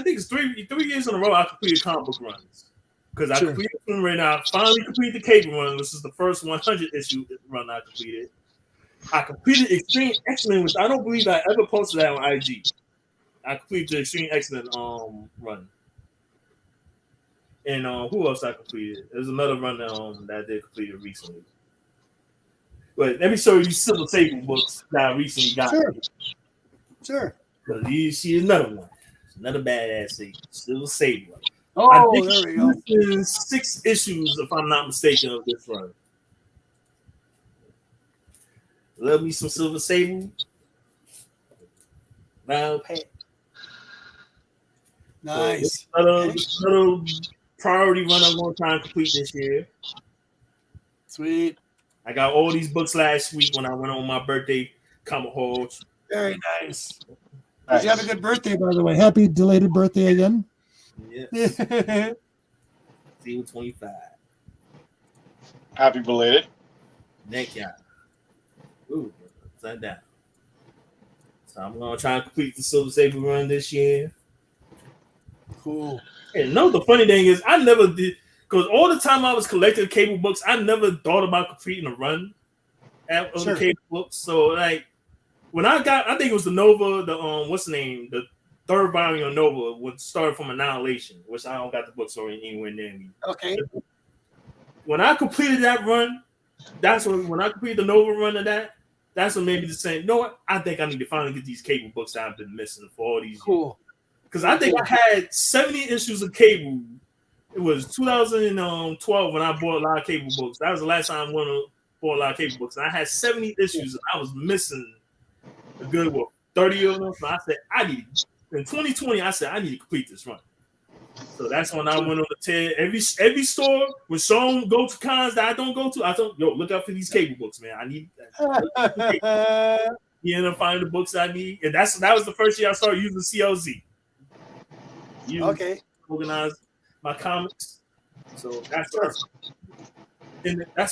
B: think it's three years in a row I completed comic book runs. Because I completed Tomb Raider, I finally completed the Cable run, which is the first 100 issue run I completed. I completed Extreme X-Men, which I don't believe I ever posted that on IG. I completed the Extreme X-Men run. And who else I completed? There's another run that I did completed recently. But let me show you Civil Sable books that I recently got.
A: Sure.
B: Because she is another one. Another badass Civil Sable.
A: Oh, there we go.
B: 6 issues, if I'm not mistaken, of this run. Love me some Silver Sable. Round pack.
A: Nice.
B: So another priority run I'm going to try and complete this year.
A: Sweet.
B: I got all these books last week when I went on my birthday comic haul.
A: Very nice. Did you have a good birthday, by the way? Happy belated birthday again.
B: Yes. 25.
D: Happy belated.
B: Thank you. Ooh, upside down. So I'm gonna try and complete the Silver Saber run this year.
A: Cool.
B: And no, the funny thing is, I never did, because all the time I was collecting cable books, I never thought about completing a run of the cable books. So like when I think it was the Nova, the what's the name, the third volume of Nova, which started from Annihilation, which I don't got the books or anywhere near me.
A: Okay.
B: When I completed that run, that's when I completed the Nova run of that. That's what made me just say, you know what? I think I need to finally get these cable books that I've been missing for all these years. Because I think I had 70 issues of cable. It was 2012 when I bought a lot of cable books. That was the last time I bought a lot of cable books. And I had 70 issues and I was missing a good 30 of them. So I said, in 2020, I said, I need to complete this run. So that's when I went on the tear. Every store when Sean go to cons that I don't go to, I thought, yo, look out for these cable books, man. I need that. You end up finding the books I need. And that was the first year I started using CLZ. Organize my comics. So that's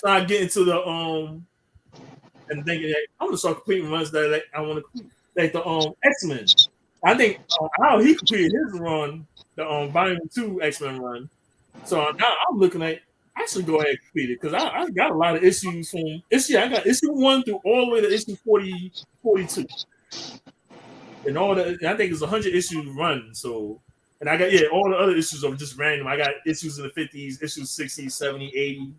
B: when I get into the and thinking that I'm gonna start completing runs that I want to complete. Like the X-Men. I think how he completed his run, the volume 2 X-Men run. So now I'm looking at I should go ahead and complete it because I got a lot of issues from issue. I got issue 1 through all the way to issue 42. And I think it's 100 issue run. So and I got all the other issues are just random. I got issues in the 50s, issues 60s, 70, 80.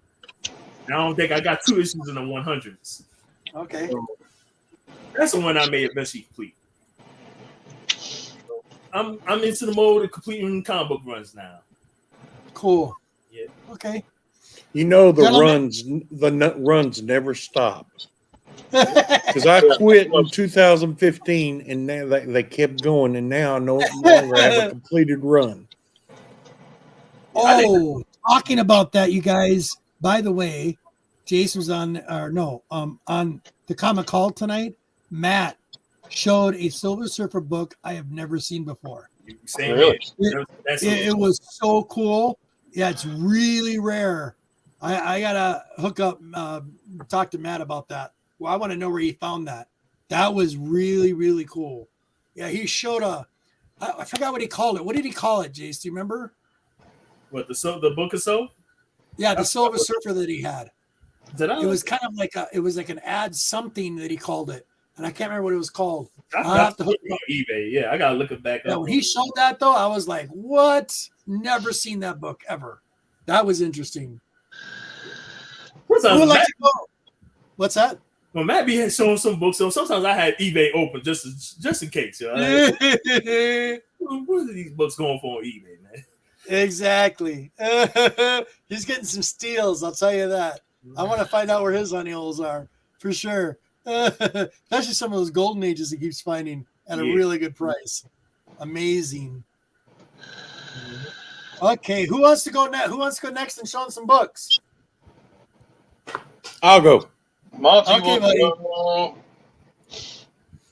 B: And I don't think I got 2 issues in the 100s.
A: Okay.
B: So that's the one I may eventually complete. I'm into the mode of completing comic book runs now.
A: Cool.
B: Yeah.
A: Okay.
E: You know the runs never stop. Because I quit in 2015, and now they kept going, and now I no longer have a completed run.
A: Oh, talking about that, you guys. By the way, Jace was on the comic call tonight. Matt showed a Silver Surfer book I have never seen before.
B: Really?
A: It was so cool. Yeah, it's really rare. I gotta hook up, talk to Matt about that. Well, I want to know where he found that. That was really, really cool. Yeah, he showed I forgot what he called it. What did he call it, Jace? Do you remember?
B: What, the book of soap?
A: Yeah, the Silver Surfer that he had.
B: It
A: was kind of like it was like an ad something that he called it. And I can't remember what it was called.
B: I'll have to hook it on eBay. Yeah, I gotta look it back up.
A: Yeah, when he showed that though, I was like, what? Never seen that book ever. That was interesting. What's that?
B: Well, Matt be showing some books, so sometimes I had eBay open just in case. You know? What are these books going for on eBay, man?
A: Exactly. He's getting some steals, I'll tell you that. I want to find out where his honeyholes are for sure. Especially some of those golden ages he keeps finding at a really good price. Amazing. Okay, who wants to go next? Who wants to go next and show him some books?
E: I'll go.
D: Monty,
A: okay, buddy.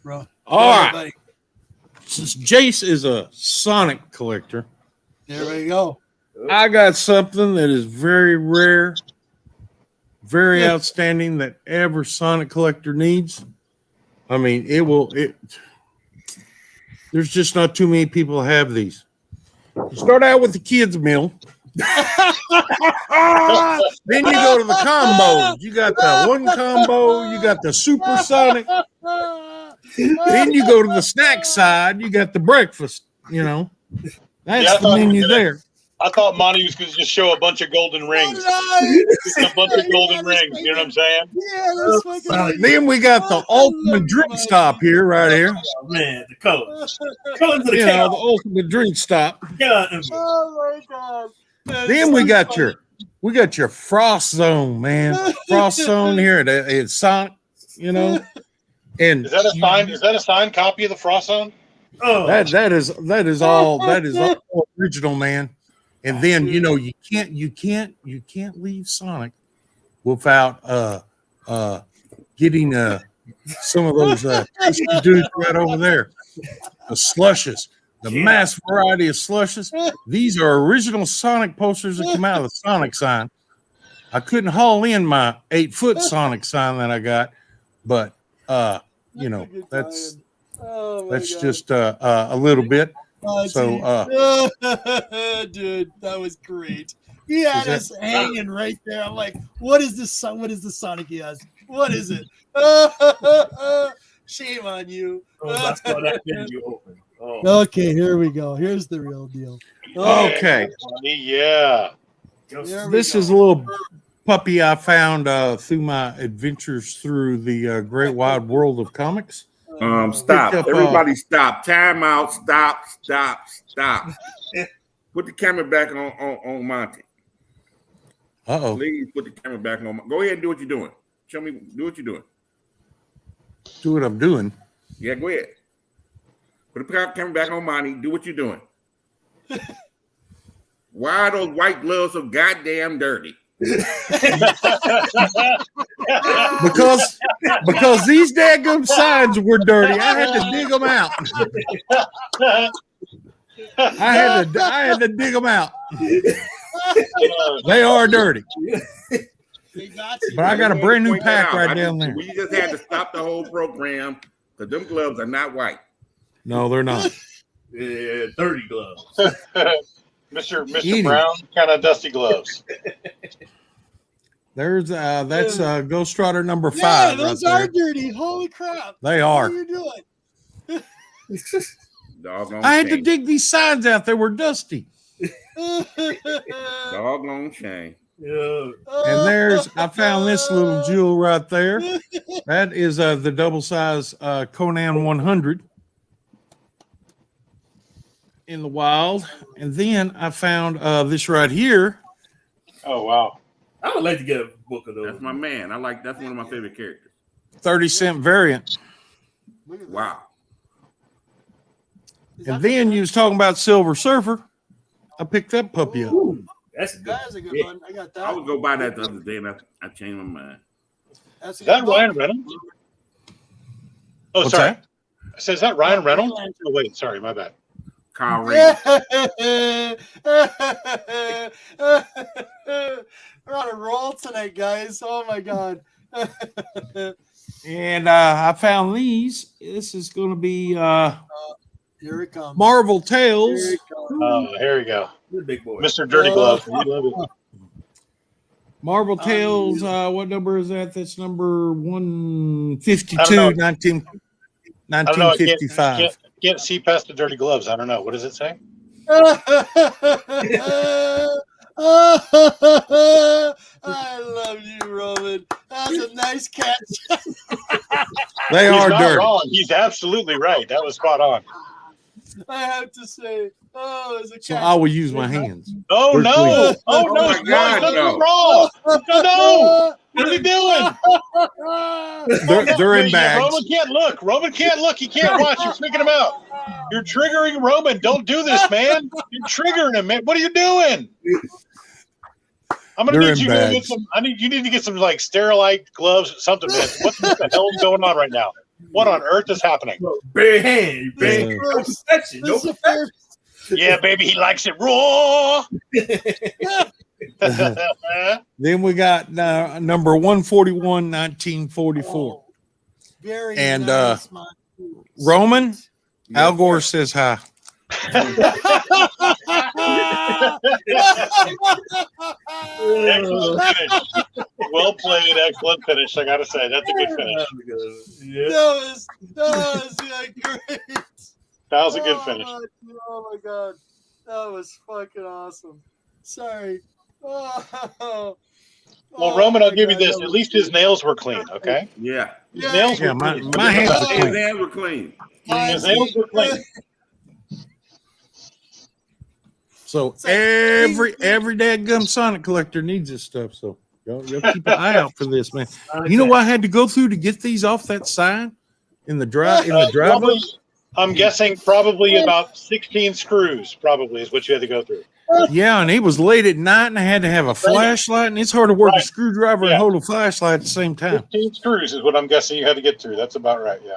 E: Bro. All right. Buddy. Since Jace is a Sonic collector,
A: there we go.
E: I got something that is very rare, very outstanding that every Sonic collector needs. I mean, there's just not too many people have these. You start out with the kids' meal. Then you go to the combos. You got the one combo, you got the Super Sonic. Then you go to the snack side, you got the breakfast, That's the menu there.
D: I thought Monty was going to just show a bunch of golden rings. A bunch of golden rings, you know what I'm saying?
A: Yeah, that's fucking
E: Then we got the ultimate drink stop here, right here.
B: Oh, man, the colors.
E: The ultimate drink stop.
A: Oh my God.
E: Then we got your Frost Zone, man. Frost Zone here at Sonic, And
D: is that a signed copy of the Frost Zone?
B: Oh,
E: That is all original, man. And then you can't leave Sonic without getting some of those tasty dudes right over there. The slushes, the mass variety of slushes. These are original Sonic posters that come out of the Sonic sign. I couldn't haul in my 8-foot Sonic sign that I got, but that's just a little bit. So,
A: dude, that was great. He had us hanging right there. I'm like, what is this? What is the Sonic he has? What is it? Shame on you.
B: I saw that video open. Oh.
A: Okay, here we go. Here's the real deal.
E: okay.
D: Yeah.
E: This is a little puppy I found through my adventures through the great wide world of comics.
F: Stop. Everybody stop. Time out. Stop. Put the camera back on Monty.
E: Uh-oh.
F: Please put the camera back on. Go ahead and do what you're doing. Show me. Do what you're doing.
E: Do what I'm doing.
F: Yeah, go ahead. Put the camera back on Monty. Do what you're doing. Why are those white gloves so goddamn dirty?
E: because these daggum signs were dirty. I had to dig them out. I had to dig them out. They are dirty. But I got a brand new pack right down there.
F: We just had to stop the whole program because them gloves are not white.
E: No, they're not.
B: Yeah, dirty gloves.
D: Mr. Brown, kind of dusty gloves.
E: There's that's Ghost Rider number 5.
A: Yeah, those
E: right
A: are dirty. Holy crap!
E: They are.
A: What are you doing?
E: I had to dig these signs out. They were dusty.
F: Doggone shame.
B: Yeah.
E: And I found this little jewel right there. That is the double size Conan 100 in the wild. And then I found this right here.
D: Oh, wow.
B: I would like to get a book of those.
F: That's my man. That's one of my favorite characters.
E: 30-cent variant.
F: Wow.
E: And then you was talking about Silver Surfer. I picked that puppy up.
B: Ooh, that's good.
A: That is a good one. I got that.
F: I would go buy that the other day and I changed my mind.
A: That's a
D: Is that
A: good one.
D: Ryan Reynolds? Oh,
E: What's
D: sorry.
E: that?
D: I said, is that Ryan Reynolds? Oh, wait, sorry, my bad.
F: Kyle Reed.
A: We're on a roll tonight, guys. Oh my god.
E: And I found these. This is going to be
A: Here it comes.
E: Marvel Tales.
A: Here it comes.
D: Oh, here we go.
B: You're a big boy.
D: Mr. Dirty Glove. We love it.
E: Marvel Tales. What number is that? That's number 152,
D: I don't know.
E: 1955.
D: Can't see past the dirty gloves. I don't know. What does it say?
A: I love you, Roman. That's a nice catch.
E: They
D: He's
E: are
D: not
E: dirty.
D: wrong. He's absolutely right. That was spot on.
A: I have to say, there's a catch.
E: So I will use my hands.
D: Oh,
E: We're
D: no.
E: clean.
D: Oh, no.
F: my God,
D: no.
F: no.
D: No. What are you doing?
E: They're in
D: Yeah,
E: bags.
D: Roman can't look. Roman can't look. He can't watch. You're freaking him out. You're triggering Roman. Don't do this, man. You're triggering him, man. What are you doing? I'm gonna
E: They're
D: need
E: in
D: you to get
E: bags.
D: some. You need to get some like sterilite gloves, something, man. What the hell is going on right now? What on earth is happening?
B: Bare hand. Bare
E: Yeah.
B: hand. No protection. No
A: This is the
B: protection.
A: first.
D: Yeah, baby, he likes it raw.
E: Then we got number 141, 1944.
A: Very
E: And,
A: nice, man.
E: Roman, Al Gore says hi.
D: Excellent finish. Well played. Excellent finish. I gotta say, that's a good finish.
B: Yeah.
A: That was great.
D: That was a good finish.
A: Oh my god, that was fucking awesome. Sorry. Oh,
D: Well, Roman, I'll
A: my
D: give you
A: God,
D: this.
A: that
D: At
A: was-
D: least his nails were clean. Okay.
F: Yeah.
D: His nails
E: Yeah,
D: were
E: my
D: clean.
E: hands are
F: His
E: clean.
F: hands were clean.
D: His nails were clean.
E: So
A: It's like-
E: every dadgum Sonic collector needs this stuff. So y'all keep an eye out for this, man. You know what I had to go through to get these off that sign in the drive?
D: Probably, I'm guessing probably about 16 screws. Probably is what you had to go through.
E: Yeah, and he was late at night, and I had to have a flashlight, and it's hard to work a
D: Right.
E: screwdriver and
D: Yeah.
E: hold a flashlight at the same time.
D: 15 screws is what I'm guessing you had to get through. That's about right. Yeah.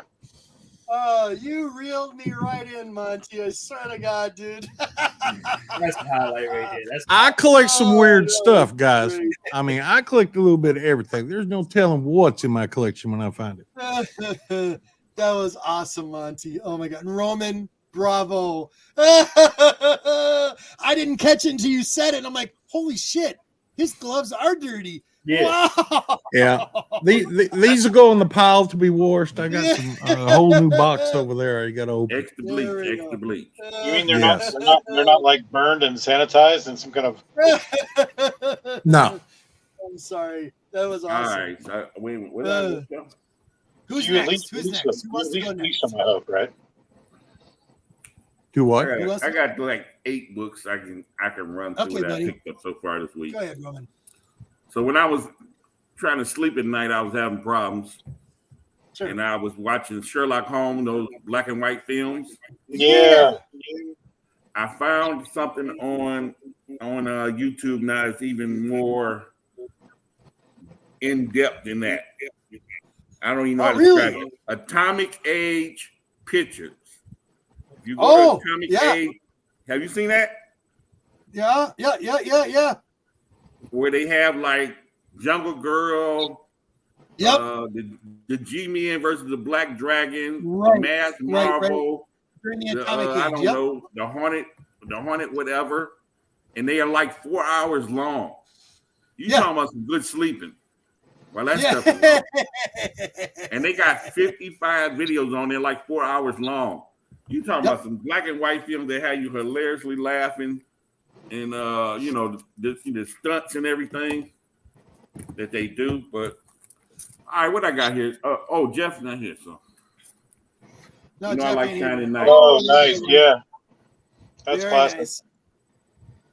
A: You reeled me right in, Monty. I swear to God, dude.
B: That's the highlight right there. That's
E: I collect some weird
A: that
E: stuff,
A: was
E: guys.
A: great.
E: I mean, I collect a little bit of everything. There's no telling what's in my collection when I find it.
A: That was awesome, Monty. Oh my God. And Roman, bravo. I didn't catch it until you said it. And I'm like, holy shit, his gloves are dirty.
B: Yeah.
A: Wow.
E: Yeah. These will go in the pile to be washed. I got some a whole new box over there. I got to open.
F: Extra bleach,
A: There we
F: extra
A: go.
F: bleach.
D: You mean they're
E: Yes.
D: they're not like burned and sanitized and some kind of.
E: No.
A: I'm sorry. That was
F: All
A: awesome.
F: right. So, wait a minute. Where did I just go?
A: Who's
D: You at
A: next?
D: least
A: Who's
D: lease
A: next?
D: them.
A: Who wants to
D: You
A: go
D: at least
A: next?
D: lease them, I hope, right?
E: Do what?
A: Who else?
F: I got like 8 books I can run through
A: Okay,
F: that I
A: buddy.
F: picked up so far this week.
A: Go ahead, Roman.
F: So when I was trying to sleep at night, I was having problems,
A: Sure.
F: and I was watching Sherlock Holmes, those black and white films.
D: Yeah.
F: I found something on YouTube now that's even more in depth than that. I don't even know
A: Oh,
F: how to
A: really?
F: describe it. Atomic Age Pictures. If you go to Atomic
A: yeah.
F: Age, have you seen that?
A: Yeah.
F: Where they have like Jungle Girl,
A: Yep.
F: the G-Men versus the Black Dragon,
A: Right,
F: the Masked
A: right.
F: Marvel,
A: During the
F: the,
A: atomic
F: I
A: age.
F: don't
A: Yep.
F: know, the Hornet, whatever, and they are like 4 hours long. You
A: Yeah.
F: talking about some good sleeping? Well, that
A: Yeah.
F: stuff is long. And they got 55 videos on there, like 4 hours long. You talking
A: Yep.
F: about some black and white films that have you hilariously laughing, and the stunts and everything that they do. But all right, what I got here? Jeff's not here, so
A: No,
F: you know I
A: Jeff
F: like
A: ain't
F: Shining
A: here.
F: Night.
D: Oh, nice. Yeah. That's
A: Very
D: classic.
A: nice.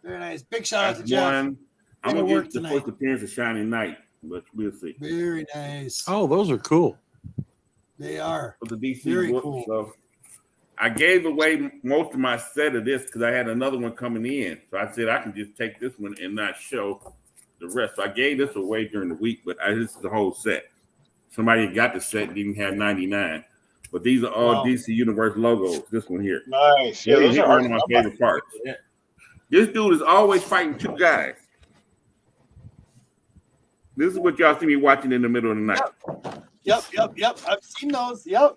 A: Very nice. Big shout out
F: That's
A: to Jeff.
F: one. I'm
A: Gonna
F: gonna
A: work
F: get the
A: tonight.
F: first appearance of Shining Night, but we'll see.
A: Very nice.
E: Oh, those are cool.
A: They are.
F: For the DC
A: Very
F: book,
A: cool.
F: so I gave away most of my set of this because I had another one coming in. So I said I can just take this one and not show the rest. So I gave this away during the week, but this is the whole set. Somebody got the set and didn't have 99. But these are all
A: Wow.
F: DC Universe logos. This one here.
D: Nice. Yeah, those
F: Here's
D: are hard
F: one
D: to
F: of my
D: come by.
F: favorite parts.
B: Yeah.
F: This dude is always fighting 2 guys. This is what y'all see me watching in the middle of the night.
A: Yep. I've seen those. Yep.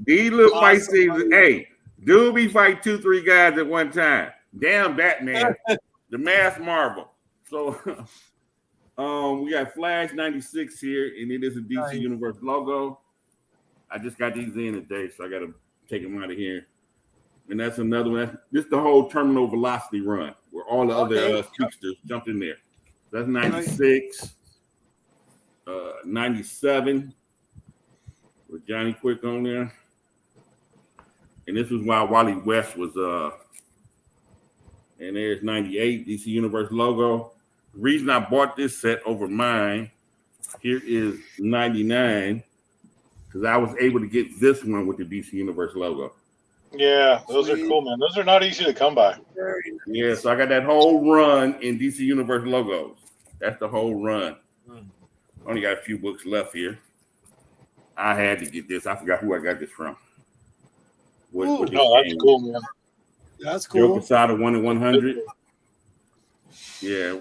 F: These little fight
A: Awesome.
F: scenes, hey, dude be fight 2-3 guys at one time. Damn Batman, the Masked Marvel. So we got Flash 96 here, and it is a DC
A: Nice.
F: Universe logo. I just got these in today, so I got to take them out of here. And that's another one. This is the whole Terminal Velocity run, where all the other speedsters jumped in there. That's 96, 97 with Johnny Quick on there. And this was while Wally West was and there's 98 DC Universe logo. The reason I bought this set over mine, here is 99, because I was able to get this one with the DC Universe logo.
D: Yeah, those are cool, man. Those are not easy to come by.
F: Yeah, so I got that whole run in DC Universe logos. That's the whole run. Only got a few books left here. I had to get this. I forgot who I got this from. What this
D: That's
F: game
D: cool, man.
A: That's
F: Joe
A: cool.
F: Quesada 1-in-100. Yeah,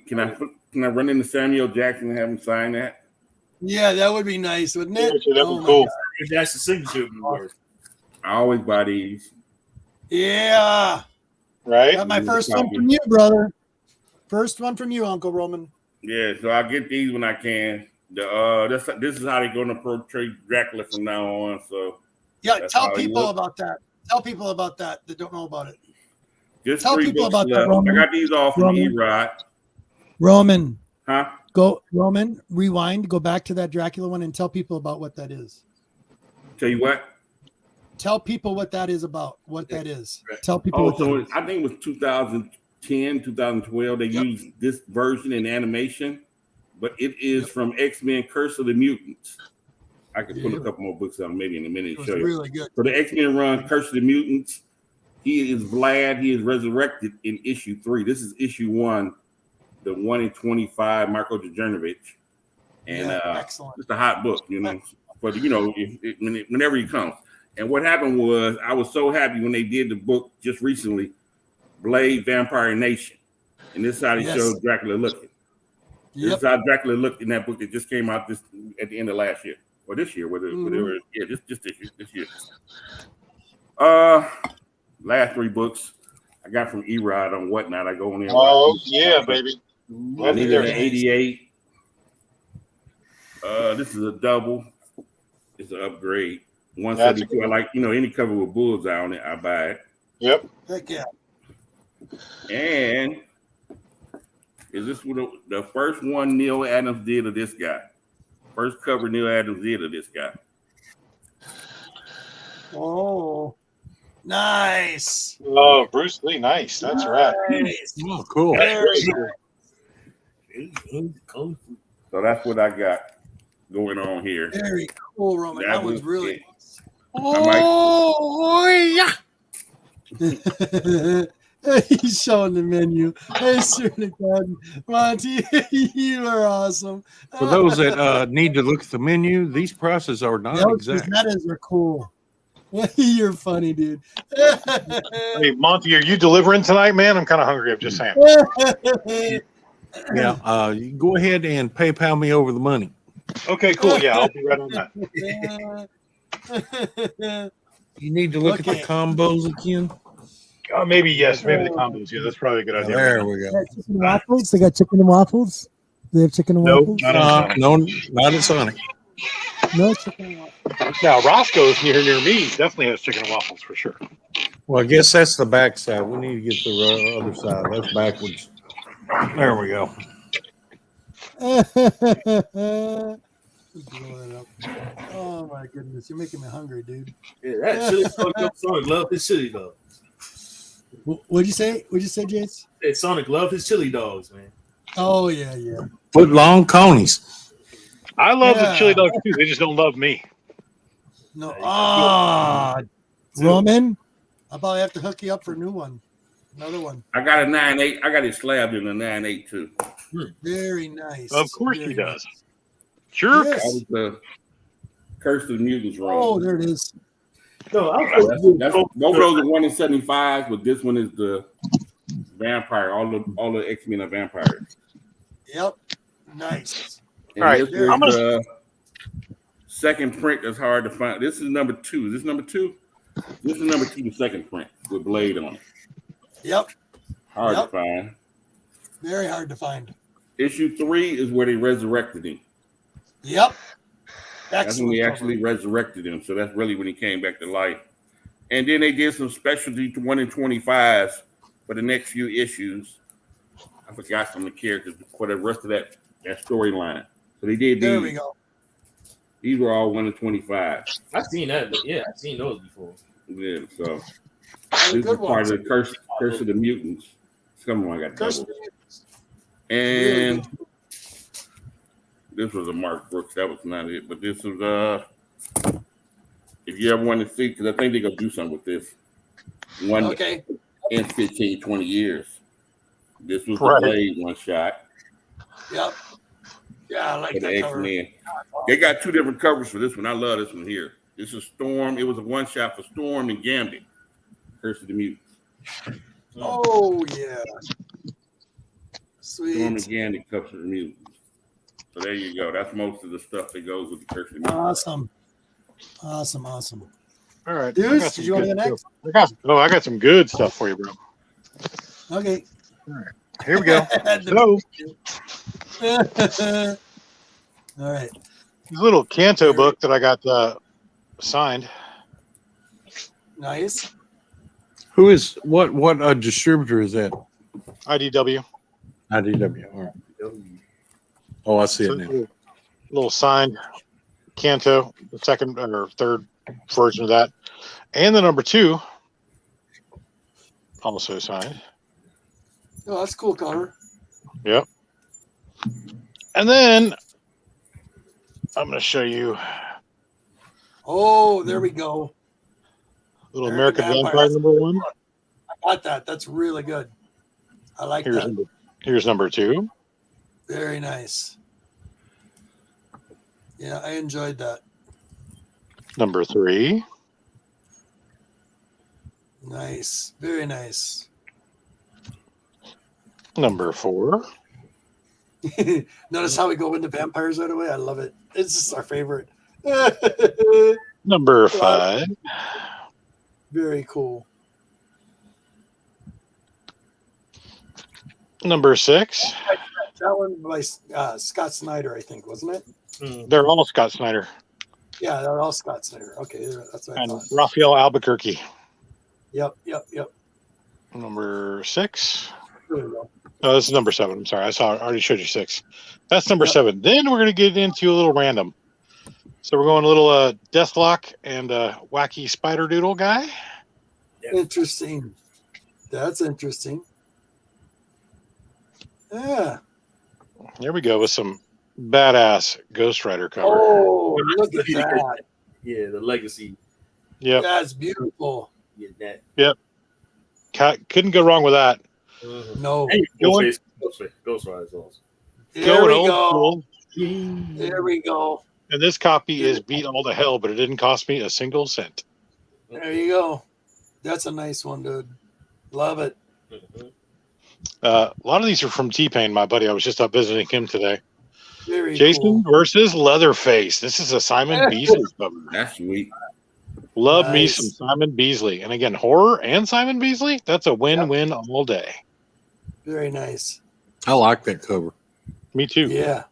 F: can I run into Samuel Jackson and have him sign that?
A: Yeah, that would be nice, wouldn't it?
D: Seriously, that
A: Oh
D: was
A: my
D: cool.
A: God.
B: That's the signature. Yours.
F: I always buy these.
A: Yeah.
D: Right?
A: Got my first one from you, brother. First one from you, Uncle Roman.
F: Yeah, so I get these when I can. This is how they're going to portray Dracula from now on. So
A: Yeah,
F: that's
A: tell
F: how he
A: people
F: looks.
A: about that. Tell people about that don't know about it.
F: Just
A: Tell
F: 3
A: people
F: books
A: about that,
F: left.
A: Roman.
F: I got these all from
A: Roman.
F: E-Rod.
A: Roman,
F: Huh?
A: Roman, rewind, go back to that Dracula one and tell people about what that is.
F: Tell you what.
A: Tell people what that is about, what that is. Tell people
F: Oh,
A: what that
F: so
A: is.
F: I think it was 2010, 2012. They used this version in animation, but it is from X-Men Curse of the Mutants. I could pull a couple more books out maybe in a minute
A: It
F: and
A: was
F: show you.
A: really good.
F: So the X-Men run, Curse of the Mutants. He is Vlad. He is resurrected in issue 3. This is issue 1, the 1 in 25, Marko Djurnovic. And
A: excellent.
F: it's a hot book, you know, but you know, whenever he comes. And what happened was, I was so happy when they did the book just recently, Blade Vampire Nation. And this is how they showed Dracula looking. This is how Dracula looked in that book that just came out at the end of last year. Or this year, whatever. Yeah, just this year. Last 3 books I got from E-Rod on Whatnot. I go on there.
D: Oh, yeah, baby.
F: I needed an 88. This is a double. It's an upgrade. 172. I like, you know, any cover with bullseye on it, I buy it.
D: Yep.
A: Heck yeah.
F: And is this what the first one Neil Adams did of this guy? First cover Neil Adams did of this guy.
A: Oh, nice.
D: Oh, Bruce Lee, nice. That's right.
A: Nice.
E: Oh, cool.
F: So that's what I got going on here.
A: Very cool, Roman. That was really
F: it.
A: Oh, yeah. He's showing the menu. I swear to God, Monty, you are awesome.
E: For those that need to look at the menu, these prices are not exact.
A: That are cool. You're funny, dude.
D: Hey, Monty, are you delivering tonight, man? I'm kind of hungry. I'm just saying.
E: Yeah, you can go ahead and PayPal me over the money.
D: Okay, cool. Yeah, I'll be right on that.
E: You need to look at the combos again.
D: Maybe yes, maybe the combos. Yeah, that's probably a good idea.
E: There we go.
G: Chicken and waffles. They got chicken and waffles. They have chicken and waffles.
E: No, not at Sonic.
G: No chicken and waffles.
D: Now Roscoe's near me. Definitely has chicken and waffles for sure.
E: Well, I guess that's the back side. We need to get the other side. That's backwards. There we go.
A: Oh my goodness, you're making me hungry, dude.
B: Yeah, that chili Sonic love his chili dogs.
A: What'd you say? What'd you say, Jace?
B: Sonic love his chili dogs, man.
A: Oh yeah, yeah.
E: Foot long conies.
D: I love the chili dogs too. They just don't love me.
A: No. Roman, I'll probably have to hook you up for a new one. Another one.
F: I got a 9.8. I got it slabbed in a 9.8 too.
A: Very nice.
D: Of course he does.
A: Nice.
D: Sure.
A: Yes.
F: That was the Curse of the Mutants run.
A: Oh, there it is.
B: No,
F: that's both of those are 1 in 75, but this one is the vampire. All the X-Men are vampires.
A: Yep. Nice.
F: And
D: all right.
F: This is the second print that's hard to find. This is number 2. Is this number 2? This is number 2, the second print with Blade on it.
A: Yep.
F: Hard to find.
A: Very hard to find.
F: Issue 3 is where they resurrected him.
A: Yep.
F: That's when they actually resurrected him. So that's really when he came back to life. And then they did some specialty 1 in 25s for the next few issues. I forgot some of the characters for the rest of that storyline. So they did these.
A: There we go.
F: These were all 1 in 25.
B: I've seen that, but yeah, I've seen those before.
F: Yeah, so this is part of the curse of the mutants. Some of them I got double. And this was a Mark Brooks. That was not it. But this was if you ever want to see, because I think they're gonna do something with this. One in 15, 20 years. This was the Blade one shot.
A: Yep. Yeah, I like that cover.
F: They got 2 different covers for this one. I love this one here. This is Storm. It was a one shot for Storm and Gambit. Curse of the Mutants.
A: Oh yeah. Sweet.
F: Storm and Gambit, Curse of the Mutants. So there you go. That's most of the stuff that goes with the Curse of the Mutants.
A: Awesome.
D: All right.
A: Deuce, did you want to go next?
D: I got some good stuff for you, bro.
A: Okay.
D: All right. Here we go.
A: All right.
D: This little Canto book that I got signed.
A: Nice.
E: Who is what distributor is that?
D: IDW.
E: IDW. All right. Oh, I see it now.
D: Little signed Canto, the second or third version of that, and the number 2 also signed.
A: Oh, that's a cool cover.
D: Yep. And then I'm going to show you
A: Oh, there we go.
D: Little American Vampire number 1.
A: I got that. That's really good. I like that.
D: Here's number 2.
A: Very nice. Yeah, I enjoyed that.
D: Number 3.
A: Nice. Very nice.
D: Number 4.
A: Notice how we go into vampires right away? I love it. It's just our favorite.
D: Number 5.
A: Very cool.
D: Number 6.
A: That one by Scott Snyder, I think, wasn't it?
D: They're all Scott Snyder.
A: Yeah, they're all Scott Snyder. Okay, that's what I
D: And
A: thought.
D: Raphael Albuquerque.
A: Yep.
D: Number 6.
A: There we go.
D: Oh, this is number 7. I'm sorry. I already showed you 6. That's number 7. Then we're going to get into a little random. So we're going a little Deathlock and Wacky Spider Doodle guy.
A: Interesting. That's interesting. Yeah.
D: Here we go with some badass Ghost Rider cover.
A: Oh, look at that.
B: Yeah, the legacy.
D: Yep.
A: That's beautiful.
B: Yeah, that.
D: Yep. Couldn't go wrong with that.
A: No.
B: Hey, Ghost Rider is awesome.
A: There
D: Going
A: we
D: old
A: go.
D: school.
A: There we go.
D: And this copy is beat all to hell, but it didn't cost me a single cent.
A: There you go. That's a nice one, dude. Love it.
D: A lot of these are from T-Pain, my buddy. I was just up visiting him today.
A: Very
D: Jason
A: cool.
D: versus Leatherface. This is a Simon Beasley cover.
F: That's sweet.
D: Love me
A: Nice.
D: some Simon Beasley. And again, horror and Simon Beasley, that's a win-win all day.
A: Very nice.
E: I like that cover.
D: Me too.
A: Yeah.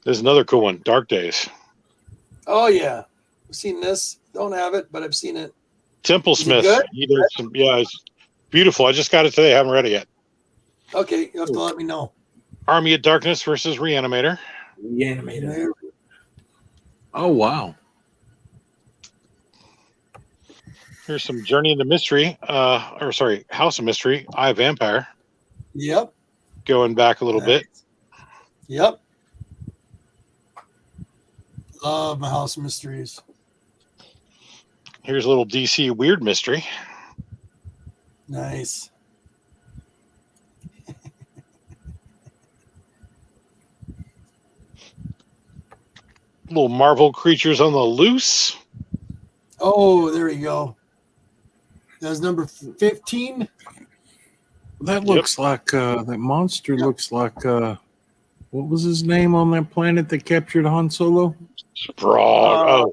D: There's another cool one, Dark Days.
A: Oh, yeah. I've seen this. Don't have it, but I've seen it.
D: Temple
A: Is it
D: Smith.
A: good?
D: He does some, yeah, it's beautiful. I just got it today. I haven't read it yet.
A: Okay, you have to let me know.
D: Army of Darkness versus Reanimator.
B: Reanimator.
E: Oh, wow.
D: Here's some Journey into Mystery. House of Mystery. Eye of Vampire.
A: Yep.
D: Going back a little bit.
A: Yep. Love my House of Mysteries.
D: Here's a little DC Weird Mystery.
A: Nice.
D: Little Marvel Creatures on the Loose.
A: Oh, there we go. That was number 15.
E: That looks like that monster looks like what was his name on that planet that captured Han Solo?
D: Strong.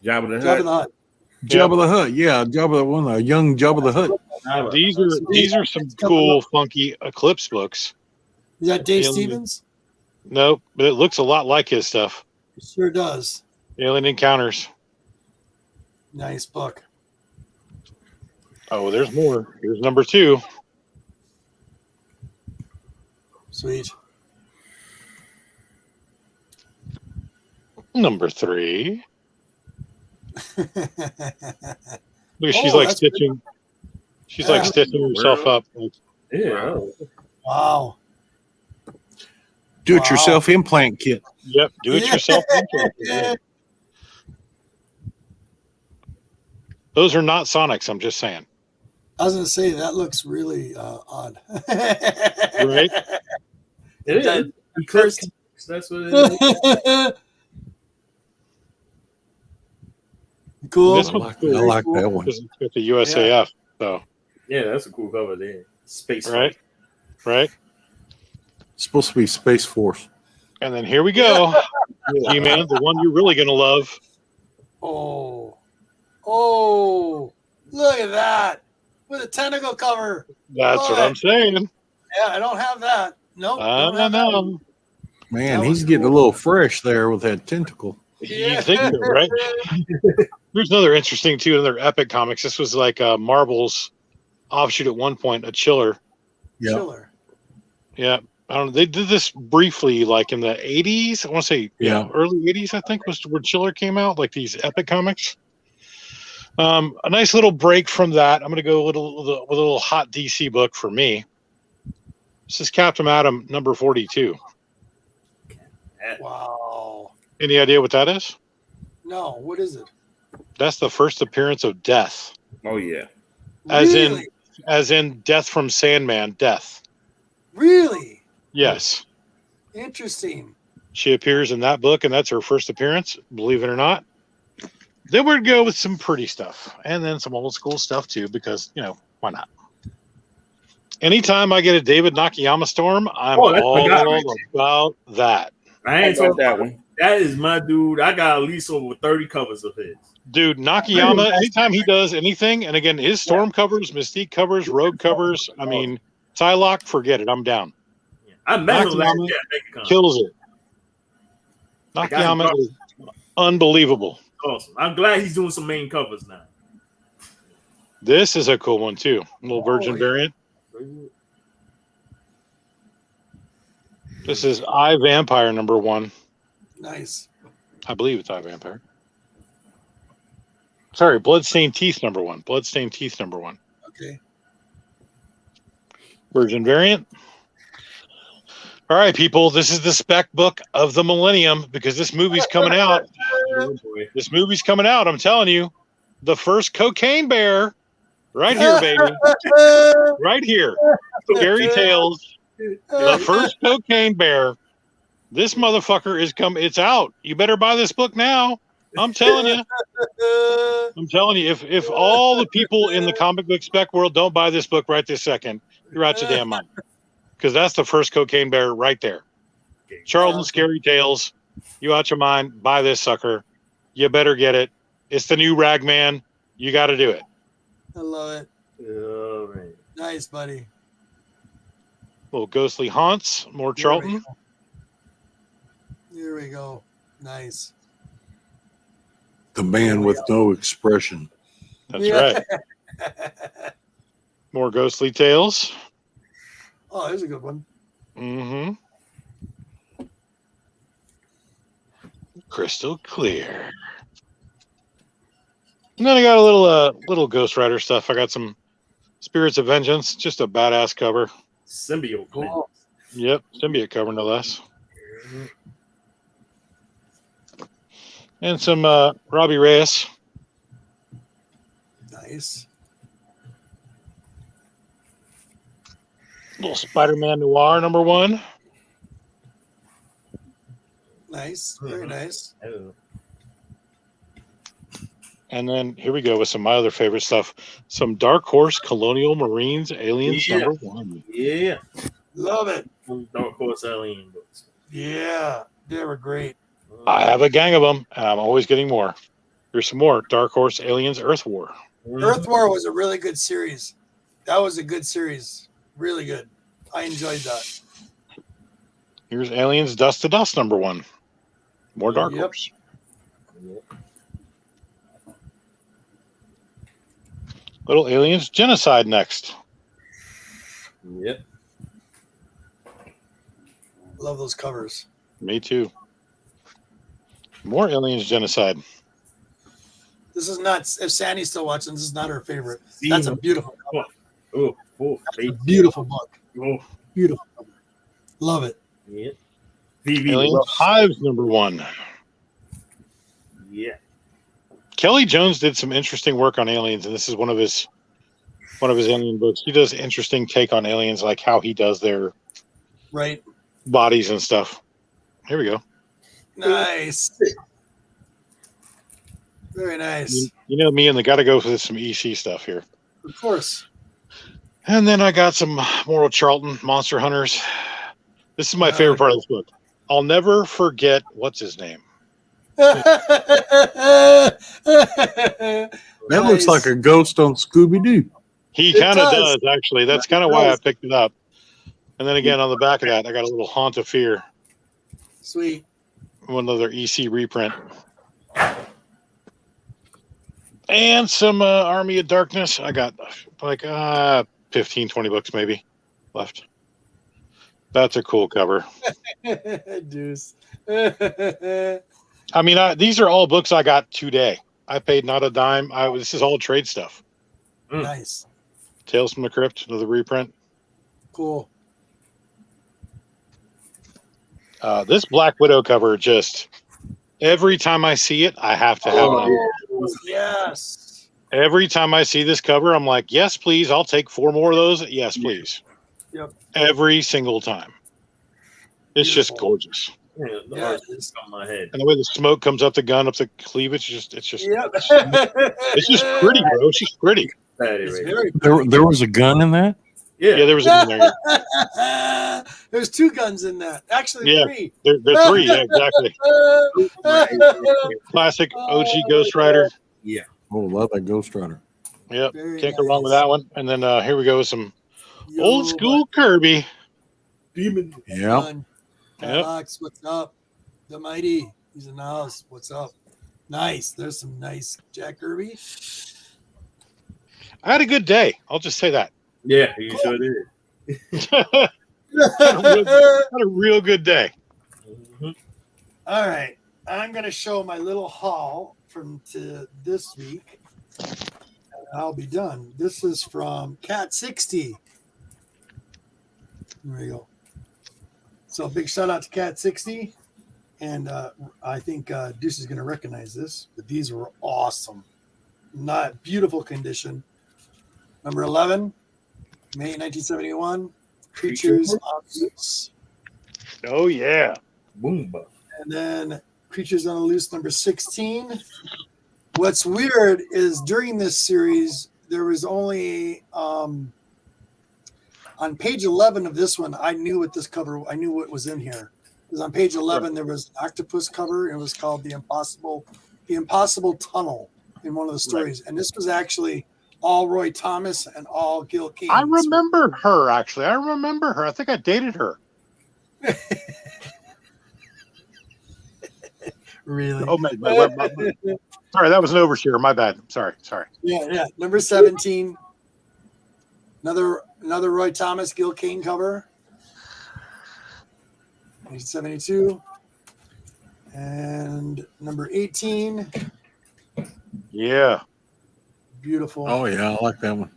F: Jabba the
A: Jabba
F: Hutt.
A: the Hutt.
E: Jabba the Hutt. Yeah, Jabba the one, young Jabba the Hutt.
D: These are some cool, funky Eclipse books.
A: Is that Dave
D: Alien.
A: Stevens?
D: Nope, but it looks a lot like his stuff.
A: It sure does.
D: Alien Encounters.
A: Nice book.
D: Oh, there's more. Here's number 2.
A: Sweet.
D: Number 3. Look, she's
A: Oh,
D: like
A: that's
D: stitching. She's like stitching herself up.
B: Yeah.
A: Wow.
E: Do-it-yourself implant kit.
D: Yep, do it yourself. Those are not Sonics. I'm just saying.
A: I was going to say, that looks really odd.
D: Right?
B: It is.
A: First.
B: That's what it is.
A: Cool.
D: This
E: I
D: one's
E: like,
D: cool.
E: I like that one.
D: Because it's got the USAF. So,
B: Yeah, that's a cool cover there. Space
D: right? Right?
E: It's supposed to be Space Force.
D: And then here we go. G-Man, the one you're really going to love.
A: Oh. Oh. Look at that. With a tentacle cover.
D: That's what I'm saying.
A: Yeah, I don't have that. Nope.
D: I
A: don't have
D: don't
A: that.
D: know.
E: Man,
A: That
E: he's
A: was
E: getting
A: cool.
E: a little fresh there with that tentacle.
A: Yeah.
D: You think so, right? Here's another interesting, too, another Epic Comics. This was like Marvel's offshoot at one point, a Chiller.
E: Yeah.
A: Chiller.
D: Yeah. I don't know. They did this briefly, like in the 80s. I want to say, early 80s, I think, was where Chiller came out, like these Epic Comics. A nice little break from that. I'm going to go with a little hot DC book for me. This is Captain Atom number 42.
A: Wow.
D: Any idea what that is?
A: No, what is it?
D: That's the first appearance of Death.
F: Oh yeah.
A: Really?
D: As in Death from Sandman, Death.
A: Really?
D: Yes.
A: Interesting.
D: She appears in that book, and that's her first appearance, believe it or not. Then we'd go with some pretty stuff, and then some old school stuff too, because, why not? Anytime I get a David Nakayama storm, I'm all about that.
B: I ain't
F: How
B: talking
F: about that
B: about
F: one?
B: that is my dude. I got at least over 30 covers of his.
D: Dude, Nakayama, anytime he does anything, and again, his storm covers, Mystique covers, Rogue covers, I mean, Psylocke, forget it, I'm down.
B: I met him last
D: Nakayama
B: year at MegaCon.
D: kills it. Nakayama is unbelievable.
B: Awesome. I'm glad he's doing some main covers now.
D: This is a cool one too. A little Virgin variant. This is I Vampire #1.
A: Nice.
D: I believe it's I Vampire. Sorry, Bloodstained Teeth #1. Bloodstained Teeth #1.
A: Okay.
D: Virgin variant. All right, people. This is the spec book of the millennium because this movie's coming out.
B: Oh, boy.
D: This movie's coming out. I'm telling you. The first Cocaine Bear. Right here, baby. Right here. Scary Tales. The first Cocaine Bear. This motherfucker is coming. It's out. You better buy this book now. I'm telling you. I'm telling you. If all the people in the comic book spec world don't buy this book right this second, you're out your damn mind. Because that's the first Cocaine Bear right there. Charlton Scary Tales. You out your mind. Buy this sucker. You better get it. It's the new Ragman. You got to do it.
A: I love it.
B: Oh, man.
A: Nice, buddy.
D: Little Ghostly Haunts. More Charlton.
A: Here we go. Nice.
E: The man with no expression.
D: That's right. More Ghostly Tales.
A: Oh, there's a good one.
D: Mm-hmm. Crystal Clear. And then I got a little Ghost Rider stuff. I got some Spirits of Vengeance, just a badass cover.
B: Symbiote.
A: Cool.
D: Yep, symbiote cover no less. And some Robbie Reyes.
A: Nice.
D: Little Spider-Man Noir #1.
A: Nice. Very nice.
B: Oh.
D: And then here we go with some of my other favorite stuff. Some Dark Horse Colonial Marines Aliens #1.
B: Yeah.
A: Love it.
B: Dark Horse Alien books.
A: Yeah. They were great.
D: I have a gang of them, and I'm always getting more. Here's some more Dark Horse Aliens Earth War.
A: Earth War was a really good series. That was a good series. Really good. I enjoyed that.
D: Here's Aliens Dust to Dust #1. More Dark
A: Yep.
D: Horse. Little Aliens Genocide next.
B: Yep.
A: Love those covers.
D: Me too. More Aliens Genocide.
A: This is not, if Sandy's still watching, this is not her favorite. That's a beautiful cover. That's a beautiful book.
B: Oh,
A: Beautiful cover. Love it.
B: yeah.
D: Aliens Hives #1.
B: Yeah.
D: Kelly Jones did some interesting work on aliens, and this is one of his alien books. He does interesting take on aliens, like how he does their
A: Right.
D: bodies and stuff. Here we go.
A: Nice. Very nice.
D: You know me, and they got to go for some EC stuff here.
A: Of course.
D: And then I got some Moral Charlton Monster Hunters. This is my favorite part of this book. I'll never forget what's his name.
E: That looks like a ghost on Scooby-Doo.
D: He kind of does, actually. That's kind of why I picked it up. And then again, on the back of that, I got a little Haunt of Fear.
A: Sweet.
D: One other EC reprint. And some Army of Darkness. I got like 15, 20 books maybe left. That's a cool cover.
A: Deuce.
D: I mean, these are all books I got today. I paid not a dime. This is all trade stuff.
A: Nice.
D: Tales from the Crypt, another reprint.
A: Cool.
D: This Black Widow cover just Every time I see it, I have to have it.
A: Oh, yes.
D: Every time I see this cover, I'm like, yes, please. I'll take 4 more of those. Yes, please.
A: Yep.
D: Every single time. It's just
A: Beautiful.
D: gorgeous.
B: Yeah, the
A: Yeah.
B: art is on my head.
D: And the way the smoke comes up the gun, up the cleavage, it's just
A: Yep.
D: it's just pretty, bro. It's just pretty.
A: It's very
E: There was a gun in that?
D: Yeah, there was a gun there.
A: There's 2 guns in that. Actually,
D: Yeah.
A: 3.
D: They're 3, yeah, exactly. Classic OG Ghost Rider.
E: Oh, love that Ghost Rider.
D: Yep.
A: Very
D: Can't go wrong with
A: nice.
D: that one. And then here we go with some
A: Yo,
D: old school Kirby.
B: Demon.
E: Yeah.
A: Fun. Alex, what's up? The Mighty, he's in the house. What's up? Nice. There's some nice Jack Kirby.
D: I had a good day. I'll just say that.
B: Yeah, you sure did.
D: Had a real good day.
B: Mm-hmm.
A: All right. I'm going to show my little haul from to this week. I'll be done. This is from Cat 60. There we go. So big shout out to Cat 60. And I think Deuce is going to recognize this, but these were awesome. Not beautiful condition. Number 11, May 1971, Creatures on Loose.
D: Oh yeah.
B: Boom.
A: And then Creatures on the Loose number 16. What's weird is during this series, there was only on page 11 of this one, I knew what was in here. Because on page 11, there was an octopus cover. It was called The Impossible Tunnel in one of the stories. Right. And this was actually all Roy Thomas and all Gil Kane.
D: I remember her, actually. I remember her. I think I dated her.
A: Really?
D: Oh, sorry, that was an overshare. My bad. Sorry.
A: Yeah. Number 17. Another Roy Thomas, Gil Kane cover. 1972. And number 18.
D: Yeah.
A: Beautiful.
E: Oh, yeah. I like that one.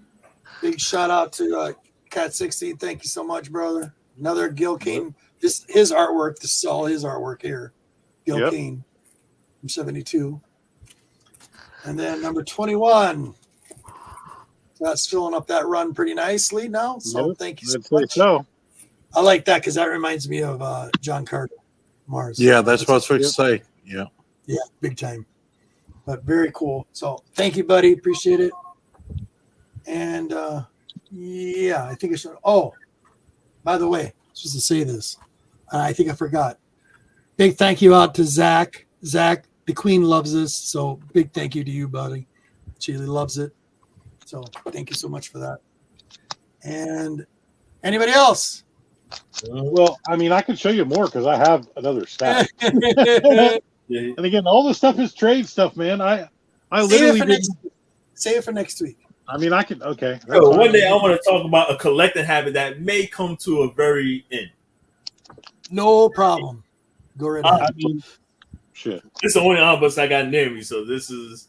A: Big shout out to Cat 60. Thank you so much, brother. Another Gil Kane. His artwork. This is all his artwork here. Gil Kane from 72. And then number 21. That's filling up that run pretty nicely now. So thank you so much.
D: So.
A: I like that because that reminds me of John Carter, Mars.
E: Yeah, that's what I was supposed to say. Yeah.
A: Yeah, big time. But very cool. So thank you, buddy. Appreciate it. And I think I should. Oh, by the way, I was supposed to say this. I think I forgot. Big thank you out to Zach. Zach, the Queen loves this. So big thank you to you, buddy. She really loves it. So thank you so much for that. And anybody else?
D: Well, I mean, I can show you more because I have another stack. And again, all this stuff is trade stuff, man. I literally
A: save it for next week.
D: I mean, I can. Okay.
B: So one day I want to talk about a collecting habit that may come to a very end.
A: No problem. Go right ahead.
D: I mean, shit.
B: This is the only omnibus I got near me, so this is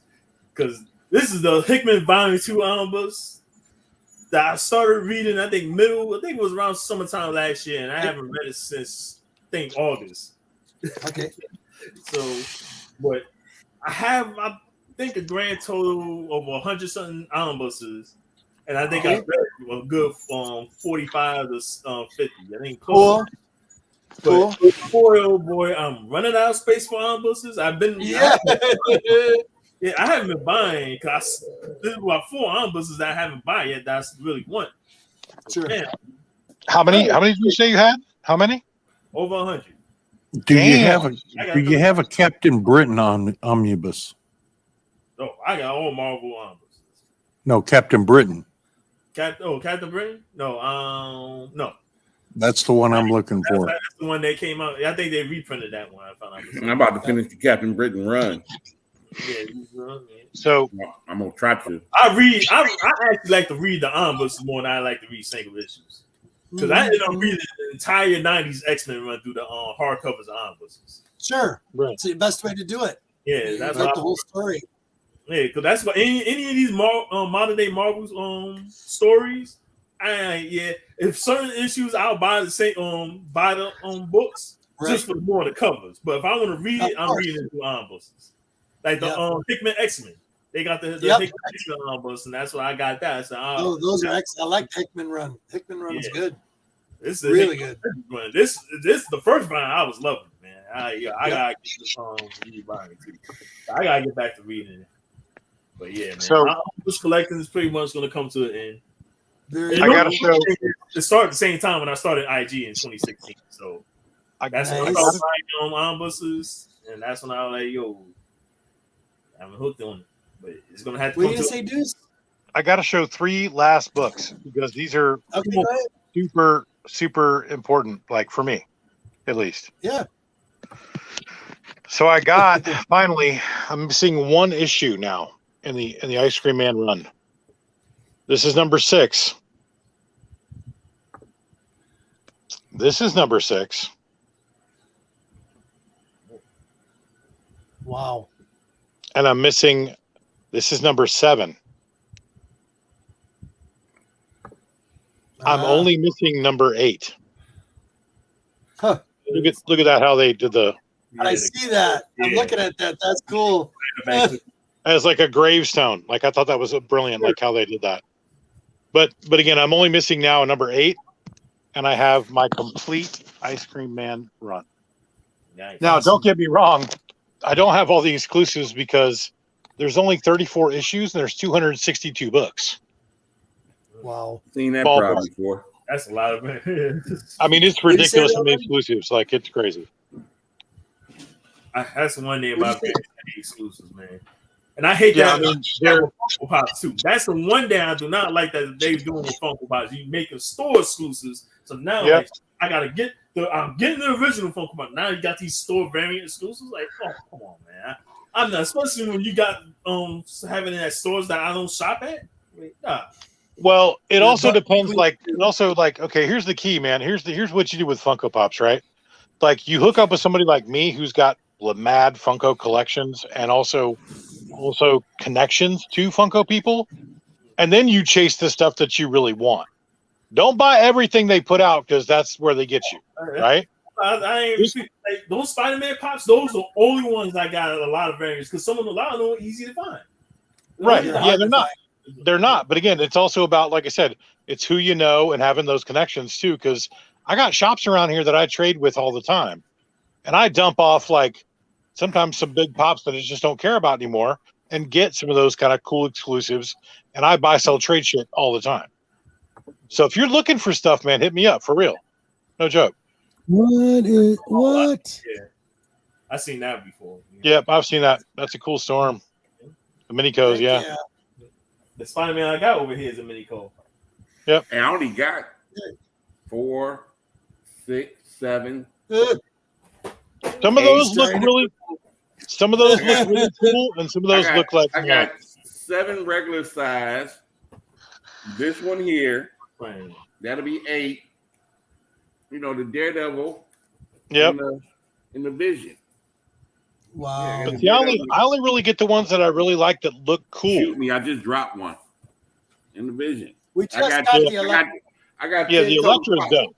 B: because this is the Hickman Volume 2 omnibus that I started reading. I think it was around summertime last year, and I haven't read it since August.
A: Okay.
B: So, but I think a grand total of 100 something omnibuses, and I think I read a good 45 to 50. I think
A: cool.
B: But boy, I'm running out of space for omnibuses. I haven't been buying because there's about 4 omnibuses that I haven't bought yet. That's really want.
A: Sure.
B: Man.
D: How many did you say you had? How many?
B: Over 100.
E: Do you have a Captain Britain omnibus?
B: Oh, I got all Marvel omnibuses.
E: No, Captain Britain.
B: Captain Britain? No.
E: That's the one I'm looking for.
B: That's the one that came out. I think they reprinted that one. I found out.
F: I'm about to finish the Captain Britain run.
D: So
F: I'm gonna try to.
B: I actually like to read the omnibuses more than I like to read single issues. Because I ended up reading the entire 90s X-Men run through the hardcovers of omnibuses.
A: Sure. Right. It's the best way to do it.
B: Yeah, that's
A: like the whole story.
B: Yeah, because that's what any of these modern day Marvel stories. If certain issues, I'll buy the same buy the books. just for more of the covers. But if I want to read it, I'm reading it through ombuses. Like the Hickman X-Men. They got the Hickman X-Men ombus, and that's why I got that. So
A: those are excellent. I like the Hickman run. Hickman run is good.
B: This is
A: really good.
B: Run. This the first run I was loving, man. I gotta get this read too. I gotta get back to reading it. But yeah, man. So this collecting is pretty much gonna come to an end.
D: I gotta show.
B: It started at the same time when I started IG in 2016. So that's when I started buying ombuses, and that's when I was like, yo, I'm hooked on it. But it's gonna have to.
A: What did you say, Deuce?
D: I gotta show 3 last books because these are super, super important, like for me, at least.
A: Yeah.
D: So I got finally. I'm seeing 1 issue now in the Ice Cream Man run. This is number 6. This is number 6.
A: Wow.
D: And I'm missing. This is number 7. I'm only missing number 8.
A: Huh.
D: Look at that, how they did the.
A: I see that. I'm looking at that. That's cool.
D: As like a gravestone. Like I thought that was brilliant, like how they did that. But again, I'm only missing now number 8, and I have my complete Ice Cream Man run. Nice. Now, don't get me wrong. I don't have all the exclusives because there's only 34 issues and there's 262 books.
A: Wow.
F: Seen that problem before.
B: That's a lot of it.
D: I mean, it's ridiculous in the exclusives. Like, it's crazy.
B: That's one thing about exclusives, man. And I hate that. Funko Pops too. That's the one thing I do not like that they're doing with Funko Pops. You making store exclusives. So now I gotta get I'm getting the original Funko Pop. Now you got these store variant exclusives. Like, oh, come on, man. I'm not, especially when you got having it at stores that I don't shop at. Nah.
D: Well, it also depends. Like, okay, here's the key, man. Here's what you do with Funko Pops, right? Like, you hook up with somebody like me who's got mad Funko collections and also connections to Funko people, and then you chase the stuff that you really want. Don't buy everything they put out because that's where they get you, right?
B: I ain't like, those Spider-Man pops. Those are the only ones I got a lot of variants because a lot of them are easy to find.
D: Right? Yeah, they're not. They're not. But again, it's also about, like I said, it's who you know and having those connections too. Because I got shops around here that I trade with all the time, and I dump off like sometimes some big pops that I just don't care about anymore, and get some of those kind of cool exclusives. And I buy, sell, trade shit all the time. So if you're looking for stuff, man, hit me up for real. No joke.
G: What?
B: Yeah, I've seen that before.
D: Yep, I've seen that. That's a cool storm. The Minicos, yeah.
B: The Spider-Man I got over here is a Minico.
F: Yep. And I only got 4, 6, 7.
D: Some of those look really cool, and some of those look like
F: I got 7 regular size. This one here, that'll be 8. You know, the Daredevil.
D: Yep.
F: In the Vision.
A: Wow.
D: But see, I only really get the ones that I really like that look cool.
F: Shoot me, I just dropped one in the Vision.
A: We just got the Electra.
F: I got
D: the Electra's done.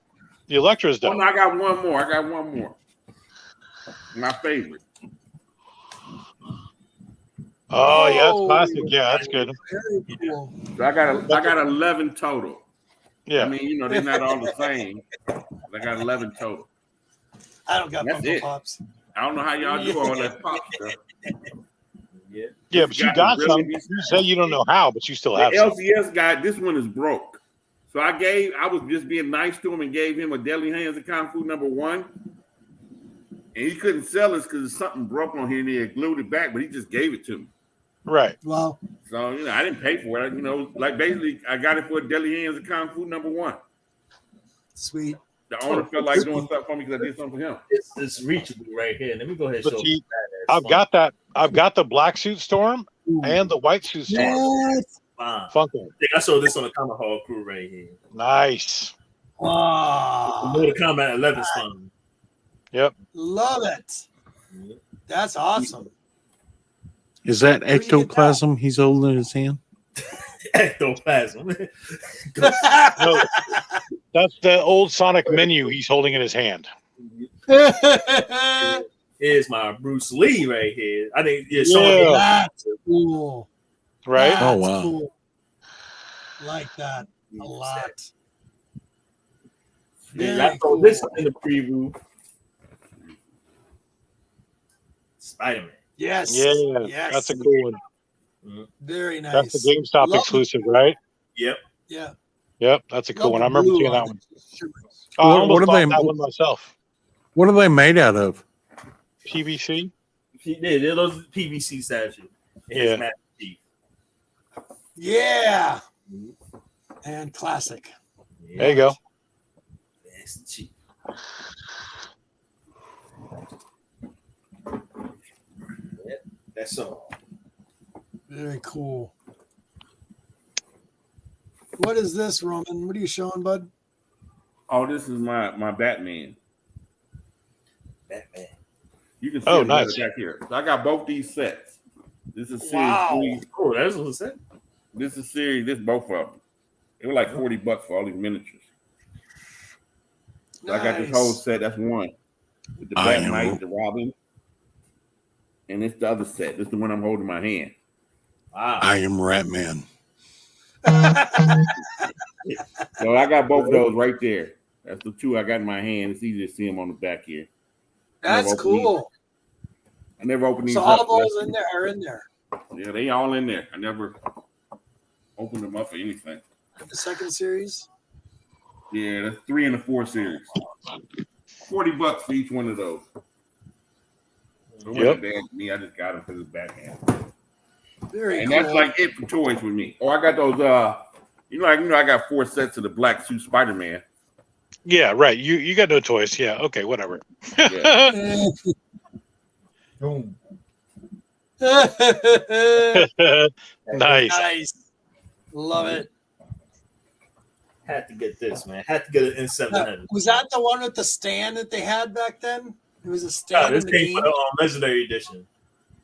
D: The Electra's done.
F: Oh, no, I got one more. My favorite.
D: Oh, yeah, that's classic. Yeah, that's good.
A: Very cool.
F: So I got 11 total.
D: Yeah.
F: I mean, you know, they're not all the same. I got 11 total.
A: I don't got Funko Pops.
F: I don't know how y'all do all that pop stuff.
D: Yeah, but you got some. You say you don't know how, but you still have some.
F: LCS guy, this one is broke. So I was just being nice to him and gave him a Deadly Hands of Kung Fu #1. And he couldn't sell this because something broke on here and he had glued it back, but he just gave it to me.
D: Right.
A: Wow.
F: So, you know, I didn't pay for it. You know, like basically I got it for a Deadly Hands of Kung Fu #1.
A: Sweet.
F: The owner felt like doing stuff for me because I did something for him.
B: It's reachable right here. Let me go ahead and show you.
D: I've got that. I've got the black suit Storm and the white suit Storm.
A: Yes.
D: Funko.
B: I showed this on the Tomahawk crew right here.
D: Nice.
A: Wow.
B: Mortal Kombat 11 Storm.
D: Yep.
A: Love it. That's awesome.
E: Is that ectoplasm he's holding in his hand?
B: Ectoplasm.
D: No, that's the old Sonic menu he's holding in his hand.
B: Here's my Bruce Lee right here. I think
A: That's cool.
D: Right?
A: That's
E: Oh, wow.
A: cool. Like that a lot.
B: Yeah, I throw this in the preview. Spider-Man.
A: Yes.
D: Yeah,
A: Yes.
D: that's a cool one.
A: Very nice.
D: That's the GameStop
A: Love
D: exclusive, right?
B: Yep.
A: Yeah.
D: Yep, that's a cool
A: Love
D: one. I
A: the
D: remember
A: blue
D: seeing that
A: on
D: one.
A: it.
D: I
E: What
D: almost
E: are
D: bought
E: they-
D: that one myself.
E: What are they made out of?
D: PVC?
B: They're those PVC statues.
D: Yeah.
B: Master Chief.
A: Yeah. And classic.
D: There you go.
B: Master Chief. Yep, that's all.
A: Very cool. What is this, Roman? What are you showing, bud?
F: Oh, this is my Batman.
B: Batman.
F: You can see
D: Oh,
F: it better
D: nice.
F: back here. So I got both these sets. This is series
A: Wow.
F: 3.
B: Oh, that's what it said.
F: This is series. This both of them. It was like $40 for all these miniatures. So I got this whole set. That's one. With the
E: I
F: Bat
E: am-
F: Knight, the Robin. And it's the other set. This is the one I'm holding in my hand.
B: Wow.
E: I am Ratman.
F: So I got both of those right there. That's the two I got in my hand. It's easy to see them on the back here.
A: That's cool.
F: I never opened these
A: So
F: up.
A: all those in there are in there.
F: Yeah, they all in there. I never opened them up for anything.
A: The second series.
F: Yeah, that's 3 and the 4 series. $40 for each one of those. It wasn't bad to me. I just got them because it's Batman.
A: Very
F: And
A: cool.
F: that's like it for toys with me. Oh, I got those. I got 4 sets of the black suit Spider-Man.
D: Yeah, right. You got no choice. Yeah, okay, whatever.
F: Yeah.
B: Boom.
D: Nice.
A: Nice. Love it.
B: Had to get this, man. Had to get an N700.
A: Was that the one with the stand that they had back then? It was a stand
B: This
A: in the
B: came
A: game.
B: for the Legendary Edition.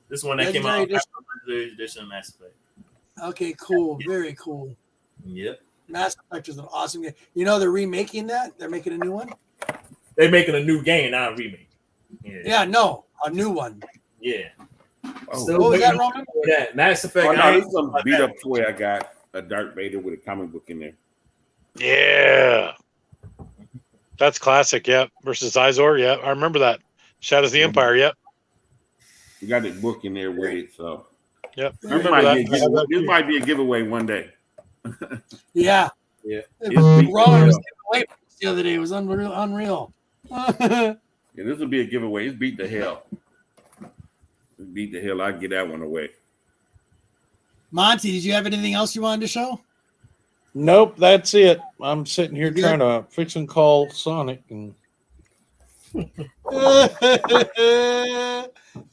B: This one that came out
A: Legendary
B: after Legendary Edition of Mass Effect.
A: Okay, cool. Very cool.
B: Yep.
A: Mass Effect is an awesome game. You know they're remaking that? They're making a new one?
B: They're making a new game, not a remake.
A: Yeah, no, a new one.
B: Yeah.
F: Oh.
B: Still
A: What was that,
B: waiting
A: Roman?
B: for that. Mass Effect.
F: Oh, no,
B: I
F: this
B: ain't
F: is some
B: about
F: beat
B: that.
F: up toy I got. A Darth Vader with a comic book in there.
D: Yeah. That's classic, yep. Versus Izor, yeah. I remember that. Shadows of the Empire, yep.
F: You got this book in there with it, so
D: Yep. I
F: this
D: remember
F: might,
D: that.
F: be a giveaway. This might be a giveaway one day.
A: Yeah.
B: Yeah.
F: It's beat
A: Roman
F: the
A: was
F: hell.
A: giving away the other day. It was unreal.
F: Yeah, this will be a giveaway. It's beat the hell. It's beat the hell. I get that one away.
A: Monty, did you have anything else you wanted to show?
E: Nope, that's it. I'm sitting here
A: You
E: trying to fix and call Sonic, and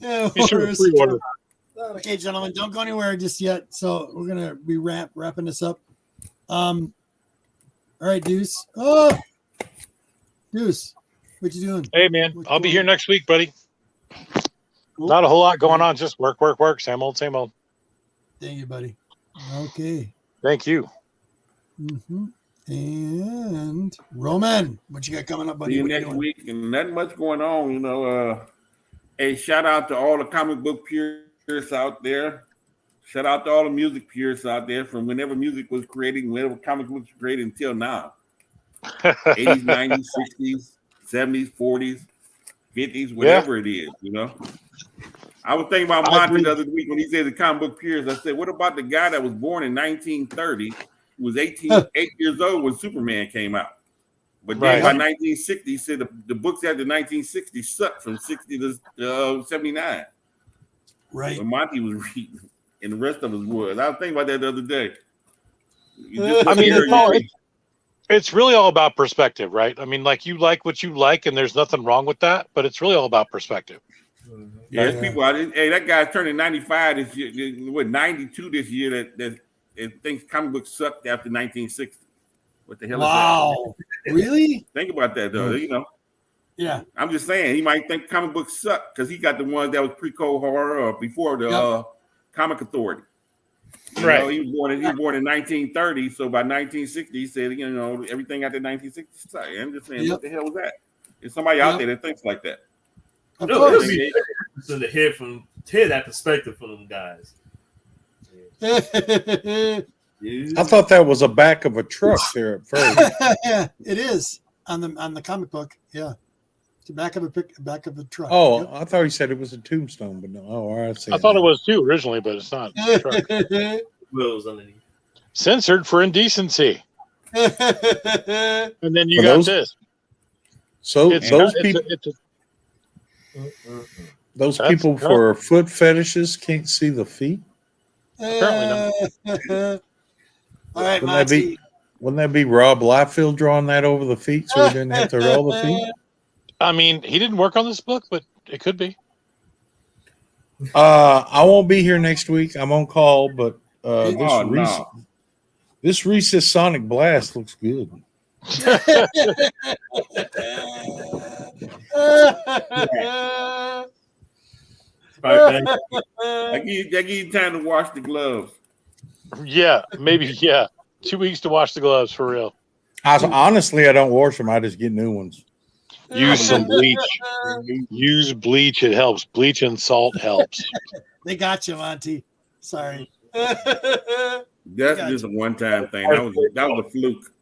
A: Yeah,
D: Be sure to pre-order.
A: Okay, gentlemen, don't go anywhere just yet. So we're gonna be wrapping this up. All right, Deuce. Oh, Deuce, what you doing?
D: Hey, man,
A: What's
D: I'll be
A: going
D: here
A: on?
D: next week, buddy.
A: Cool.
D: Not a whole lot going on. Just work. Same old, same old.
A: Thank you, buddy. Okay.
D: Thank you.
A: Mm-hmm. And Roman, what you got coming up, buddy?
F: See you
A: What you
F: next
A: doing?
F: week, and not much going on. Hey, shout out to all the comic book purists out there. Shout out to all the music purists out there from whenever music was created, whenever comic books were created until now. 80s, 90s, 60s, 70s, 40s, 50s, whatever it is, I was thinking about Monty the other week when he said the comic book purists. I said, what about the guy that was born in 1930, who was 8 years old when Superman came out? But then by 1960, he said the books after 1960 sucked from 60 to 79.
A: Right.
F: When Monty was reading, and the rest of us was. I was thinking about that the other day.
D: I mean, it's really all about perspective, right? I mean, like you like what you like, and there's nothing wrong with that, but it's really all about perspective.
F: Yeah, there's people out there. Hey, that guy's turning 95 this year. What, 92 this year that thinks comic books sucked after 1960. What the hell is
A: Wow. Really?
F: that? Think about that, though.
A: Yeah.
F: I'm just saying, he might think comic books suck because he got the ones that was pre-Cold Horror or before the Comic Authority. He was born in 1930, so by 1960, he said, everything after 1960 sucked. I'm just saying, what the hell was that? There's somebody out there that thinks like that.
A: Of
B: No,
A: course.
B: it'll be interesting to hear that perspective from them guys.
E: I thought that was a back of a truck there at first.
A: Yeah, it is on the comic book. Yeah, it's the back of a truck.
E: Oh,
A: Yep.
E: I thought you said it was a tombstone, but no. Oh, all right, I see.
H: I thought it was too originally, but it's not. A truck.
B: Wheels underneath.
H: Censored for indecency. And then you
E: For
H: got
E: those-
H: this.
E: So
H: It's
E: those
H: not-
E: people,
H: it's a-
E: those
H: That's
E: people
H: tough.
E: for foot fetishes can't see the feet.
H: Apparently
A: All right,
E: Wouldn't that be-
A: Monty.
E: Wouldn't that be Rob Liefeld drawing that over the feet so he didn't have to roll the feet?
H: I mean, he didn't work on this book, but it could be.
E: I won't be here next week. I'm on call, but
F: Oh, no.
E: this Reese's Sonic Blast looks good.
F: That give you time to wash the gloves.
H: Yeah, maybe. Yeah, 2 weeks to wash the gloves for real.
E: Honestly, I don't wash them. I just get new ones.
H: Use some bleach. Use bleach. It helps. Bleach and salt helps.
A: They got you, Monty. Sorry.
F: That's just a one-time thing. That was a fluke.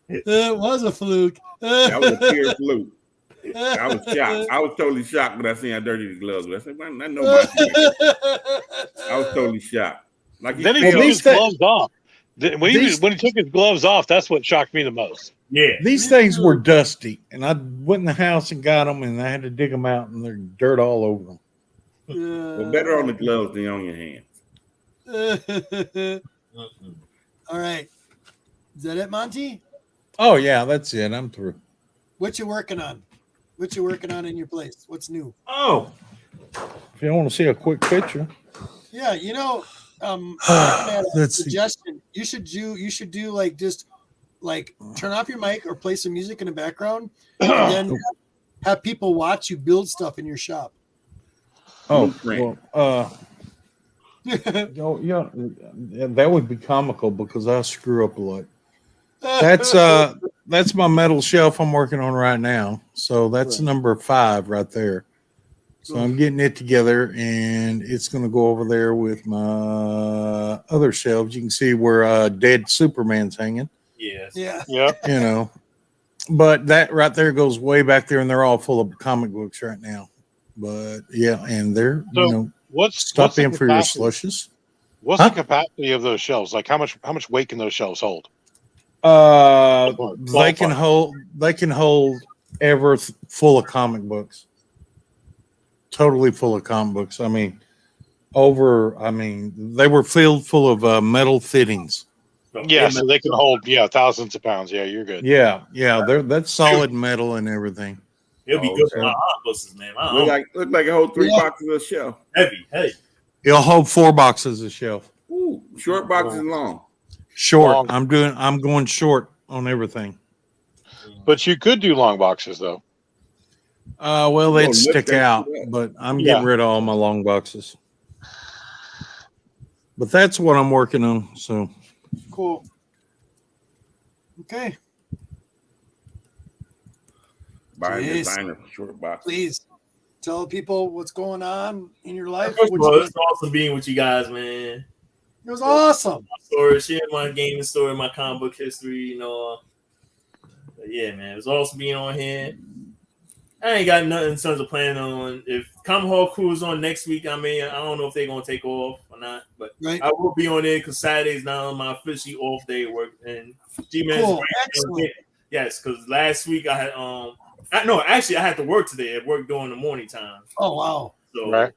A: It was a fluke.
F: That was a pure fluke. I was shocked. I was totally shocked when I seen how dirty the gloves were. I said, "Man, I know my I was totally shocked. Like
H: Then he
E: Well,
H: took
E: these
H: his
E: things-
H: gloves off. When he took his gloves off, that's what shocked me the most.
B: Yeah.
E: These things were dusty, and I went in the house and got them, and I had to dig them out, and there's dirt all over them.
F: well, better on the gloves than on your hands.
A: All right. Is that it, Monty?
E: Oh yeah, that's it. I'm through.
A: What you working on? What you working on in your place? What's new?
B: Oh,
E: If you want to see a quick picture,
A: Yeah, I had a
E: Let's see.
A: suggestion. You should do like just like turn off your mic or play some music in the background, and then have people watch you build stuff in your shop.
F: Blueprint.
E: well, that would be comical because I screw up a lot. That's my metal shelf I'm working on right now. So that's number 5 right there. So I'm getting it together, and it's going to go over there with my other shelves. You can see where dead Superman's hanging,
B: yes.
A: Yeah.
H: Yeah.
E: But that right there goes way back there, and they're all full of comic books right now. But yeah, and they're
H: So what's
E: stop
H: the
E: in for your
H: capacity?
E: slushes.
H: What's the capacity of those shelves? Like how much weight can those shelves hold?
E: They can hold ever full of comic books. Totally full of comic books. I mean, they were filled full of metal fittings.
H: Yeah, so they can hold thousands of pounds. Yeah, you're good.
E: Yeah, that's solid metal and everything.
B: It'll be good for my omnibuses, man. My
F: Look like a whole 3 boxes of shelf.
B: heavy. Hey,
E: It'll hold 4 boxes of shelf.
F: Ooh, short boxes and long.
E: Short.
H: Long.
E: I'm going short on everything.
H: But you could do long boxes though.
E: Well, they'd
F: lift
E: stick
F: that
E: out,
F: shit up.
E: but I'm getting rid of all my long boxes. But that's what I'm working on. So
A: Cool. Okay.
F: Buying
A: Jeez.
F: designer for short boxes.
A: Please tell people what's going on in your life.
B: first of
A: What
B: all,
A: you-
B: it's awesome being with you guys, man.
A: It was awesome.
B: My story, sharing my gaming story, my comic book history, But yeah, man, it was awesome being on here. I ain't got nothing in terms of planning on. If Common Hall Crew is on next week, I don't know if they're gonna take off or not, but
A: Right.
B: I will be on there because Saturday's now my officially off day of work. And G-Man's
A: Cool.
B: right.
A: Excellent.
B: Yes, because last week I had I had to work today. I worked during the morning time.
A: Oh wow.
B: So
H: Right.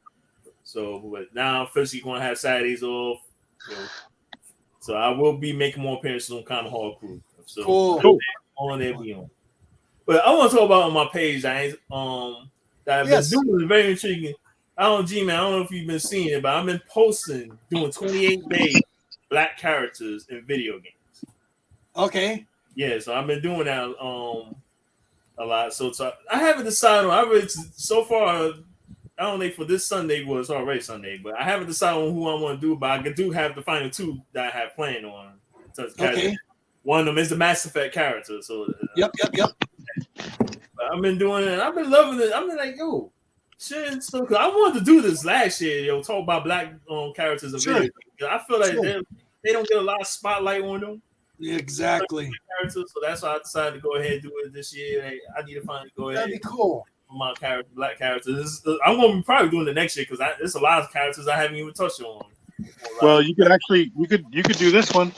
B: But now I'm officially gonna have Saturdays off. So I will be making more appearances on Common Hall Crew. So
A: Cool.
B: on there we on. But I want to talk about on my page that I've
A: Yes.
B: been doing is very intriguing. I don't know if you've been seeing it, but I've been posting doing 28-day black characters in video games.
A: Okay.
B: Yeah, so I've been doing that a lot. So I haven't decided on. So far. I don't think for this Sunday was already Sunday, but I haven't decided on who I want to do. But I do have the final 2 that I have planned on. So
A: Okay.
B: one of them is the Mass Effect character. So
A: Yep.
B: I've been doing it. I've been loving it. I've been like, yo, shit. So, cause I wanted to do this last year, yo, talk about black characters in video. I feel like they don't get a lot of spotlight on them.
A: Yeah, exactly.
B: Characters, so that's why I decided to go ahead and do it this year. Hey, I need to finally go ahead.
A: That'd be cool.
B: My black characters. I'm going to be probably doing the next year because there's a lot of characters I haven't even touched on.
H: Well, you could do this one.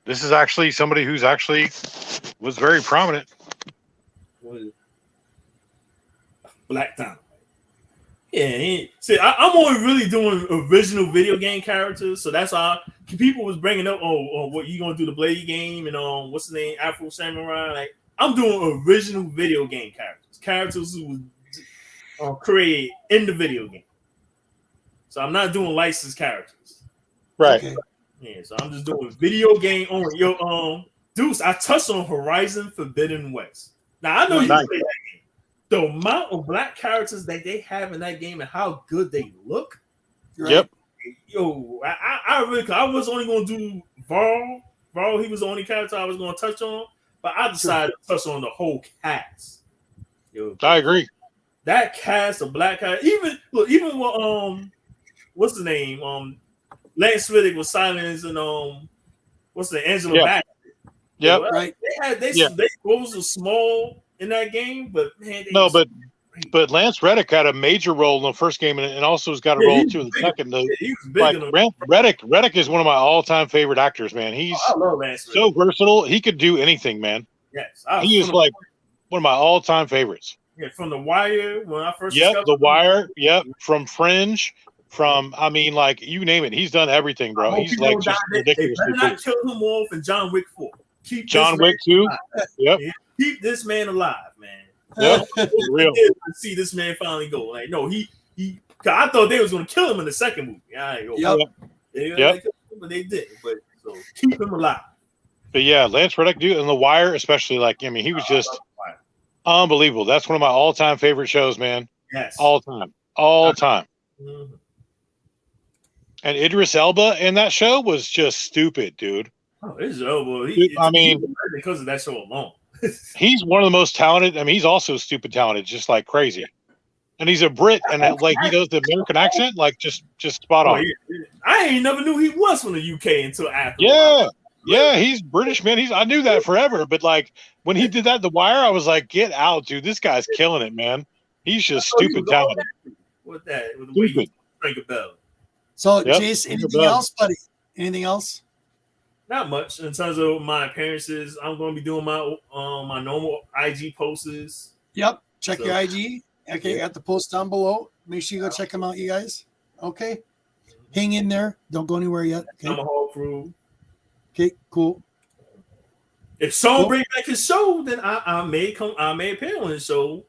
H: This is actually somebody who's actually was very prominent.
B: Black Time. Yeah, see, I'm only really doing original video game characters, so that's why people was bringing up, what you gonna do the Blade game and what's the name, Afro Samurai? Like, I'm doing original video game characters who was created in the video game. So I'm not doing licensed characters,
H: right?
B: Okay. Yeah, so I'm just doing video game only. Yo, Deuce, I touched on Horizon Forbidden West. Now I know you play that game. The amount of black characters that they have in that game and how good they look.
H: Right? Yep.
B: Yo, I was only going to do Varl. Varl, he was the only character I was going to touch on, but I decided to touch on the whole cast. Yo,
H: I agree.
B: That cast of black characters, even with what's the name? Lance Riddick was silenced and what's the Angela Bassett.
H: Yep.
B: Yo,
A: right.
B: They roles were small in that game, but man,
H: but Lance Reddick had a major role in the first game, and also has got a role too in the second.
B: He was big.
H: Reddick is one of my all-time favorite actors, man. He's
B: I love Lance Reddick.
H: So versatile. He could do anything, man.
B: Yes,
H: he is like one of my all-time favorites.
B: Yeah, from The Wire when I first.
H: Yep, The Wire. Yep, from Fringe. I mean, like you name it. He's done everything, bro. He's like just ridiculous.
B: They better not kill him off in John Wick 4. Keep
H: John Wick 2. Yep.
B: Keep this man alive, man.
H: Yep. Real.
B: See this man finally go. Like, no, he. I thought they was gonna kill him in the second movie. Yep. But they did. But so keep him alive.
H: But yeah, Lance Reddick, dude, and The Wire, especially. Like, I mean, he was just unbelievable. That's one of my all-time favorite shows, man.
B: Yes.
H: All time.
B: Mm-hmm.
H: And Idris Elba in that show was just stupid, dude.
B: Oh, Idris Elba. Because of that show alone.
H: He's one of the most talented. I mean, he's also stupid talented, just like crazy. And he's a Brit, and like he does the American accent, like just spot on.
B: Yeah. I ain't never knew he was from the UK until after.
H: Yeah, he's British, man. I knew that forever, but like when he did that, The Wire, I was like, get out, dude. This guy's killing it, man. He's just stupid talented.
B: With that, with the way you ring a bell.
A: So, Jace, anything else, buddy? Anything else?
B: Not much in terms of my appearances. I'm going to be doing my my normal IG posts.
A: Yep. Check your IG. Okay, got the post down below. Make sure you go check them out, you guys. Okay. Hang in there. Don't go anywhere yet. Okay.
B: I'm a whole crew.
A: Okay, cool.
B: If someone brings back his show, then I may appear on his show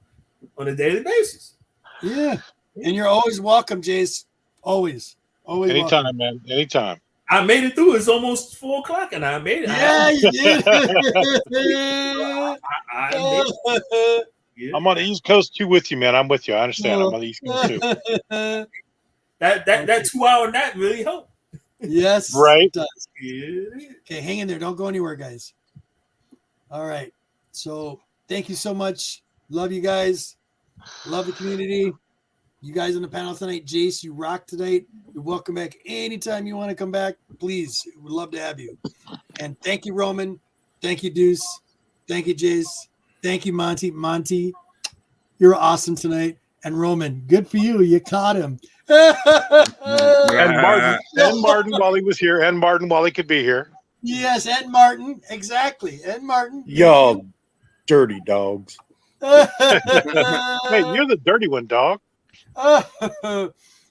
B: on a daily basis.
A: Yeah. And you're always welcome, Jace. Always.
H: Anytime,
A: welcome.
H: man. Anytime.
B: I made it through. It's almost 4:00, and I made it.
A: Yeah, you did.
B: I made it. Yeah.
H: I'm on the East Coast too with you, man. I'm with you. I understand. I'm on the East Coast too.
B: That 2 hour nap really helped.
A: Yes,
H: right.
A: It does. Yeah. Okay, hang in there. Don't go anywhere, guys. All right. So thank you so much. Love you guys. Love the community. You guys on the panel tonight. Jace, you rock tonight. You're welcome back anytime you want to come back. Please, we'd love to have you. And thank you, Roman. Thank you, Deuce. Thank you, Jace. Thank you, Monty. Monty, you're awesome tonight. And Roman, good for you. You caught him.
H: And Martin while he was here, and Martin while he could be here.
A: Yes, and Martin. Exactly. And Martin.
E: Y'all dirty dogs.
H: Hey, you're the dirty one, dog.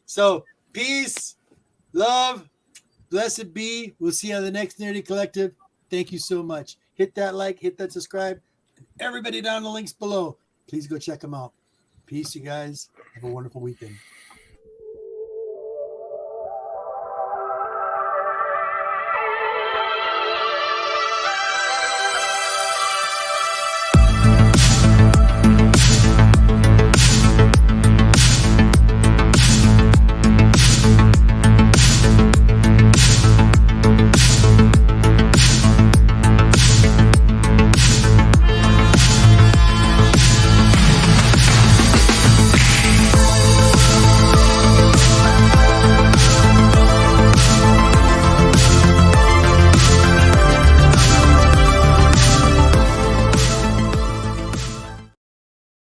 A: So, peace, love, blessed be. We'll see you on the next Nerdy Collective. Thank you so much. Hit that like, hit that subscribe. Everybody down the links below. Please go check them out. Peace, you guys. Have a wonderful weekend.